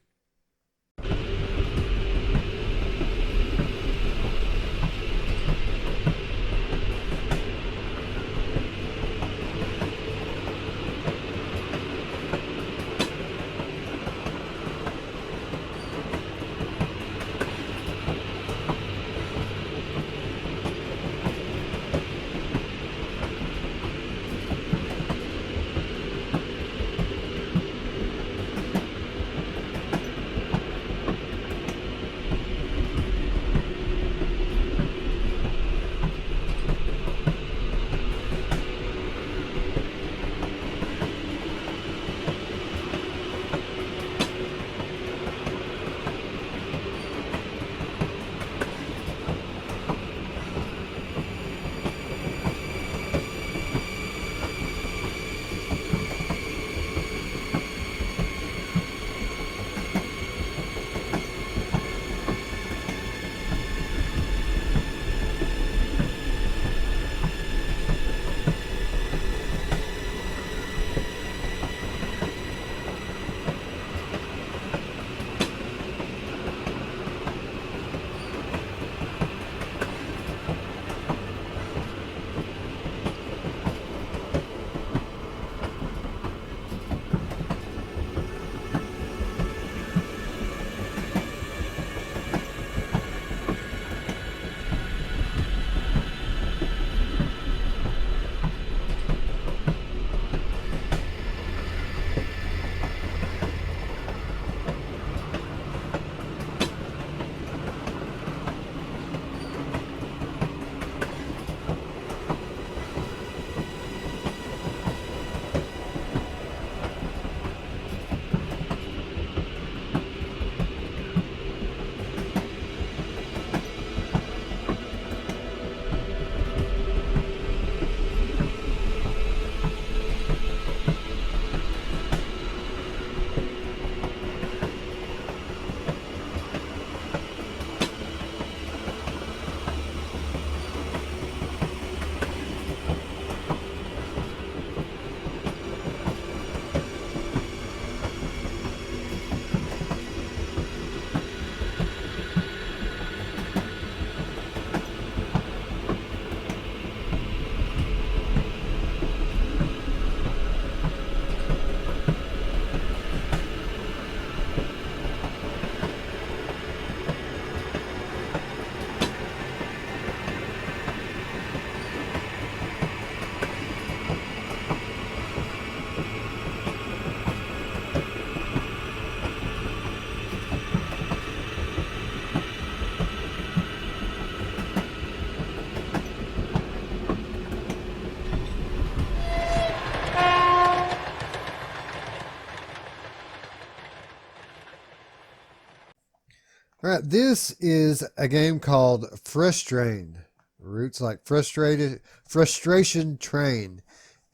All right, this is a game called Frustrain. Roots like frustration train.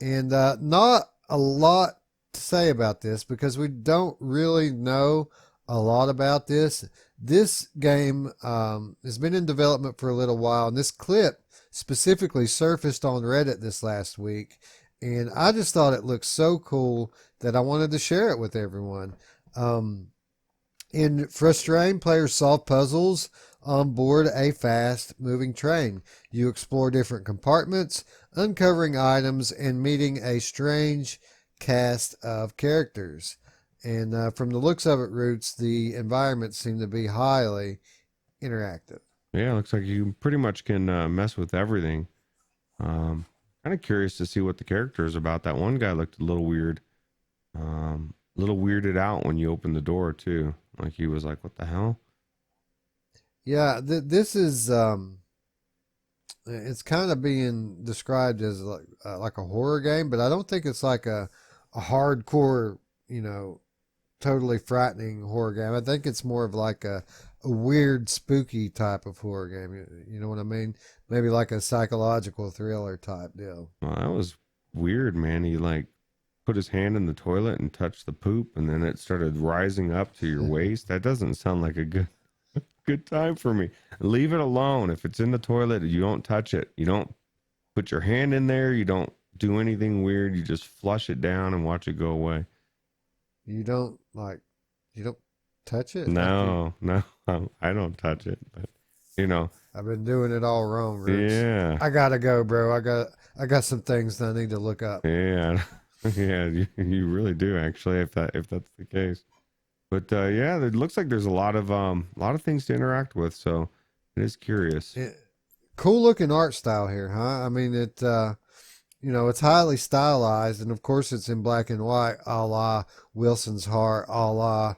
And not a lot to say about this because we don't really know a lot about this. This game has been in development for a little while, and this clip specifically surfaced on Reddit this last week. And I just thought it looked so cool that I wanted to share it with everyone. In Frustrain, players solve puzzles on board a fast-moving train. You explore different compartments, uncovering items, and meeting a strange cast of characters. And from the looks of it, Roots, the environments seem to be highly interactive. Yeah, it looks like you pretty much can mess with everything. Kind of curious to see what the character is about. That one guy looked a little weird. A little weirded out when you opened the door, too. Like he was like, what the hell? Yeah, this is... it's kind of being described as like a horror game, but I don't think it's like a hardcore, totally frightening horror game. I think it's more of like a weird, spooky type of horror game. You know what I mean? Maybe like a psychological thriller type deal. Well, that was weird, man. He like put his hand in the toilet and touched the poop, and then it started rising up to your waist. That doesn't sound like a good time for me. Leave it alone. If it's in the toilet, you don't touch it. You don't put your hand in there. You don't do anything weird. You just flush it down and watch it go away. You don't touch it? No, I don't touch it, but I've been doing it all wrong, Roots. Yeah. I gotta go, bro. I got some things that I need to look up. Yeah. Yeah, you really do actually, if that's the case. But yeah, it looks like there's a lot of things to interact with, so it is curious. Cool looking art style here, huh? I mean, it's highly stylized, and of course it's in black and white, a la Wilson's Heart, a la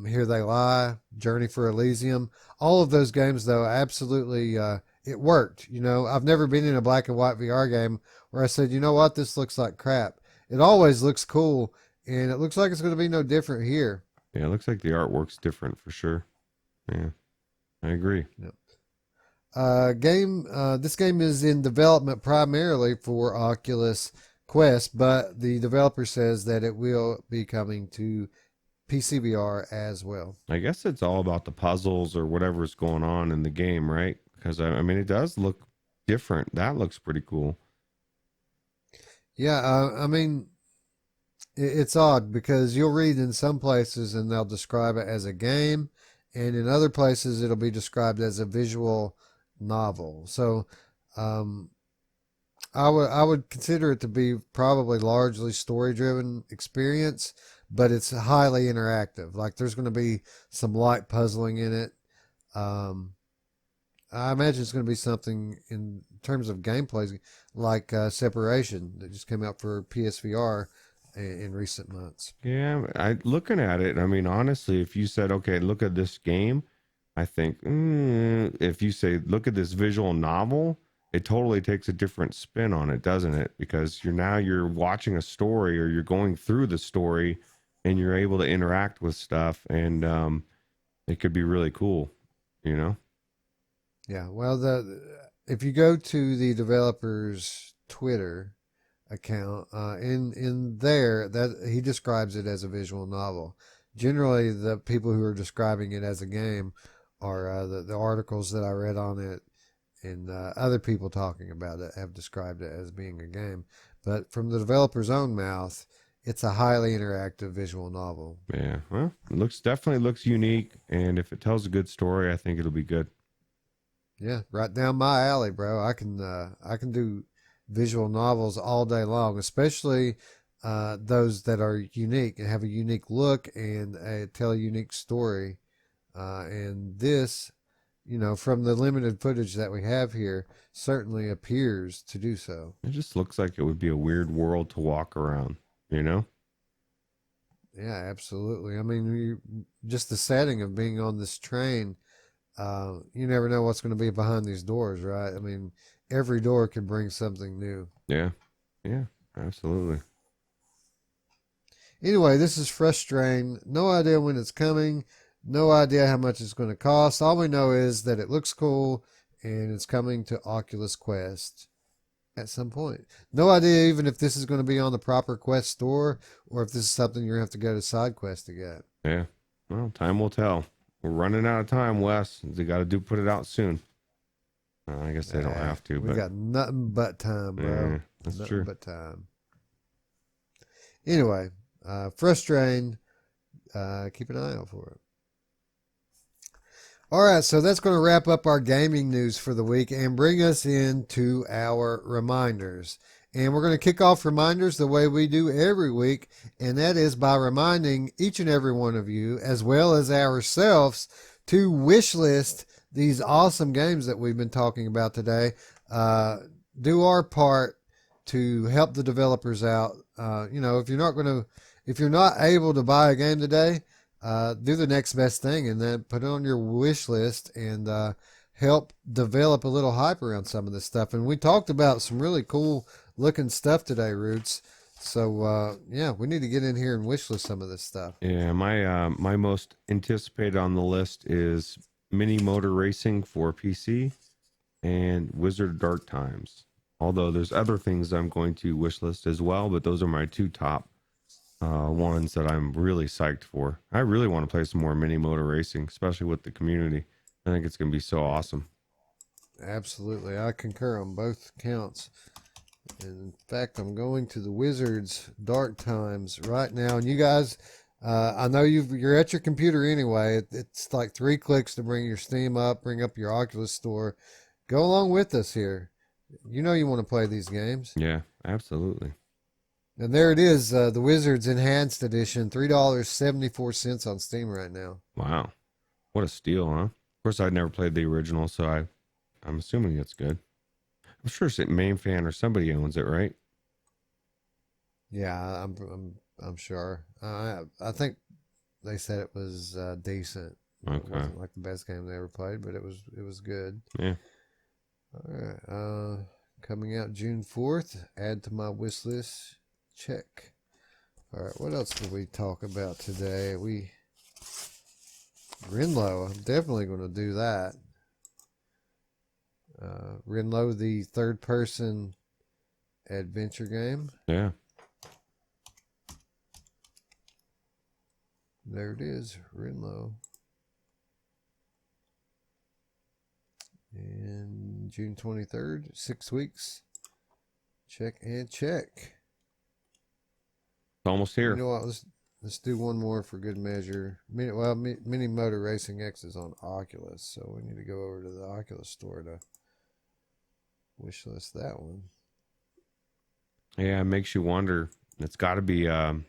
Here They Lie, Journey for Elysium. All of those games, though, absolutely, it worked. I've never been in a black and white VR game where I said, you know what, this looks like crap. It always looks cool, and it looks like it's going to be no different here. Yeah, it looks like the artwork's different for sure. Yeah, I agree. Yep. This game is in development primarily for Oculus Quest, but the developer says that it will be coming to PSVR as well. I guess it's all about the puzzles or whatever's going on in the game, right? Because I mean, it does look different. That looks pretty cool. Yeah, I mean, it's odd because you'll read in some places and they'll describe it as a game, and in other places it'll be described as a visual novel. So I would consider it to be probably largely story-driven experience, but it's highly interactive. Like there's going to be some light puzzling in it. I imagine it's going to be something in terms of gameplay like Separation that just came out for PSVR in recent months. Yeah, looking at it, I mean, honestly, if you said, okay, look at this game, I think if you say, look at this visual novel, it totally takes a different spin on it, doesn't it? Because you're watching a story, or you're going through the story, and you're able to interact with stuff, and it could be really cool, Yeah, well, if you go to the developer's Twitter account, in there, that he describes it as a visual novel. Generally, the people who are describing it as a game are the articles that I read on it, and other people talking about it have described it as being a game. But from the developer's own mouth, it's a highly interactive visual novel. Yeah, well, it definitely looks unique, and if it tells a good story, I think it'll be good. Yeah, right down my alley, bro. I can do visual novels all day long, especially those that are unique and have a unique look and tell a unique story. And this, from the limited footage that we have here, certainly appears to do so. It just looks like it would be a weird world to walk around, Yeah, absolutely. I mean, just the setting of being on this train, you never know what's going to be behind these doors, right? I mean, every door can bring something new. Yeah, absolutely. Anyway, this is Frustrain. No idea when it's coming. No idea how much it's going to cost. All we know is that it looks cool and it's coming to Oculus Quest at some point. No idea even if this is going to be on the proper Quest store or if this is something you're going to have to go to SideQuest to get. Yeah. Well, time will tell. We're running out of time, Wes. They got to put it out soon. I guess they don't have to. We got nothing but time, bro. Yeah, that's nothing true. but time. Anyway, frustrating. Keep an eye out for it. All right, so that's going to wrap up our gaming news for the week and bring us into our reminders. And we're going to kick off reminders the way we do every week, and that is by reminding each and every one of you, as well as ourselves, to wish list these awesome games that we've been talking about today. Do our part to help the developers out. If you're not able to buy a game today, do the next best thing and then put it on your wish list and help develop a little hype around some of this stuff. And we talked about some really cool looking stuff today, Roots. So we need to get in here and wish list some of this stuff. Yeah, my most anticipated on the list is Mini Motor Racing for PC and Wizard Dark Times. Although there's other things I'm going to wish list as well, but those are my two top ones that I'm really psyched for. I really want to play some more Mini Motor Racing, especially with the community. I think it's going to be so awesome. Absolutely. I concur on both counts. And in fact, I'm going to the Wizards Dark Times right now. And you guys, I know you're at your computer anyway. It's like 3 clicks to bring your Steam up, bring up your Oculus store. Go along with us here. You know you want to play these games. Yeah, absolutely. And there it is, the Wizards Enhanced Edition, $3.74 on Steam right now. Wow. What a steal, huh? Of course, I'd never played the original, so I'm assuming it's good. I'm sure it's Mamefan or somebody owns it, right? Yeah, I'm sure. I think they said it was decent. Okay. It wasn't like the best game they ever played, but it was good. Yeah. All right. Coming out June 4th. Add to my wish list. Check. All right. What else did we talk about today? Rinlo. I'm definitely going to do that. Rinlo, the third-person adventure game. Yeah. There it is, Rinlo. And June 23rd, 6 weeks. Check and check. It's almost here. You know what? Let's do one more for good measure. Mini Motor Racing X is on Oculus, so we need to go over to the Oculus store to wish list that one. Yeah, it makes you wonder. It's got to be. It's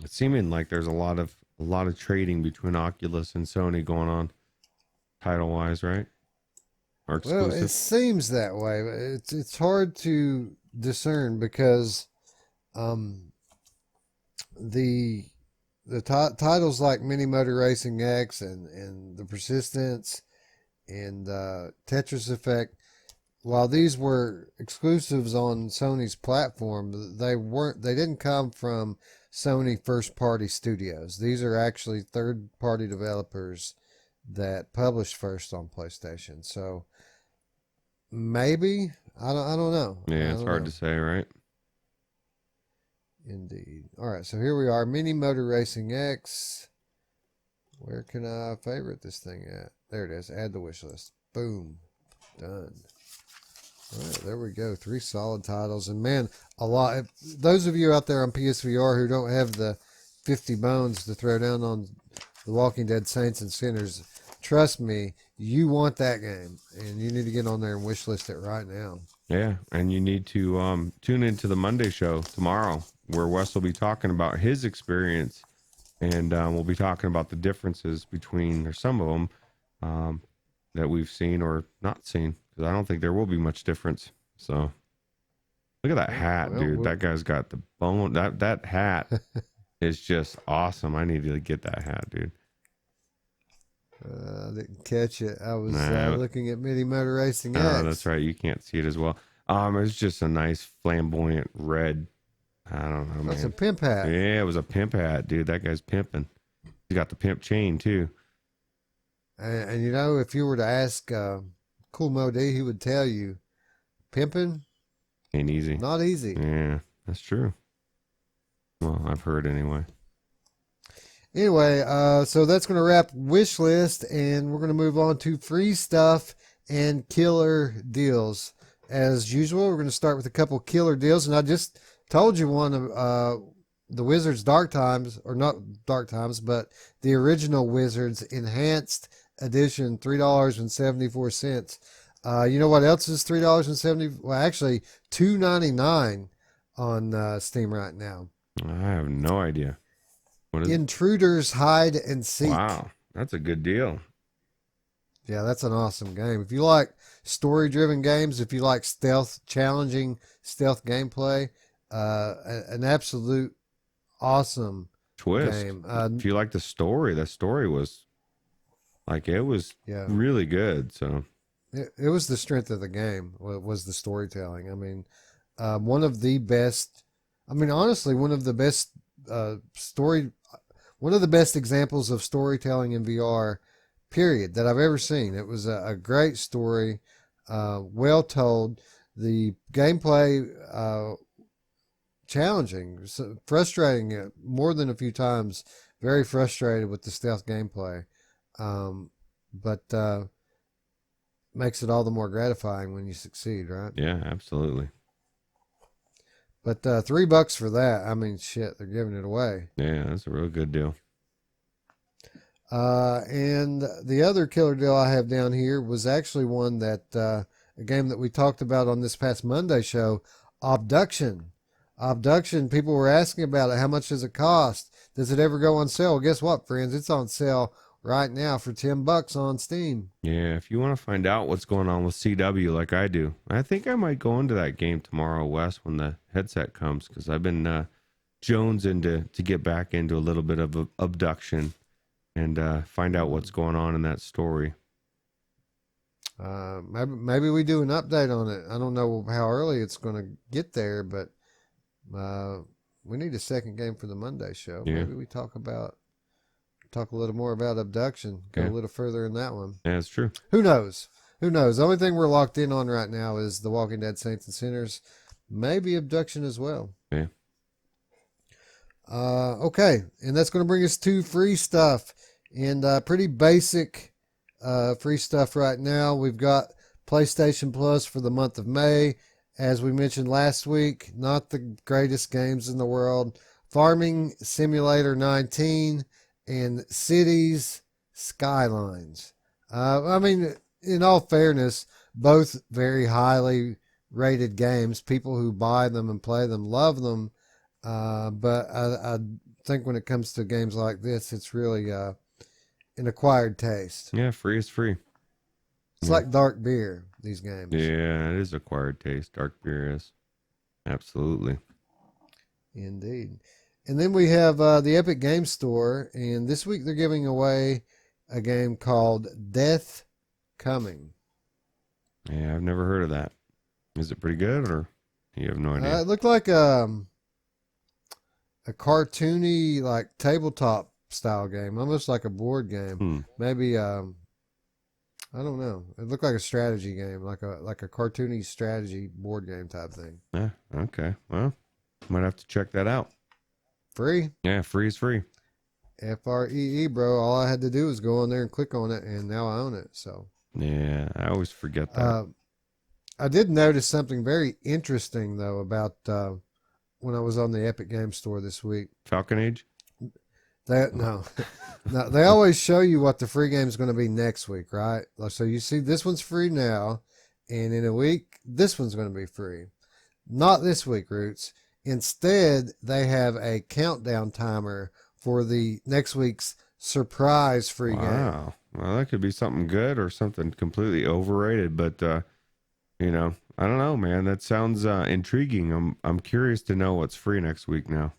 seeming like there's a lot of trading between Oculus and Sony going on, title wise, right? Or exclusive. Well, it seems that way. But it's hard to discern because the titles like Mini Motor Racing X and The Persistence and Tetris Effect, while these were exclusives on Sony's platform, they didn't come from Sony first party studios. These are actually third party developers that published first on PlayStation. So maybe I don't know. Yeah, it's hard to say, right? Indeed. All right, so here we are, Mini Motor Racing X. Where can I favorite this thing at? There it is. Add the wish list. Boom. Done. All right, there we go. 3 solid titles. And man, a lot. Those of you out there on PSVR who don't have the 50 bones to throw down on The Walking Dead Saints and Sinners, trust me, you want that game. And you need to get on there and wish list it right now. Yeah, and you need to tune into the Monday show tomorrow, where Wes will be talking about his experience, and we'll be talking about the differences between, or some of them, that we've seen or not seen, because I don't think there will be much difference. So, look at that hat, dude. That guy's got the bone. That hat is just awesome. I need to get that hat, dude. I didn't catch it. I was looking at Mini Motor Racing X. Oh, that's right. You can't see it as well. It's just a nice flamboyant red. I don't know, man. That's a pimp hat. Yeah, it was a pimp hat, dude. That guy's pimping. He's got the pimp chain too. And you know, if you were to ask Cool Mo D, he would tell you, pimping ain't easy. Not easy. Yeah, that's true. Well, I've heard anyway. Anyway, so that's going to wrap wish list, and we're going to move on to free stuff and killer deals. As usual, we're going to start with a couple killer deals, and I just told you one of the Wizards Dark Times, or not Dark Times, but the original Wizards Enhanced Edition, $3.74. You know what else is $3.70? Well, actually, $2.99 on Steam right now. I have no idea. What is Intruders Hide and Seek. Wow, that's a good deal. Yeah, that's an awesome game. If you like story-driven games, if you like challenging stealth gameplay, an absolute awesome twist. game. If you like the story was like, it was really good. So it was the strength of the game, was the storytelling. I mean, one of the best, honestly, one of the best one of the best examples of storytelling in VR, period, that I've ever seen. It was a great story, well told. The gameplay, challenging, frustrating more than a few times. Very frustrated with the stealth gameplay, but makes it all the more gratifying when you succeed, right? yeah, absolutely. But $3 for that, shit, they're giving it away. Yeah, that's a real good deal. And the other killer deal I have down here was actually one that a game that we talked about on this past Monday show, Abduction. Abduction, people were asking about it. How much does it cost? Does it ever go on sale? Well, guess what, friends? It's on sale right now for $10 on Steam. Yeah, if you want to find out what's going on with CW like I do, I think I might go into that game tomorrow, Wes, when the headset comes, because I've been jonesing to get back into a little bit of Abduction and find out what's going on in that story. Maybe we do an update on it. I don't know how early it's going to get there, but we need a second game for the Monday show. Yeah. Maybe we talk a little more about Abduction. Go a little further in that one. Yeah, it's true. Who knows? The only thing we're locked in on right now is The Walking Dead Saints and Sinners. Maybe Abduction as well. Yeah. Okay, and that's going to bring us to free stuff. And pretty basic free stuff right now. We've got PlayStation Plus for the month of May. As we mentioned last week, not the greatest games in the world. Farming Simulator 19 and Cities Skylines. In all fairness, both very highly rated games. People who buy them and play them love them. But I think when it comes to games like this, it's really an acquired taste. Yeah, free is free. It's like dark beer, these games. Yeah, it is acquired taste. Dark beer is. Absolutely. Indeed. And then we have the Epic Game Store, and this week they're giving away a game called Death Coming. Yeah, I've never heard of that. Is it pretty good, or you have no idea? It looked like a cartoony, like tabletop style game, almost like a board game. Maybe I don't know. It looked like a strategy game, like a cartoony strategy board game type thing. Yeah. Okay. Well, might have to check that out. Free? Yeah, free is free. FREE, bro. All I had to do was go on there and click on it, and now I own it. So. Yeah, I always forget that. I did notice something very interesting though about when I was on the Epic Game Store this week. Falcon Age? No, they always show you what the free game is going to be next week, right? So you see this one's free now, and in a week, this one's going to be free. Not this week, Roots. Instead, they have a countdown timer for the next week's surprise free game. Wow. Well, that could be something good or something completely overrated, but I don't know, man. That sounds intriguing. I'm curious to know what's free next week now.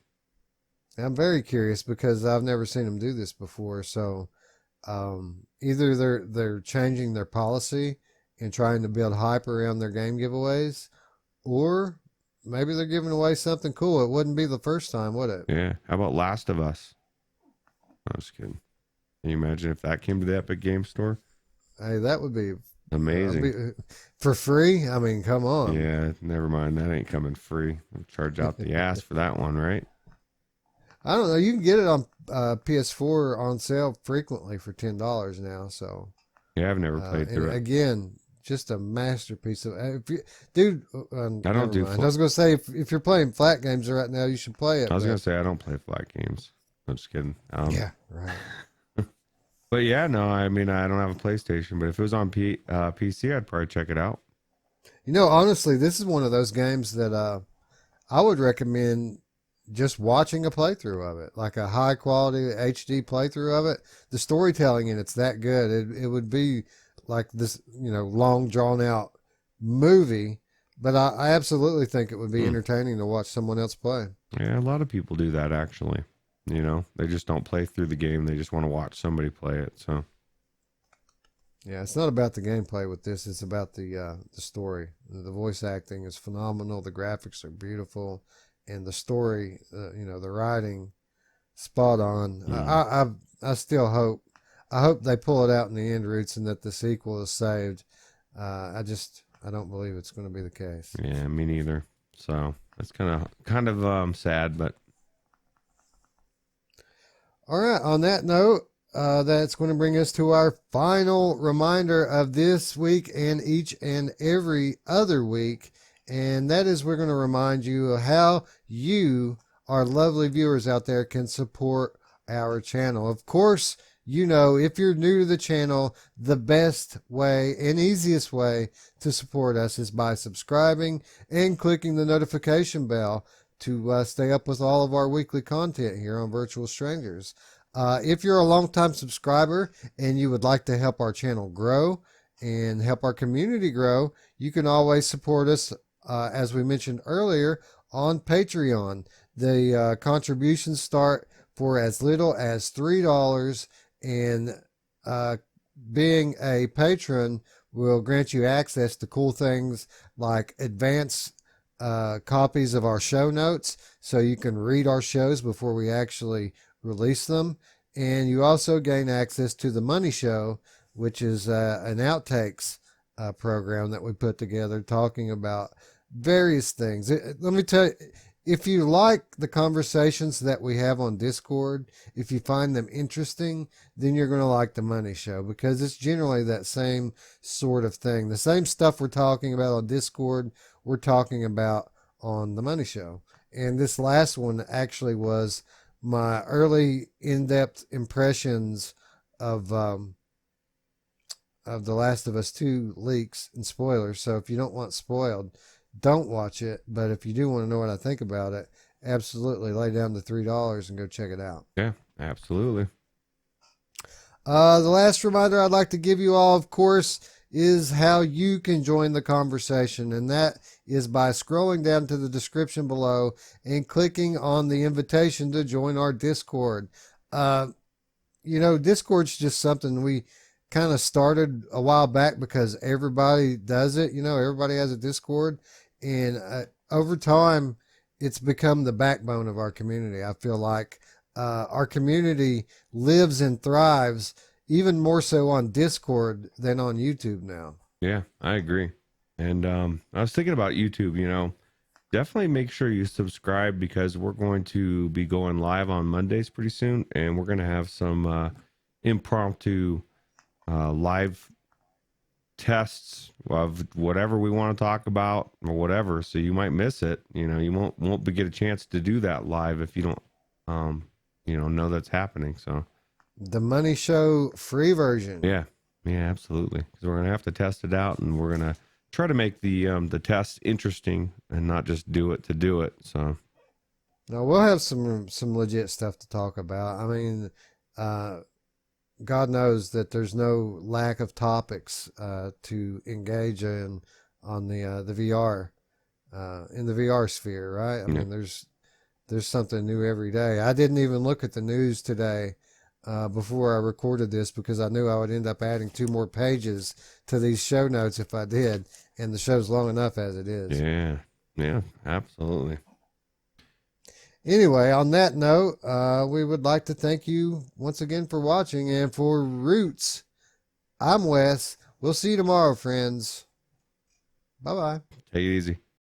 I'm very curious because I've never seen them do this before. So either they're changing their policy and trying to build hype around their game giveaways, or maybe they're giving away something cool. It wouldn't be the first time, would it? Yeah. How about Last of Us? I was kidding. Can you imagine if that came to the Epic Game Store? Hey, that would be amazing. For free? I mean, come on. Yeah, never mind. That ain't coming free. We'll charge out the ass for that one, right? I don't know. You can get it on PS4 on sale frequently for $10 now. So yeah, I've never played through it. Again, just a masterpiece of dude. I don't do. I was going to say if you're playing flat games right now, you should play it. I was going to say I don't play flat games. I'm just kidding. Yeah, right. But yeah, no, I mean I don't have a PlayStation, but if it was on PC, I'd probably check it out. You know, honestly, this is one of those games that I would recommend just watching a playthrough of it, like a high quality HD playthrough of it. The storytelling in it's that good. It would be like this, long drawn out movie, but I absolutely think it would be entertaining to watch someone else play. Yeah, a lot of people do that actually. They just don't play through the game. They just want to watch somebody play it. So yeah, it's not about the gameplay with this. It's about the story. The voice acting is phenomenal. The graphics are beautiful. And the story, the writing, spot on. I still hope. I hope they pull it out in the end, Roots, and that the sequel is saved. I don't believe it's going to be the case. Yeah, me neither. So that's kind of sad, but. All right. On that note, that's going to bring us to our final reminder of this week and each and every other week. And that is, we're going to remind you of how you, our lovely viewers out there, can support our channel. Of course, if you're new to the channel, the best way and easiest way to support us is by subscribing and clicking the notification bell to stay up with all of our weekly content here on Virtual Strangers. If you're a longtime subscriber and you would like to help our channel grow and help our community grow, you can always support us as we mentioned earlier, on Patreon. The contributions start for as little as $3, and being a patron will grant you access to cool things like advanced copies of our show notes, so you can read our shows before we actually release them. And you also gain access to the Money Show, which is an outtakes program that we put together talking about various things. Let me tell you, if you like the conversations that we have on Discord, if you find them interesting, then you're going to like the Money Show, because it's generally that same sort of thing. The same stuff we're talking about on Discord, we're talking about on the Money Show. And this last one actually was my early in-depth impressions of The Last of Us 2 leaks and spoilers. So if you don't want spoiled, don't watch it. But if you do want to know what I think about it, absolutely lay down the $3 and go check it out. Yeah, absolutely. The last reminder I'd like to give you all, of course, is how you can join the conversation, and that is by scrolling down to the description below and clicking on the invitation to join our Discord. Discord's just something we kind of started a while back because everybody does it. Everybody has a Discord, and over time, it's become the backbone of our community. I feel like our community lives and thrives even more so on Discord than on YouTube now. Yeah, I agree. And I was thinking about YouTube, definitely make sure you subscribe, because we're going to be going live on Mondays pretty soon, and we're going to have some impromptu live tests of whatever we want to talk about or whatever. So you might miss it. You won't get a chance to do that live if you don't know that's happening. So the Money Show free version. Yeah, absolutely. Because we're gonna have to test it out, and we're gonna try to make the test interesting and not just do it to do it. So now we'll have some legit stuff to talk about. I mean, God knows that there's no lack of topics to engage in on the VR in the VR sphere, right? I mean, there's something new every day. I didn't even look at the news today before I recorded this, because I knew I would end up adding 2 more pages to these show notes if I did, and the show's long enough as it is. Yeah, absolutely. Anyway, on that note, we would like to thank you once again for watching. And for Roots, I'm Wes. We'll see you tomorrow, friends. Bye-bye. Take it easy.